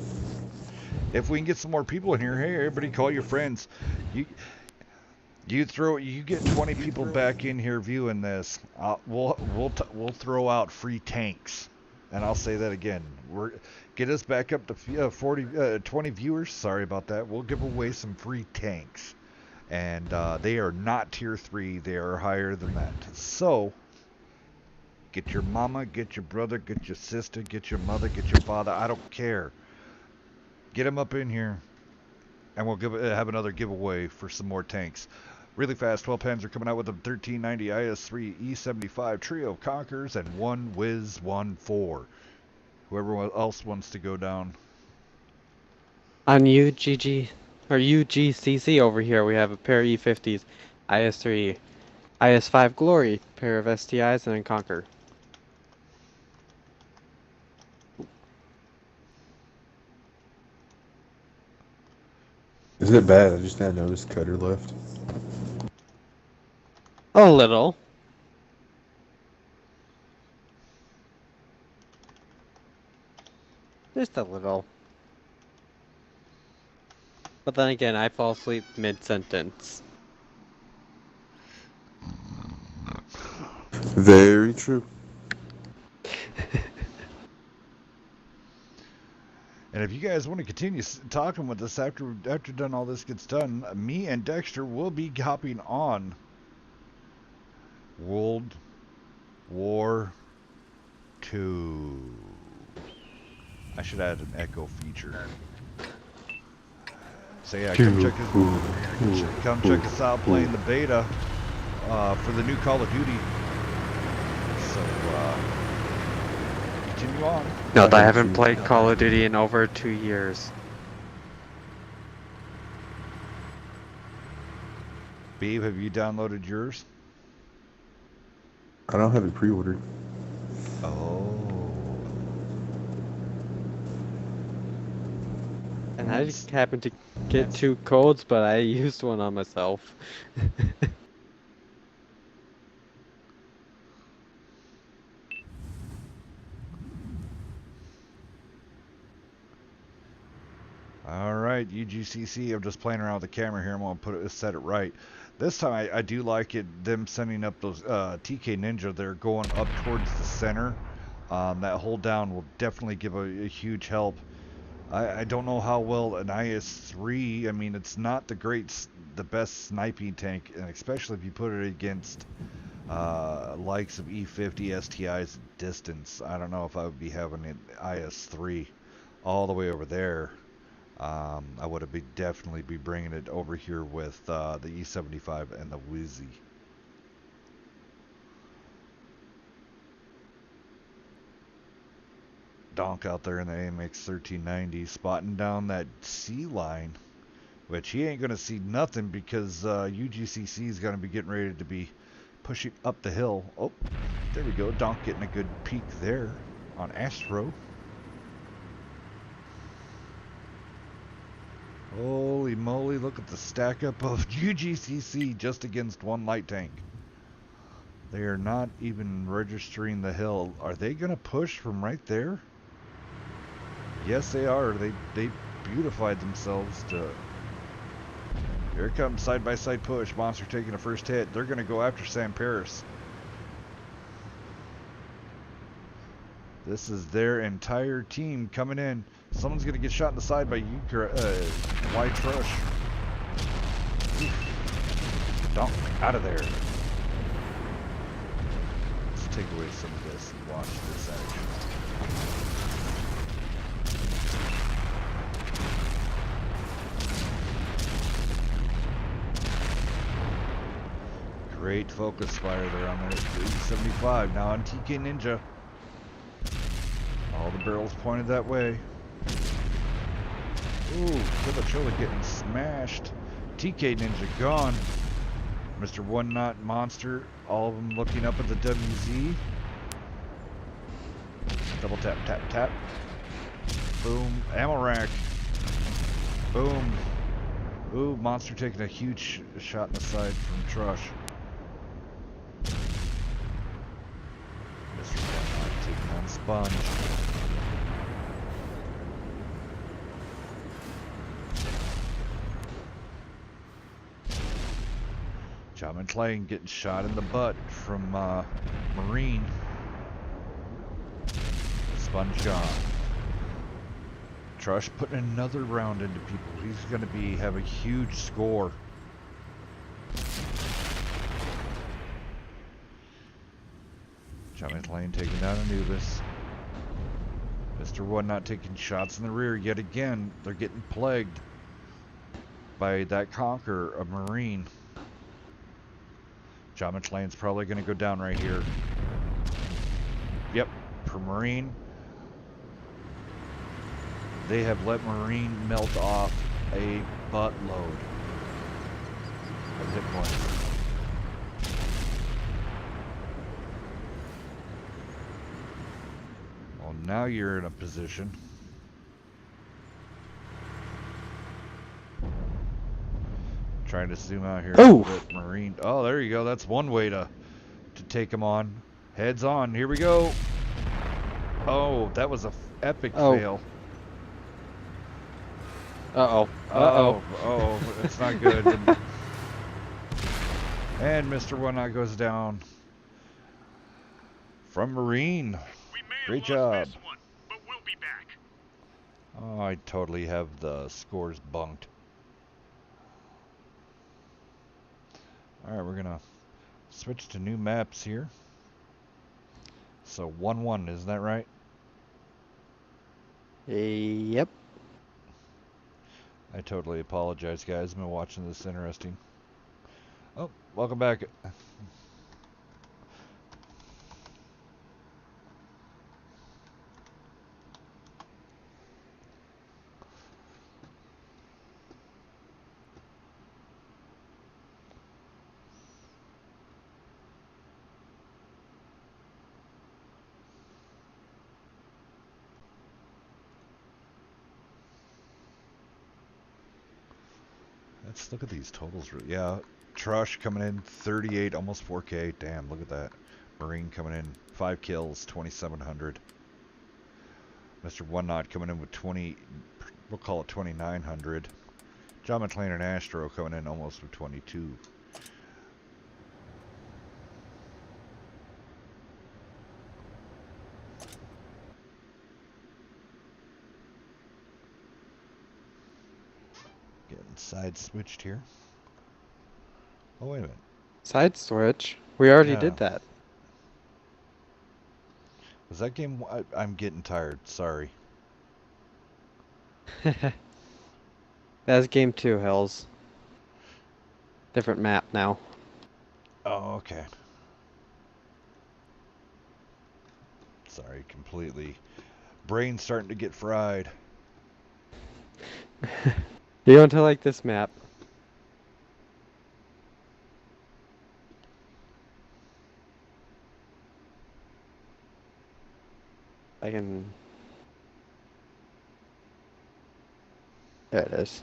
[SPEAKER 2] if we can get some more people in here, hey, everybody call your friends. You get 20 people back in here viewing this. We'll throw out free tanks, and I'll say that again. Get us back up to 20 viewers. Sorry about that. We'll give away some free tanks, and they are not tier 3. They are higher than that. So get your mama, get your brother, get your sister, get your mother, get your father. I don't care. Get them up in here, and we'll have another giveaway for some more tanks. Really fast, 12 Panzer coming out with a 1390 IS-3 E75 trio Conquerors and one Wiz 1-4. Whoever else wants to go down.
[SPEAKER 3] On UGC over here, we have a pair of E50s, IS-3, IS-5 Glory, pair of STIs, and a Conquer.
[SPEAKER 4] Isn't it bad? I just now noticed Cutter left.
[SPEAKER 3] A little. Just a little. But then again, I fall asleep mid-sentence.
[SPEAKER 4] Very true.
[SPEAKER 2] And if you guys want to continue talking with us after done all this gets done, me and Dexter will be hopping on World War II. I should add an echo feature. So yeah, come check us out playing the beta for the new Call of Duty. So continue on.
[SPEAKER 3] No, I haven't played Call of Duty in over 2 years.
[SPEAKER 2] Beeb, have you downloaded yours?
[SPEAKER 4] I don't have it pre-ordered.
[SPEAKER 2] Oh.
[SPEAKER 3] And I just happened to get 2 codes, but I used one on myself.
[SPEAKER 2] Alright, UGCC, I'm just playing around with the camera here. I'm going to set it right. This time I do like it, them sending up those TK Ninja. They're going up towards the center. That hold down will definitely give a huge help. I don't know how well an IS-3, I mean, it's not the best sniping tank, and especially if you put it against likes of E50, STI's distance. I don't know if I would be having an IS-3 all the way over there. I would have definitely be bringing it over here with the E75 and the Wizzy. Donk out there in the AMX 1390 spotting down that C line, which he ain't going to see nothing because UGCC is going to be getting ready to be pushing up the hill. Oh, there we go. Donk getting a good peek there on Astro. Holy moly, look at the stack up of UGCC just against one light tank. They are not even registering the hill. Are they going to push from right there? Yes, they are. They beautified themselves to... Here it comes, side-by-side push. Monster taking a first hit. They're going to go after Sam Paris. This is their entire team coming in. Someone's going to get shot in the side by White Trush. Donk, out of there. Let's take away some of this and watch this action. Great focus fire there on the 75. Now on TK Ninja. All the barrels pointed that way. Ooh, Chilla getting smashed. TK Ninja gone. Mr. One Knot Monster, all of them looking up at the WZ. Double tap, tap, tap. Boom. Ammo rack. Boom. Ooh, Monster taking a huge shot in the side from Trush. Mr. One Knot taking on Sponge. John McClane getting shot in the butt from Marine. Sponge gone. Trush putting another round into people. He's going to have a huge score. John McClane taking down Anubis. Mr. One Not taking shots in the rear yet again. They're getting plagued by that Conqueror, a Marine. John McClane's probably going to go down right here. Yep, per Marine. They have let Marine melt off a buttload of hit points. Well, now you're in a position. Trying to zoom out here.
[SPEAKER 3] Oh!
[SPEAKER 2] Marine. Oh, there you go. That's one way to take him on. Heads on. Here we go. Oh, that was a epic fail.
[SPEAKER 3] Uh-oh. Uh-oh.
[SPEAKER 2] Oh, it's not good. And Mr. One Knot goes down. From Marine.
[SPEAKER 5] We may
[SPEAKER 2] Great
[SPEAKER 5] have lost
[SPEAKER 2] job.
[SPEAKER 5] this one, but we'll be back.
[SPEAKER 2] Oh, I totally have the scores bunked. Alright, we're gonna switch to new maps here. So 1-1, isn't that right?
[SPEAKER 3] Yep.
[SPEAKER 2] I totally apologize, guys. I've been watching this interesting. Oh, welcome back. Let's look at these totals. Yeah, Trush coming in 38, almost 4K. Damn, look at that. Marine coming in 5 kills, 2,700. Mr. One Knot coming in with 20, we'll call it 2,900. John McClane and Astro coming in almost with 22. Getting side switched here. Oh, wait a minute.
[SPEAKER 3] Side switch. We already
[SPEAKER 2] Yeah.
[SPEAKER 3] did that.
[SPEAKER 2] Was that game? I'm getting tired. Sorry.
[SPEAKER 3] That's game 2, Hills. Different map now.
[SPEAKER 2] Oh, okay. Sorry, completely. Brain's starting to get fried.
[SPEAKER 3] You don't like this map. I can... There it is.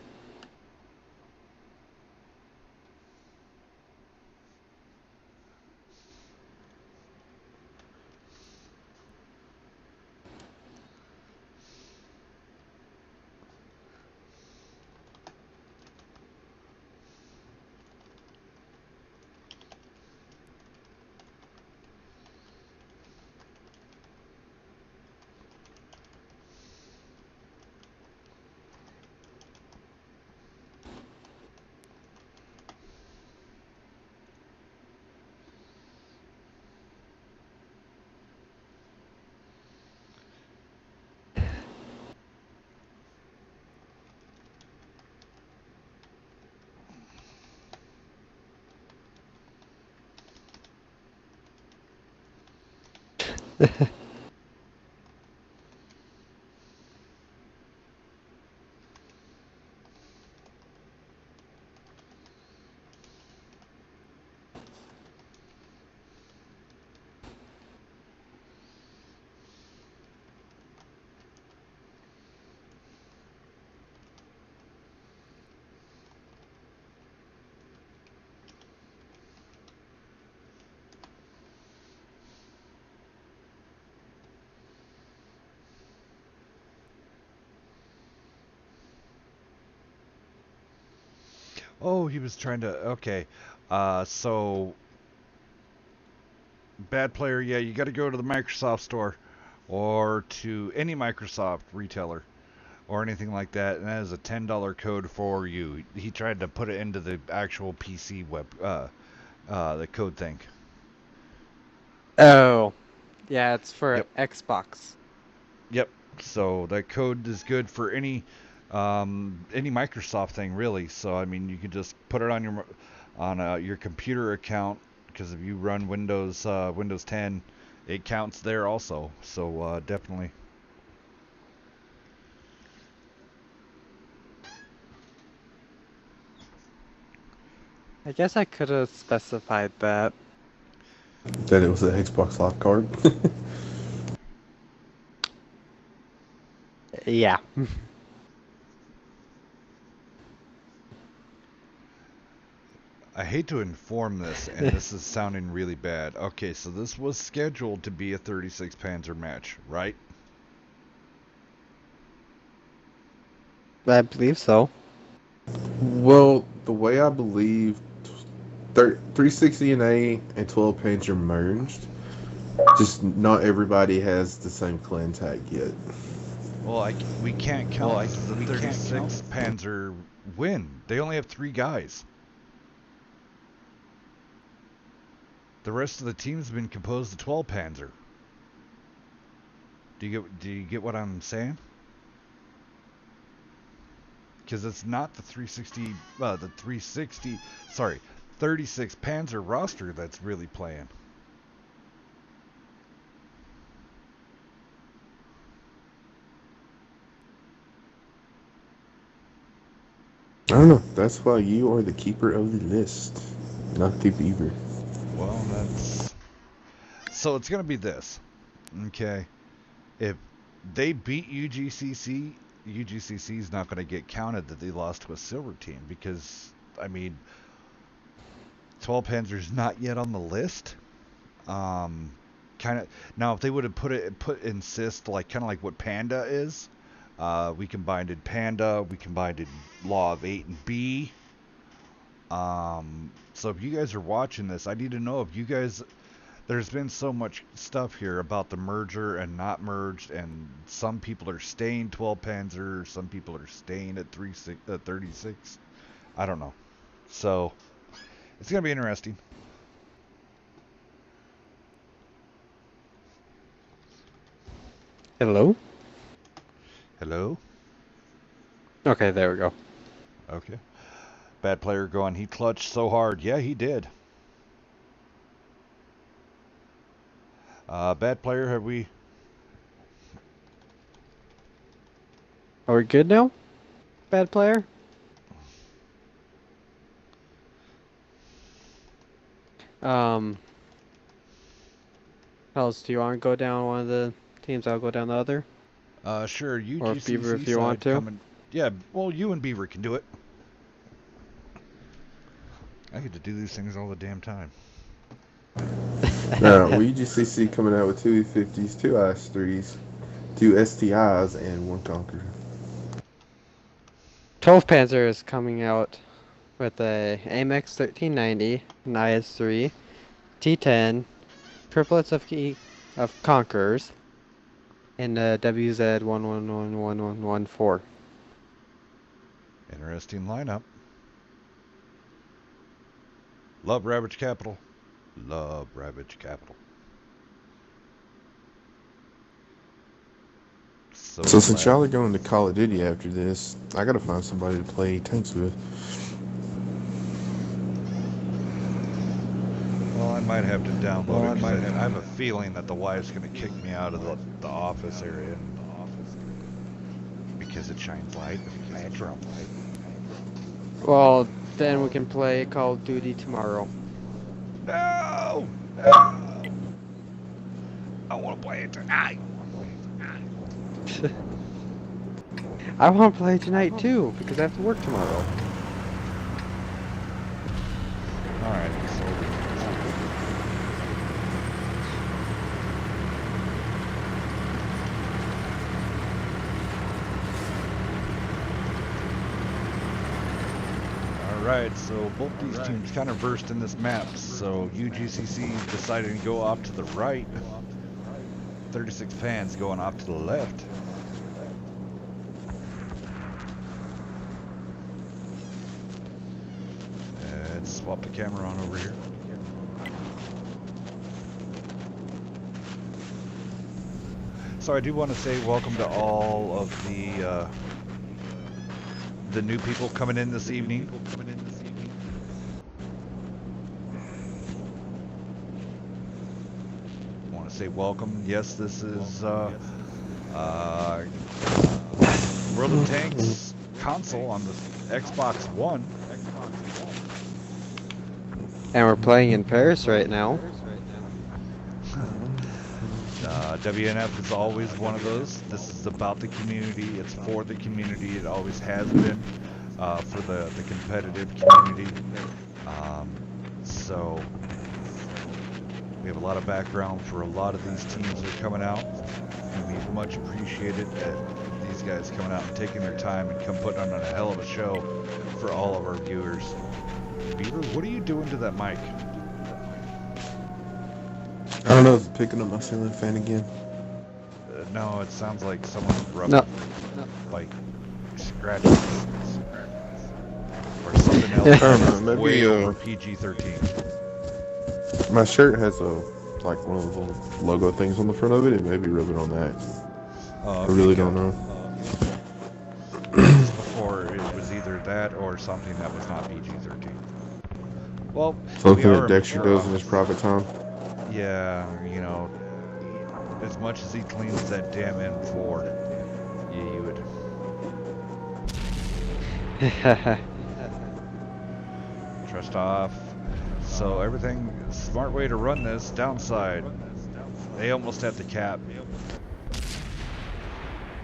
[SPEAKER 2] Oh, he was trying to. Okay. So. Bad player, yeah, you got to go to the Microsoft store or to any Microsoft retailer or anything like that, and that is a $10 code for you. He tried to put it into the actual PC web, the code thing.
[SPEAKER 3] Oh. Yeah, it's for
[SPEAKER 2] Yep.
[SPEAKER 3] Xbox.
[SPEAKER 2] Yep. So that code is good for any Microsoft thing, really. So I mean, you can just put it on your computer account, because if you run Windows 10, it counts there also. So definitely.
[SPEAKER 3] I guess I could have specified that.
[SPEAKER 4] That it was an Xbox Live card.
[SPEAKER 3] Yeah.
[SPEAKER 2] I hate to inform this, and this is sounding really bad. Okay, so this was scheduled to be a 36 Panzer match, right?
[SPEAKER 3] I believe so.
[SPEAKER 4] Well, the way I believe 360 and A and 12 Panzer merged. Just not everybody has the same clan tag yet.
[SPEAKER 2] Well, we can't count the 36 Panzer win. They only have 3 guys. The rest of the team's been composed of 12 Panzer. Do you get what I'm saying? Because it's not the 36 Panzer roster that's really playing.
[SPEAKER 4] I don't know. That's why you are the keeper of the list, not the beaver.
[SPEAKER 2] Well, that's... So it's going to be this. Okay. If they beat UGCC, UGCC is not going to get counted that they lost to a silver team because, I mean, 12 Panzer's not yet on the list. Kind of now, if they would have put insist like kind of like what Panda is, we combined in Panda, we combined in Law of 8 and B. So if you guys are watching this, I need to know if you guys. There's been so much stuff here about the merger and not merged, and some people are staying 12 Panzer, some people are staying at 36. I don't know. So it's gonna be interesting.
[SPEAKER 3] Hello?
[SPEAKER 2] Hello?
[SPEAKER 3] Okay, there we go.
[SPEAKER 2] Okay. Bad player going, he clutched so hard. Yeah, he did. Bad player, have we...
[SPEAKER 3] Are we good now? Bad player? Hells, do you want to go down one of the teams? I'll go down the other.
[SPEAKER 2] Sure, UGCC
[SPEAKER 3] Or Beaver if you
[SPEAKER 2] side
[SPEAKER 3] want to.
[SPEAKER 2] coming... Yeah, well, you and Beaver can do it. I get to do these things all the damn time.
[SPEAKER 4] We just see coming out with 2 E50s, 2 IS-3s, 2 STIs, and 1 Conqueror.
[SPEAKER 3] 12 Panzer is coming out with a AMX 1390, an IS-3, T10, triplets of Conquerors, and a WZ 111114.
[SPEAKER 2] Interesting lineup. Love Ravage Capital. Love Ravage Capital. So
[SPEAKER 4] since
[SPEAKER 2] glad.
[SPEAKER 4] y'all are going to Call of Duty after this, I gotta find somebody to play tanks with.
[SPEAKER 2] Well, I might have to download it. I have a feeling that the wife's going to kick me out of the office area. Because it shines light.
[SPEAKER 3] Well, then we can play Call of Duty tomorrow.
[SPEAKER 2] No! I want to play it tonight.
[SPEAKER 3] I want to play tonight too, because I have to work tomorrow.
[SPEAKER 2] Alright, Alright, so both these teams kind of versed in this map. So UGCC decided to go off to the right. 36 fans going off to the left. Let's swap the camera on over here. So I do want to say welcome to all of the new people coming in this evening. I want to say welcome. Yes, this is World of Tanks console on the Xbox One.
[SPEAKER 3] And we're playing in Paris right now.
[SPEAKER 2] WNF is always one of those. This is about the community. It's for the community. It always has been for the competitive community. So we have a lot of background for a lot of these teams that are coming out. And we much appreciate it that these guys coming out and taking their time and come putting on a hell of a show for all of our viewers. Beaver, what are you doing to that mic?
[SPEAKER 4] I don't know, is it picking up my ceiling fan again?
[SPEAKER 2] No, it sounds like someone
[SPEAKER 3] No.
[SPEAKER 2] rubbing, like scratching or something else
[SPEAKER 4] I
[SPEAKER 2] that
[SPEAKER 4] don't know.
[SPEAKER 2] is
[SPEAKER 4] Maybe
[SPEAKER 2] way over PG-13.
[SPEAKER 4] my shirt has a like one of the little logo things on the front of it. It may be rubbing on that.
[SPEAKER 2] Oh,
[SPEAKER 4] I
[SPEAKER 2] okay,
[SPEAKER 4] really
[SPEAKER 2] good.
[SPEAKER 4] don't know.
[SPEAKER 2] Yeah, just before it was either that or something that was not PG-13. Well, we
[SPEAKER 4] Something
[SPEAKER 2] are
[SPEAKER 4] that
[SPEAKER 2] a
[SPEAKER 4] Dexter
[SPEAKER 2] mature
[SPEAKER 4] does in his
[SPEAKER 2] office.
[SPEAKER 4] private time.
[SPEAKER 2] Yeah, you know, as much as he cleans that damn M4, you would. Trust off. So everything, smart way to run this. Downside, they almost had the cap.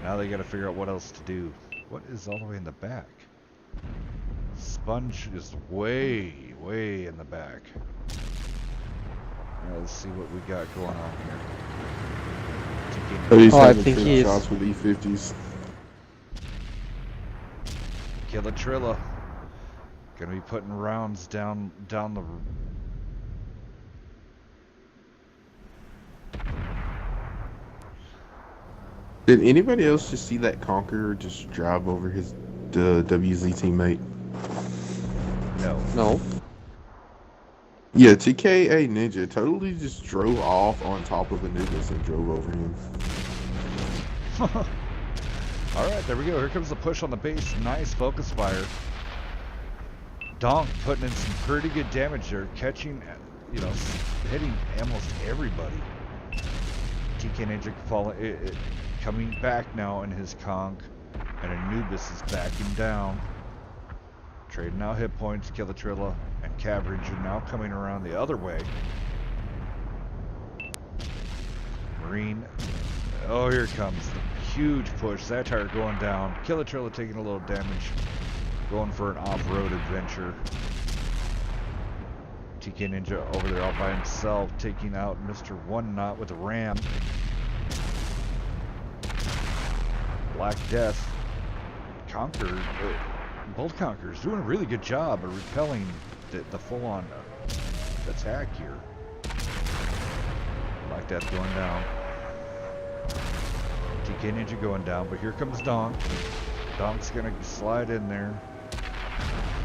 [SPEAKER 2] Now they got to figure out what else to do. What is all the way in the back? Sponge is way, way in the back. Alright, let's see what we got going on here.
[SPEAKER 4] But he's
[SPEAKER 3] Oh, I
[SPEAKER 4] having
[SPEAKER 3] think
[SPEAKER 4] trick
[SPEAKER 3] he's-
[SPEAKER 4] shots with E50s.
[SPEAKER 2] Killatrilla. Gonna be putting rounds down the.
[SPEAKER 4] Did anybody else just see that Conqueror just drive over his WZ teammate?
[SPEAKER 2] No.
[SPEAKER 3] No.
[SPEAKER 4] Yeah, TKA Ninja totally just drove off on top of Anubis and drove over him.
[SPEAKER 2] Alright, there we go. Here comes the push on the base. Nice focus fire. Donk putting in some pretty good damage there. Catching, you know, hitting almost everybody. TK Ninja coming back now in his conch. And Anubis is backing down. Trading out hit points. Killatrilla and Cav Ranger now coming around the other way. Marine. Oh, here it comes. Huge push. Satire going down. Killatrilla taking a little damage. Going for an off-road adventure. TK Ninja over there all by himself. Taking out Mr. One Knot with a ram. Black Death. Conquer. Bolt Conqueror's doing a really good job of repelling the full-on attack here. Black Death going down. TK Ninja going down, but here comes Donk. Donk's gonna slide in there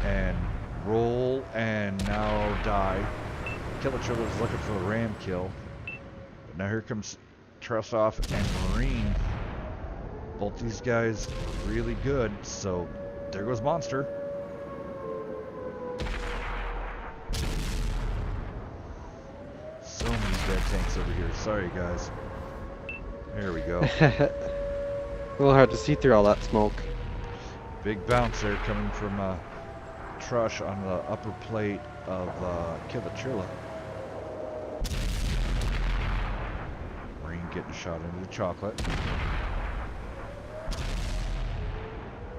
[SPEAKER 2] and roll and now die. Killatrilla's looking for the ram kill. But now here comes Trust Off and Marine. Both these guys are really good, so there goes Monster. So many dead tanks over here. Sorry, guys. There we go.
[SPEAKER 3] A little hard to see through all that smoke.
[SPEAKER 2] Big bounce there coming from Trush on the upper plate of Killatrilla. Marine getting shot into the chocolate.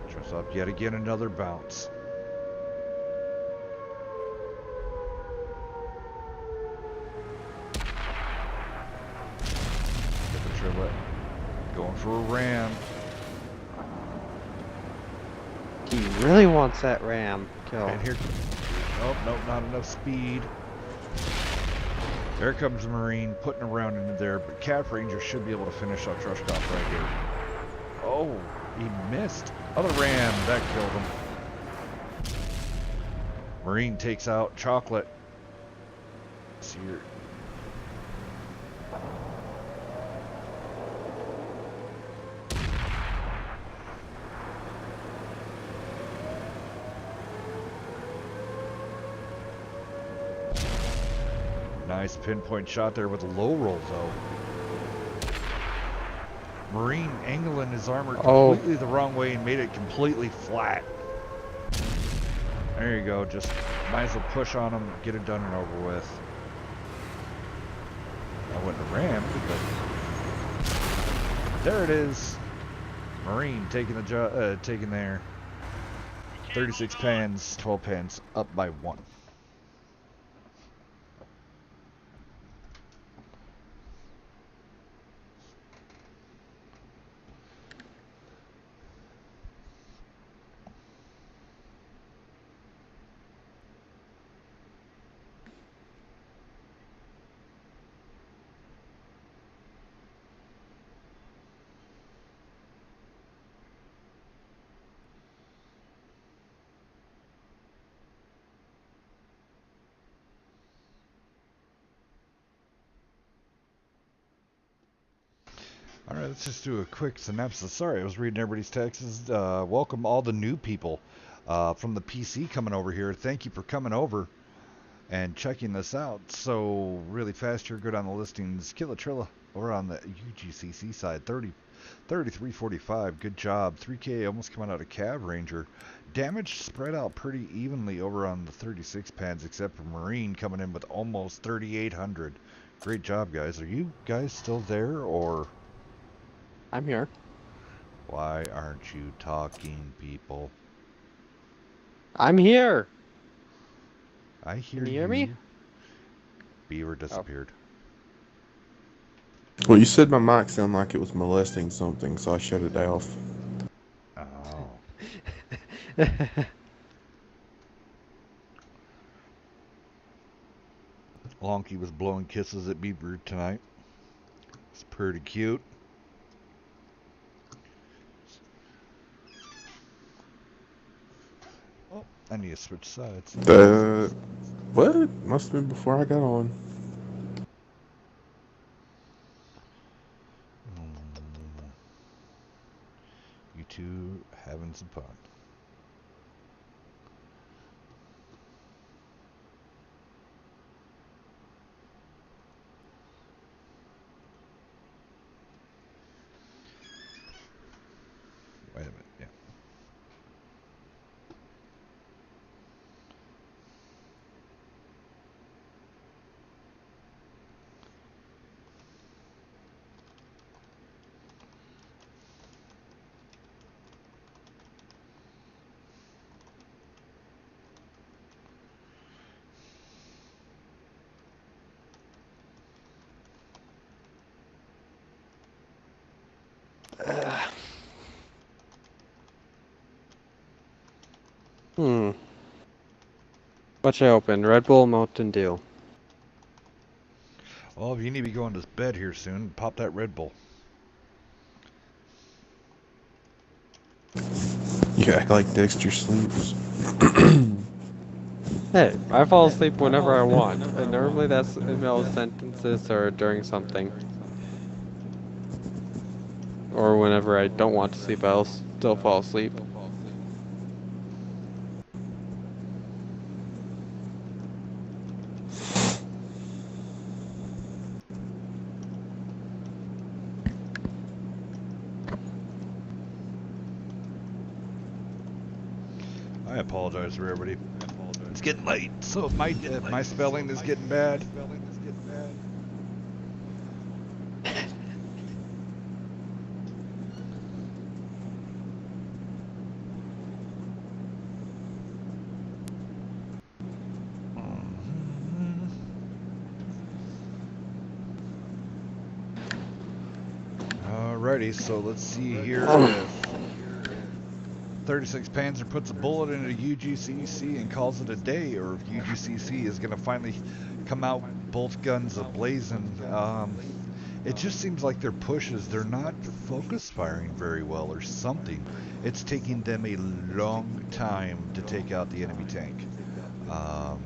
[SPEAKER 2] Trush up yet again, another bounce. Killatrilla going for a ram.
[SPEAKER 3] He really wants that ram kill.
[SPEAKER 2] And here, oh no, not enough speed. There comes the Marine putting a round into there, but Cav Ranger should be able to finish off Trushkov right here. Oh, he missed. Other ram, that killed him. Marine takes out Chocolate. See here. Nice pinpoint shot there with a low roll, though. Marine angling his armor completely the wrong way and made it completely flat. There you go. Just might as well push on him, get it done and over with. I wouldn't have rammed, but there it is. Marine taking the taking there. 36 pans, 12 pans, up by 1. All right, let's just do a quick synopsis. Sorry, I was reading everybody's texts. Welcome all the new people from the PC coming over here. Thank you for coming over and checking this out. So really fast here, go down the listings. Killatrilla over on the UGCC side, 3345. Good job. 3K almost coming out of Cav Ranger. Damage spread out pretty evenly over on the 36 pads, except for Marine coming in with almost 3,800. Great job, guys. Are you guys still there, or
[SPEAKER 3] I'm here.
[SPEAKER 2] why aren't you talking, people?
[SPEAKER 3] I'm here.
[SPEAKER 2] I hear
[SPEAKER 3] Can you hear me?
[SPEAKER 2] Beaver disappeared.
[SPEAKER 4] Well, you said my mic sounded like it was molesting something, so I shut it off.
[SPEAKER 2] Oh. Lonky was blowing kisses at Beaver tonight. It's pretty cute. Oh, I need to switch sides.
[SPEAKER 4] What? Must have been before I got on.
[SPEAKER 2] You two having some fun. Wait a minute, yeah.
[SPEAKER 3] What should I open? Red Bull, Mountain Dew.
[SPEAKER 2] Well, if you need to be going to bed here soon, pop that Red Bull.
[SPEAKER 4] You act like Dexter sleeps.
[SPEAKER 3] Hey, I fall asleep whenever I want, and normally that's in the middle of sentences or during something. Or whenever I don't want to sleep, I'll still fall asleep.
[SPEAKER 2] I apologize for everybody. It's getting late, so my spelling is getting bad. Alrighty, so let's see here if 36 Panzer puts a bullet into UGCC and calls it a day, or if UGCC is going to finally come out both guns ablazing. It just seems like their pushes, they're not focus firing very well or something. It's taking them a long time to take out the enemy tank. Have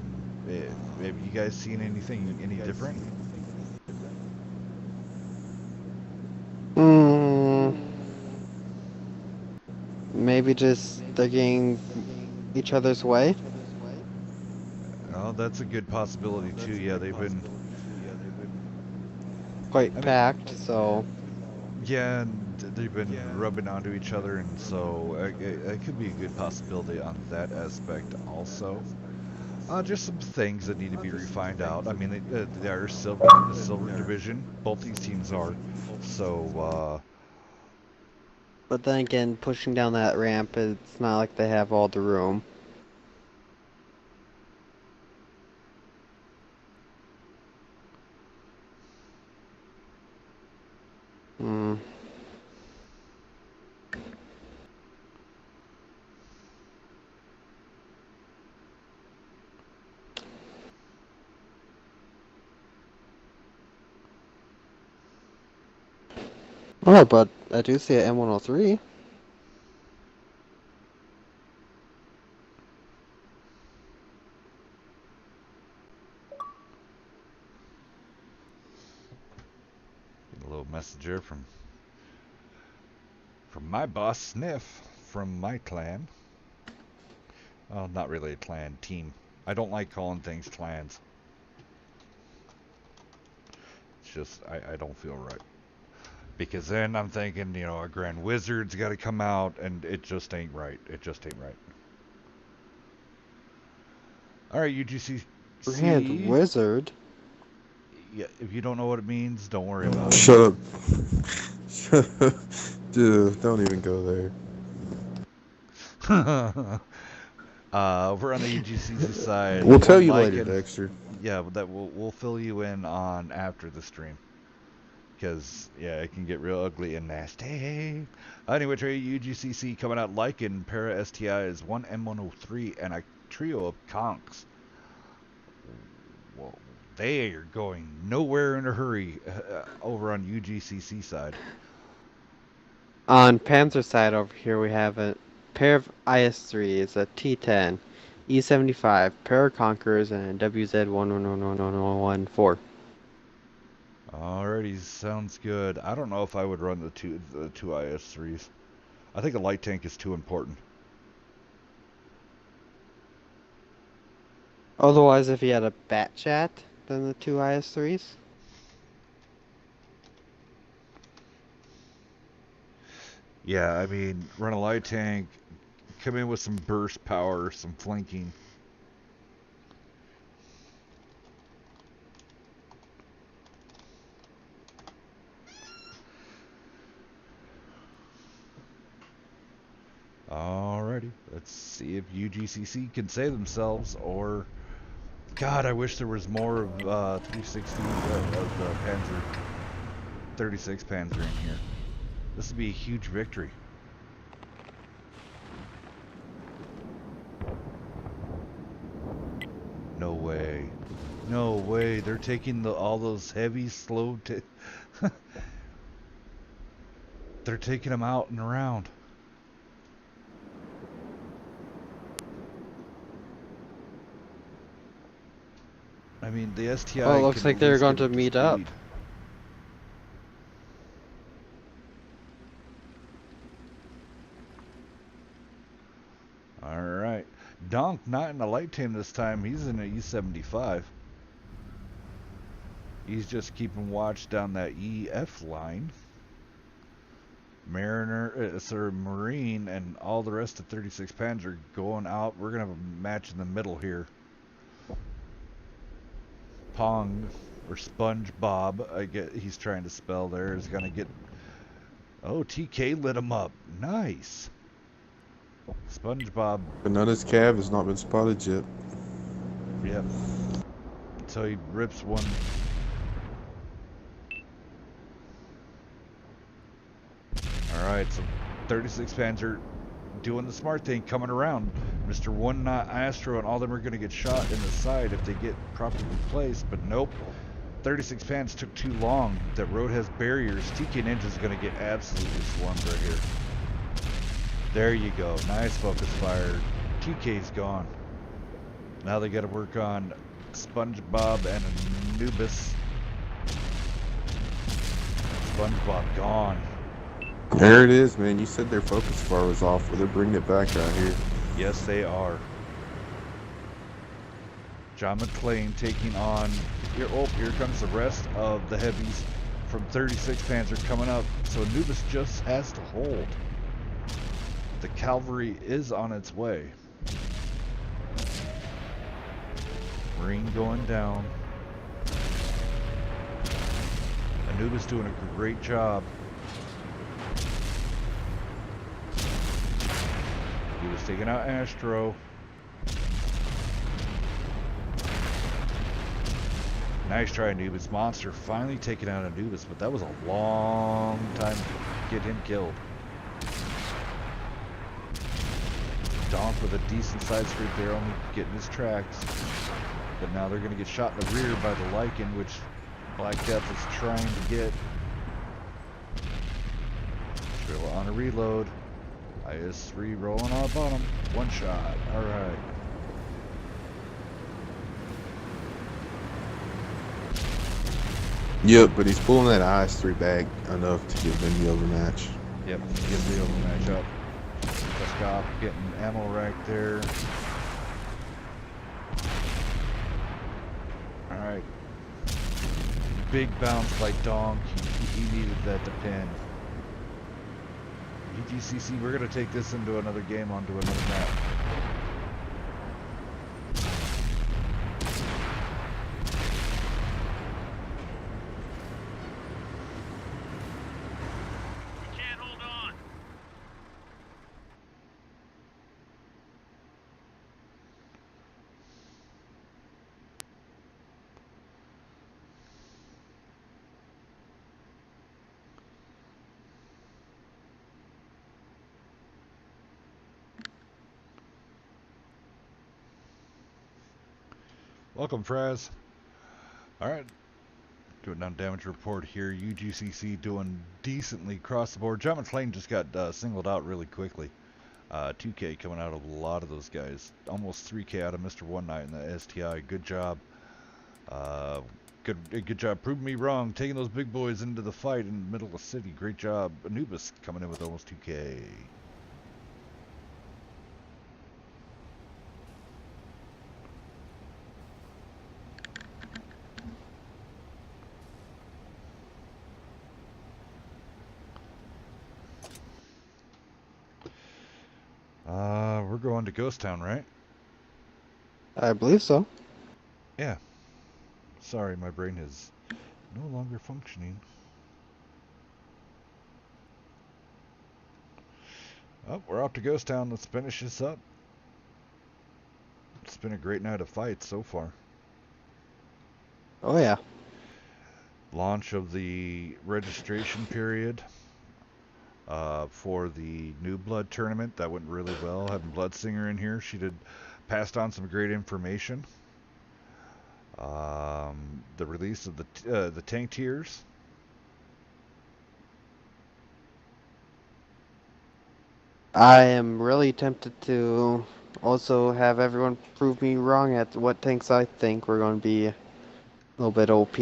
[SPEAKER 2] you guys seen anything any different?
[SPEAKER 3] Maybe just they're getting each other's way?
[SPEAKER 2] Oh, that's a good possibility too. Yeah, they've been
[SPEAKER 3] Quite packed, so...
[SPEAKER 2] Yeah, and they've been rubbing onto each other, and so it could be a good possibility on that aspect also. Just some things that need to be refined out. I mean, they are silver, the silver division. Both these teams are. So,
[SPEAKER 3] But then again, pushing down that ramp, it's not like they have all the room. Oh, but I do see an M103.
[SPEAKER 2] get a little message here from From my boss, Sniff, from my clan. Well, not really a clan, team. I don't like calling things clans. It's just, I don't feel right. Because then I'm thinking, you know, a Grand Wizard's got to come out, and it just ain't right. It just ain't right. Alright, UGC.
[SPEAKER 3] Grand Wizard?
[SPEAKER 2] Yeah, if you don't know what it means, don't worry about it.
[SPEAKER 4] Shut up. Shut up. Dude, don't even go there.
[SPEAKER 2] Over on the UGCC side.
[SPEAKER 4] We'll tell you
[SPEAKER 2] Mike
[SPEAKER 4] later,
[SPEAKER 2] and-
[SPEAKER 4] Dexter.
[SPEAKER 2] Yeah, but that we'll fill you in on after the stream. Because, yeah, it can get real ugly and nasty. Anyway, Trey, UGCC coming out liking Para STI is 1 M103 and a trio of conks. Well, they are going nowhere in a hurry over on UGCC side.
[SPEAKER 3] On Panzer side over here, we have a pair of IS-3s, a T-10, E-75, pair of Conquerors, and a WZ-111114.
[SPEAKER 2] Alrighty, sounds good. I don't know if I would run the two IS-3s. I think a light tank is too important.
[SPEAKER 3] Otherwise, if he had a Bat Chat, then the two IS-3s.
[SPEAKER 2] Yeah, I mean, run a light tank, come in with some burst power, some flanking. Alrighty, let's see if UGCC can save themselves, or... God, I wish there was more of 360 of the Panzer, 36 Panzer in here. This would be a huge victory. No way. No way. They're taking all those heavy, slow... They're taking them out and around. I mean, the STI...
[SPEAKER 3] Oh, it looks
[SPEAKER 2] can
[SPEAKER 3] like
[SPEAKER 2] at
[SPEAKER 3] they're
[SPEAKER 2] least
[SPEAKER 3] going
[SPEAKER 2] give
[SPEAKER 3] to
[SPEAKER 2] it
[SPEAKER 3] meet up.
[SPEAKER 2] speed. Alright. Donk not in a light team this time. He's in an E75. He's just keeping watch down that EF line. Marine and all the rest of 36 Panzer going out. We're going to have a match in the middle here. Pong, or SpongeBob, I get he's trying to spell there, is going to get... Oh, TK lit him up. Nice. SpongeBob.
[SPEAKER 4] Bananas Cav has not been spotted yet.
[SPEAKER 2] Yep. So he rips one. Alright, so 36 Panzer doing the smart thing, coming around. Mr. One Knot Astro and all of them are going to get shot in the side if they get properly placed, but nope. 36 Panzer took too long. That road has barriers. TK Ninja's going to get absolutely swarmed right here. There you go. Nice focus fire. TK's gone. Now they got to work on SpongeBob and Anubis. SpongeBob gone.
[SPEAKER 4] There it is, man. You said their focus fire was off, but they're bringing it back right here.
[SPEAKER 2] Yes, they are. John McClane taking on... Here comes the rest of the heavies from 36 Panzer coming up. So Anubis just has to hold. The cavalry is on its way. Marine going down. Anubis doing a great job. He was taking out Astro. Nice try, Anubis. Monster finally taking out Anubis, but that was a long time to get him killed. Donk with a decent side scrape there, only getting his tracks. But now they're going to get shot in the rear by the Lycan, which Black Death is trying to get. Drill on a reload. IS-3 rolling on bottom. One shot. Alright.
[SPEAKER 4] Yep, but he's pulling that IS-3 back enough to give them the overmatch.
[SPEAKER 2] Yep, get the overmatch up. Peskov getting ammo right there. Alright. Big bounce by Donk. He needed that to pin. EGCC, we're going to take this into another game onto another map.
[SPEAKER 5] We can't hold on.
[SPEAKER 2] Welcome, Fraz. Alright. Doing down damage report here. UGCC doing decently across the board. John McClane just got singled out really quickly. 2K coming out of a lot of those guys. Almost 3K out of Mr. One Night in the STI. Good job. Good job proving me wrong. Taking those big boys into the fight in the middle of the city. Great job. Anubis coming in with almost 2K. We're going to Ghost Town, right?
[SPEAKER 3] I believe so.
[SPEAKER 2] Yeah. Sorry, my brain is no longer functioning. Oh, we're off to Ghost Town. Let's finish this up. It's been a great night of fights so far.
[SPEAKER 3] Oh yeah.
[SPEAKER 2] Launch of the registration period for the New Blood tournament. That went really well. Having Bloodsinger in here, she passed on some great information. The release of the tank tiers.
[SPEAKER 3] I am really tempted to also have everyone prove me wrong at what tanks I think we're going to be a little bit OP.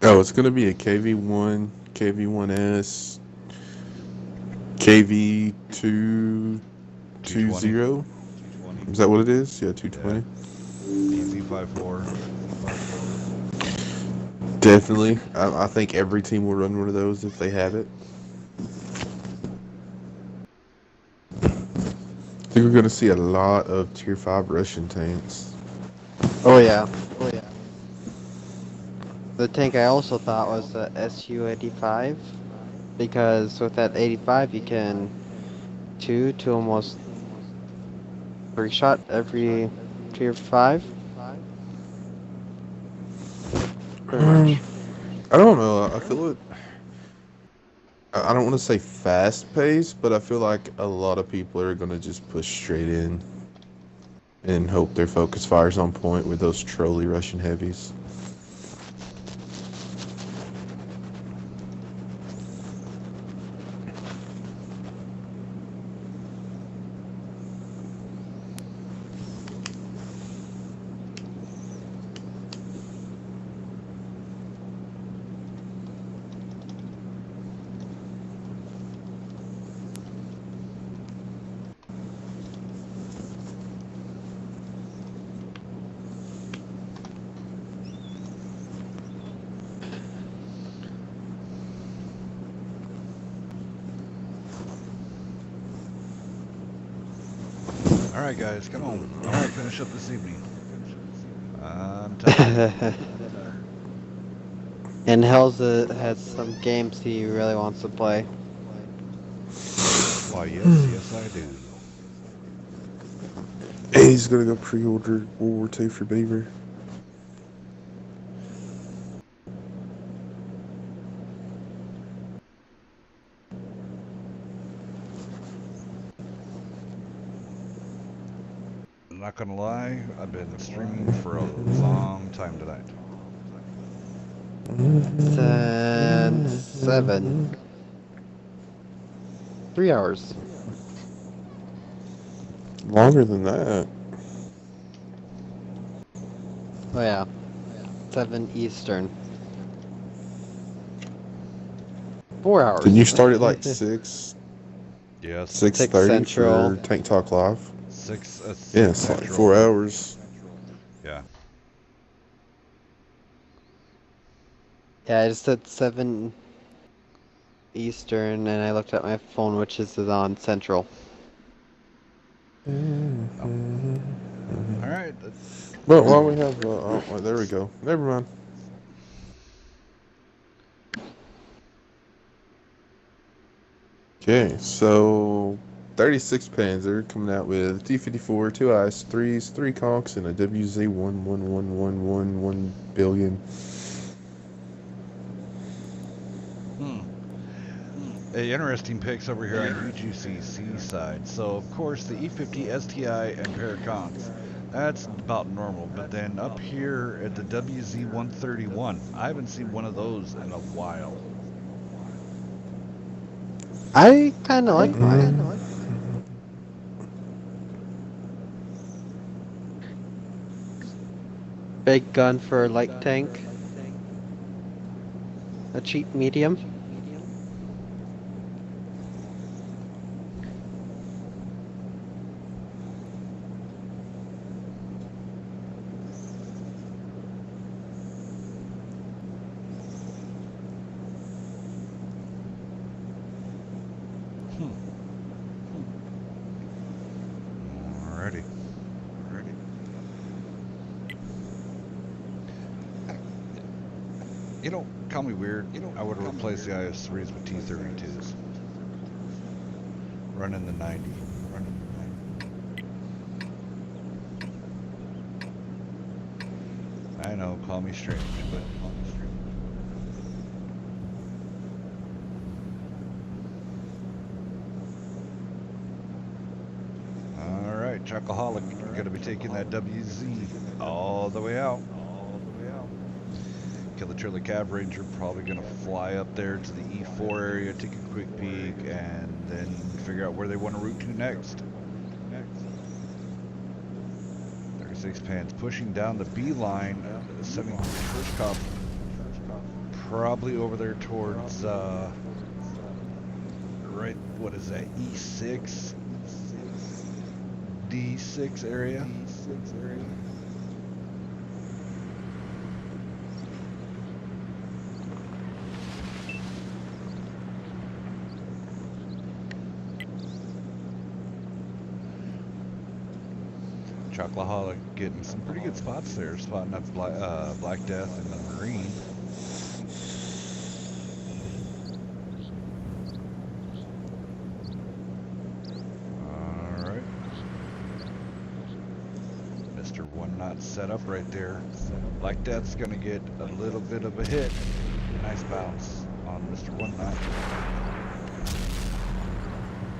[SPEAKER 4] Oh, it's gonna be a KV1, KV1S, KV220.
[SPEAKER 2] 220.
[SPEAKER 4] Is that what it is? Yeah, 220.
[SPEAKER 2] DZ54.
[SPEAKER 4] Definitely. I think every team will run one of those if they have it. I think we're going to see a lot of Tier 5 Russian tanks.
[SPEAKER 3] Oh yeah. Oh yeah. The tank I also thought was the SU-85, because with that 85 you can 2 to almost 3 shot every tier 5. Pretty much.
[SPEAKER 4] I don't know. I feel it. I don't want to say fast paced, but I feel like a lot of people are going to just push straight in and hope their focus fire's on point with those trolley Russian heavies.
[SPEAKER 2] Alright guys, come on. I want to finish up this evening. I'm tired.
[SPEAKER 3] And Helza has some games he really wants to play.
[SPEAKER 2] Why, yes I do.
[SPEAKER 4] And he's going to go pre-order World War II for Beaver.
[SPEAKER 2] I'm not gonna lie, I've been streaming for a long time tonight.
[SPEAKER 3] 7. 3 hours.
[SPEAKER 4] Longer than that.
[SPEAKER 3] Oh yeah, 7 Eastern. 4 hours.
[SPEAKER 4] Did you start at like 6,
[SPEAKER 2] Yes.
[SPEAKER 4] 6:30
[SPEAKER 3] Central.
[SPEAKER 4] for Tank Talk Live?
[SPEAKER 2] 6
[SPEAKER 4] Yeah, it's like
[SPEAKER 2] Central.
[SPEAKER 4] 4 hours.
[SPEAKER 2] Yeah.
[SPEAKER 3] Yeah, I just said 7 Eastern, and I looked at my phone, which is on Central.
[SPEAKER 2] All right.
[SPEAKER 4] But while we have, there we go. Never mind. Okay, so 36 Panzer coming out with T-54, 2 ice, 3s, 3 conks, and a WZ-11111 billion.
[SPEAKER 2] Interesting picks over here on UGCC side. So, of course, the E50 STI and Paracons, that's about normal. But then up here at the WZ-131, I haven't seen one of those in a while.
[SPEAKER 3] I kind of like mine. Big gun for a light tank. A cheap medium.
[SPEAKER 2] Alrighty. You know, call me weird. I would have replaced the IS-3s with T-32s. Running the 90. I know, call me strange, but Alright, Chocoholic, you're gonna be taking that WZ all the way out. Killer Trailer Cab Ranger probably gonna fly up there to the E4 area, take a quick peek, and then figure out where they want to route to next. 36 Pans pushing down the B line, sending first cop probably over there towards right, what is that, E6 D6 area. Chocoholic getting some pretty good spots there, spotting up Black Death and the Marine. Alright. Mr. One Knot set up right there. Black Death's gonna get a little bit of a hit. Nice bounce on Mr. One Knot.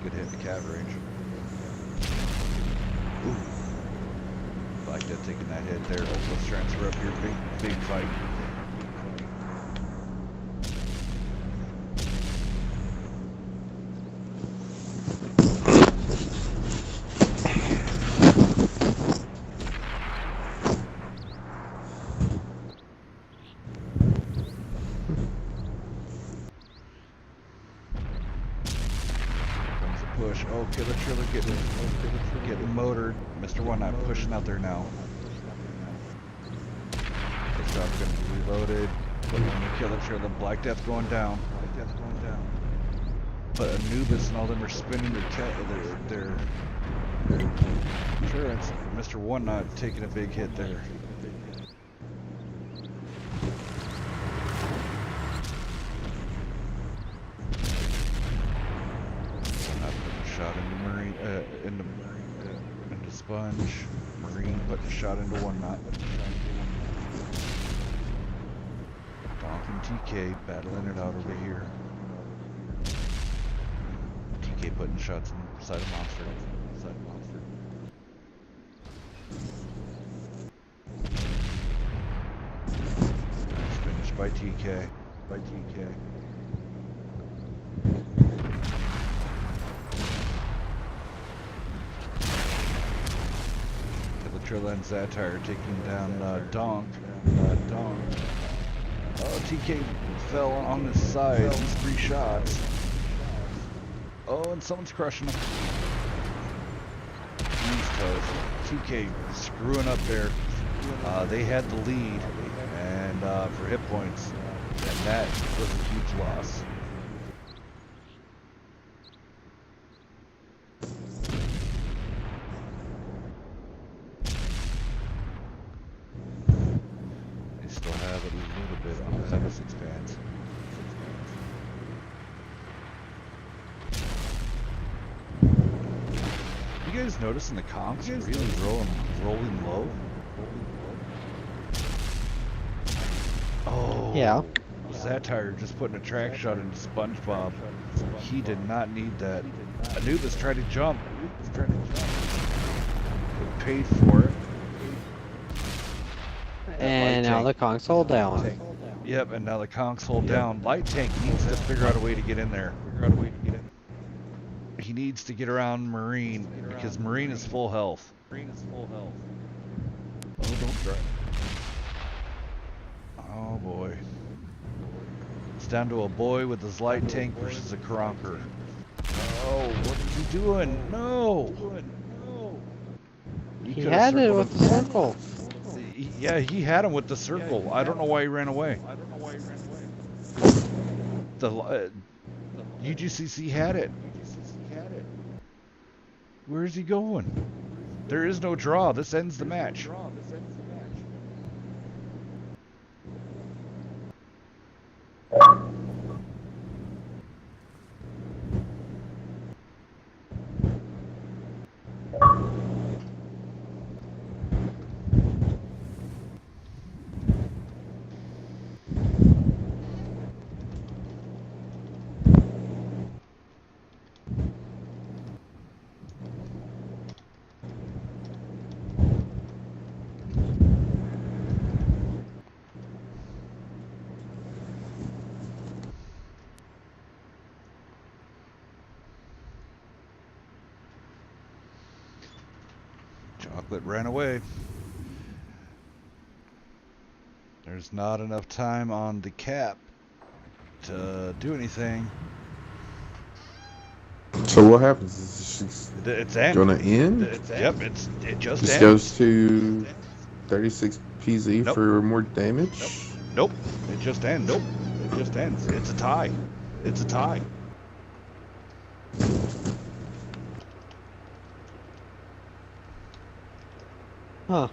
[SPEAKER 2] Good hit in the cab range. Ooh. Like that, taking that hit there. Let's transfer up here. Big fight. Comes the push. Oh, Killer Triller getting motored. Mr. One Knot pushing out there now. The shotgun reloaded. Killer Triller. Black Death going down. But Anubis and all them are spinning their turrets. Mr. One Knot taking a big hit there. Shot into Marine, into Sponge. Marine putting a shot into One Knot. Donk and TK battling it out over here. TK putting shots inside of Monster. Nice finish by TK. Trilla Satire taking down Donk. Donk. Oh, TK fell on his side. He's 3 shots. Oh, and someone's crushing him. He's toast. TK screwing up there. They had the lead, and for hit points, and that was a huge loss. They still have it a little bit on the 76 bands. You guys noticing the comps really rolling low? Oh.
[SPEAKER 3] Yeah.
[SPEAKER 2] Satire just putting a track shot into SpongeBob. He did not need that. Anubis tried to jump. Paid for it.
[SPEAKER 3] And now the console down.
[SPEAKER 2] Yep, and now the console down. Light Tank needs to figure out a way to get in there. He needs to get around Marine because Marine is full health. Oh, don't try. Oh boy. It's down to a boy with his light tank versus a Karanker. Oh, what is he doing? No!
[SPEAKER 3] He
[SPEAKER 2] could've
[SPEAKER 3] had it
[SPEAKER 2] circled
[SPEAKER 3] with
[SPEAKER 2] him.
[SPEAKER 3] the circle.
[SPEAKER 2] Yeah, he had him with the circle. I don't know why he ran away. The UGCC had it. Where is he going? There is no draw. This ends the match. Chocolate ran away. There's not enough time on the cap to do anything.
[SPEAKER 4] So what happens? Is
[SPEAKER 2] It's
[SPEAKER 4] it
[SPEAKER 2] end.
[SPEAKER 4] gonna end?
[SPEAKER 2] Yep, it just
[SPEAKER 4] Just
[SPEAKER 2] ends.
[SPEAKER 4] goes to 36 PZ
[SPEAKER 2] Nope.
[SPEAKER 4] for more damage.
[SPEAKER 2] Nope, it just ends. Nope, it just ends. It's a tie. It's a tie.
[SPEAKER 3] Huh.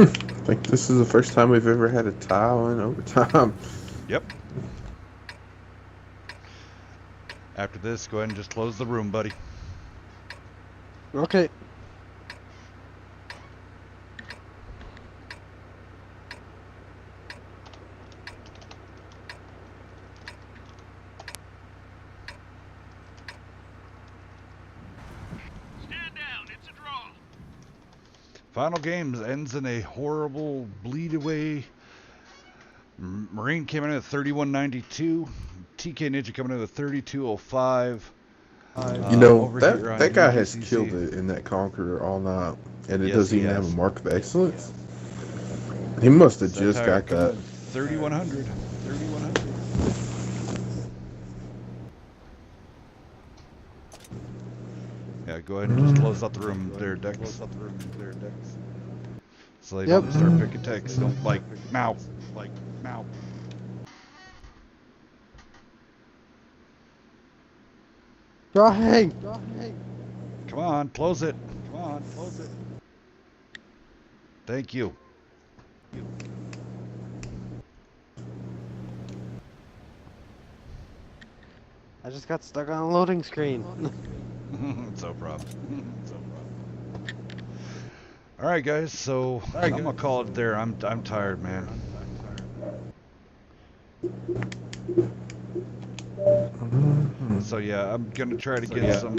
[SPEAKER 4] I think this is the first time we've ever had a tie in overtime.
[SPEAKER 2] Yep. After this, go ahead and just close the room, buddy.
[SPEAKER 3] Okay.
[SPEAKER 5] Stand down. It's a draw.
[SPEAKER 2] Final games ends in a horrible bleed away. Marine came in at 31.92. TK Ninja coming in at 32.05.
[SPEAKER 4] You know,
[SPEAKER 2] over here on
[SPEAKER 4] that guy has
[SPEAKER 2] UGCC.
[SPEAKER 4] killed it in that Conqueror all night, and it
[SPEAKER 2] Yes,
[SPEAKER 4] doesn't
[SPEAKER 2] he
[SPEAKER 4] even have
[SPEAKER 2] has.
[SPEAKER 4] a mark of excellence. He must have just
[SPEAKER 2] Satire
[SPEAKER 4] got
[SPEAKER 2] coming
[SPEAKER 4] that.
[SPEAKER 2] in 3,100. 3,100. Yeah, go ahead and just close out the room there, Dex. So they
[SPEAKER 3] Yep.
[SPEAKER 2] don't start picking Dex. Don't like now.
[SPEAKER 3] Drawing!
[SPEAKER 2] Come on, close it. Thank you.
[SPEAKER 3] I just got stuck on a loading screen.
[SPEAKER 2] It's no problem. All right, guys. So I'm gonna call it there. I'm tired, man. So yeah, I'm gonna try to get some.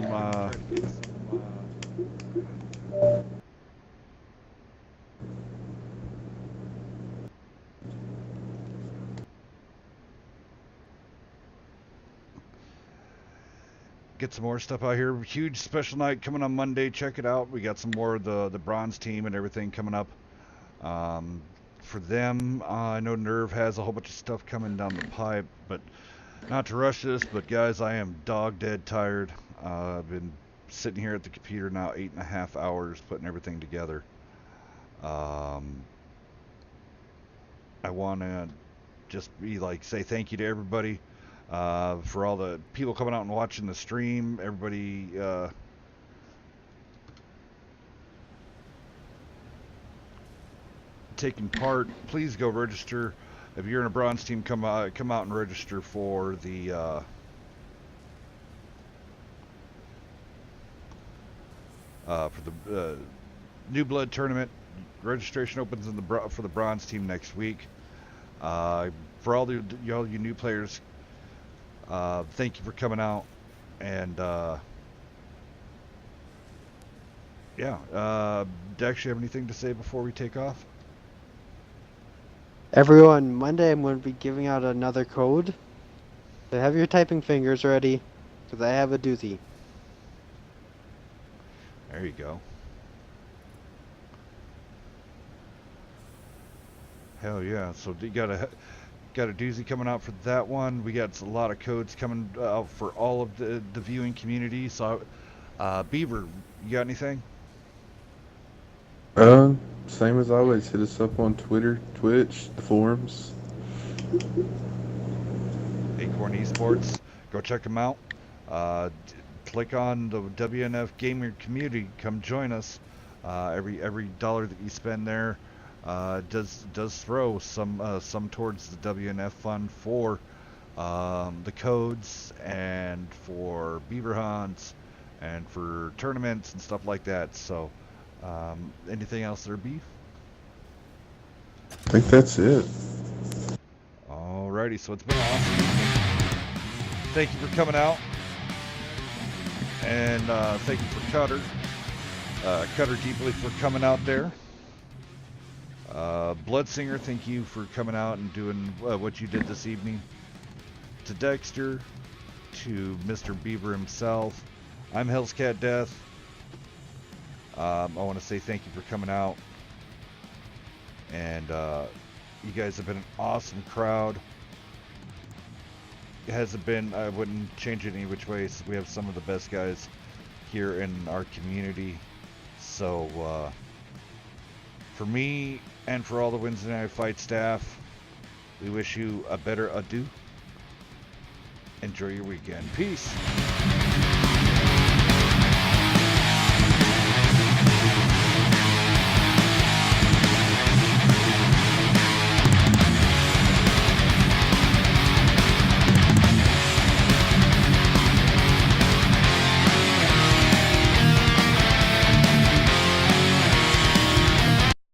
[SPEAKER 2] Get some more stuff out here. Huge special night coming on Monday. Check it out. We got some more of the bronze team and everything coming up. For them, I know Nerve has a whole bunch of stuff coming down the pipe, but not to rush this. But guys, I am dog dead tired. I've been sitting here at the computer now 8.5 hours putting everything together. I want to just say thank you to everybody. For all the people coming out and watching the stream, everybody taking part, please go register. If you're in a bronze team, come out and register for the New Blood tournament. Registration opens for the bronze team next week. For all you new players, thank you for coming out, and Dex, you have anything to say before we take off?
[SPEAKER 3] Everyone, Monday I'm going to be giving out another code. So have your typing fingers ready, because I have a doozy.
[SPEAKER 2] There you go. Hell yeah! So you got a doozy coming out for that one. We got a lot of codes coming out for all of the viewing community. So, Beaver, you got anything?
[SPEAKER 4] Same as always. Hit us up on Twitter, Twitch, the forums.
[SPEAKER 2] Acorn Esports. Go check them out. Click on the WNF Gamer Community. Come join us. Every dollar that you spend there does throw some towards the WNF fund for the codes and for beaver hunts and for tournaments and stuff like that. So, anything else there, Beef?
[SPEAKER 4] I think that's it.
[SPEAKER 2] Alrighty, so it's been awesome. Thank you for coming out, and thank you for Cutter Deeply for coming out there. Bloodsinger, thank you for coming out and doing what you did this evening. To Dexter, to Mr. Beaver himself, I'm Hell's Cat Death. I want to say thank you for coming out, and you guys have been an awesome crowd. It hasn't been, I wouldn't change it any which ways. We have some of the best guys here in our community. So for me and for all the Wednesday Night Fight staff, we wish you a better adieu. Enjoy your weekend. Peace.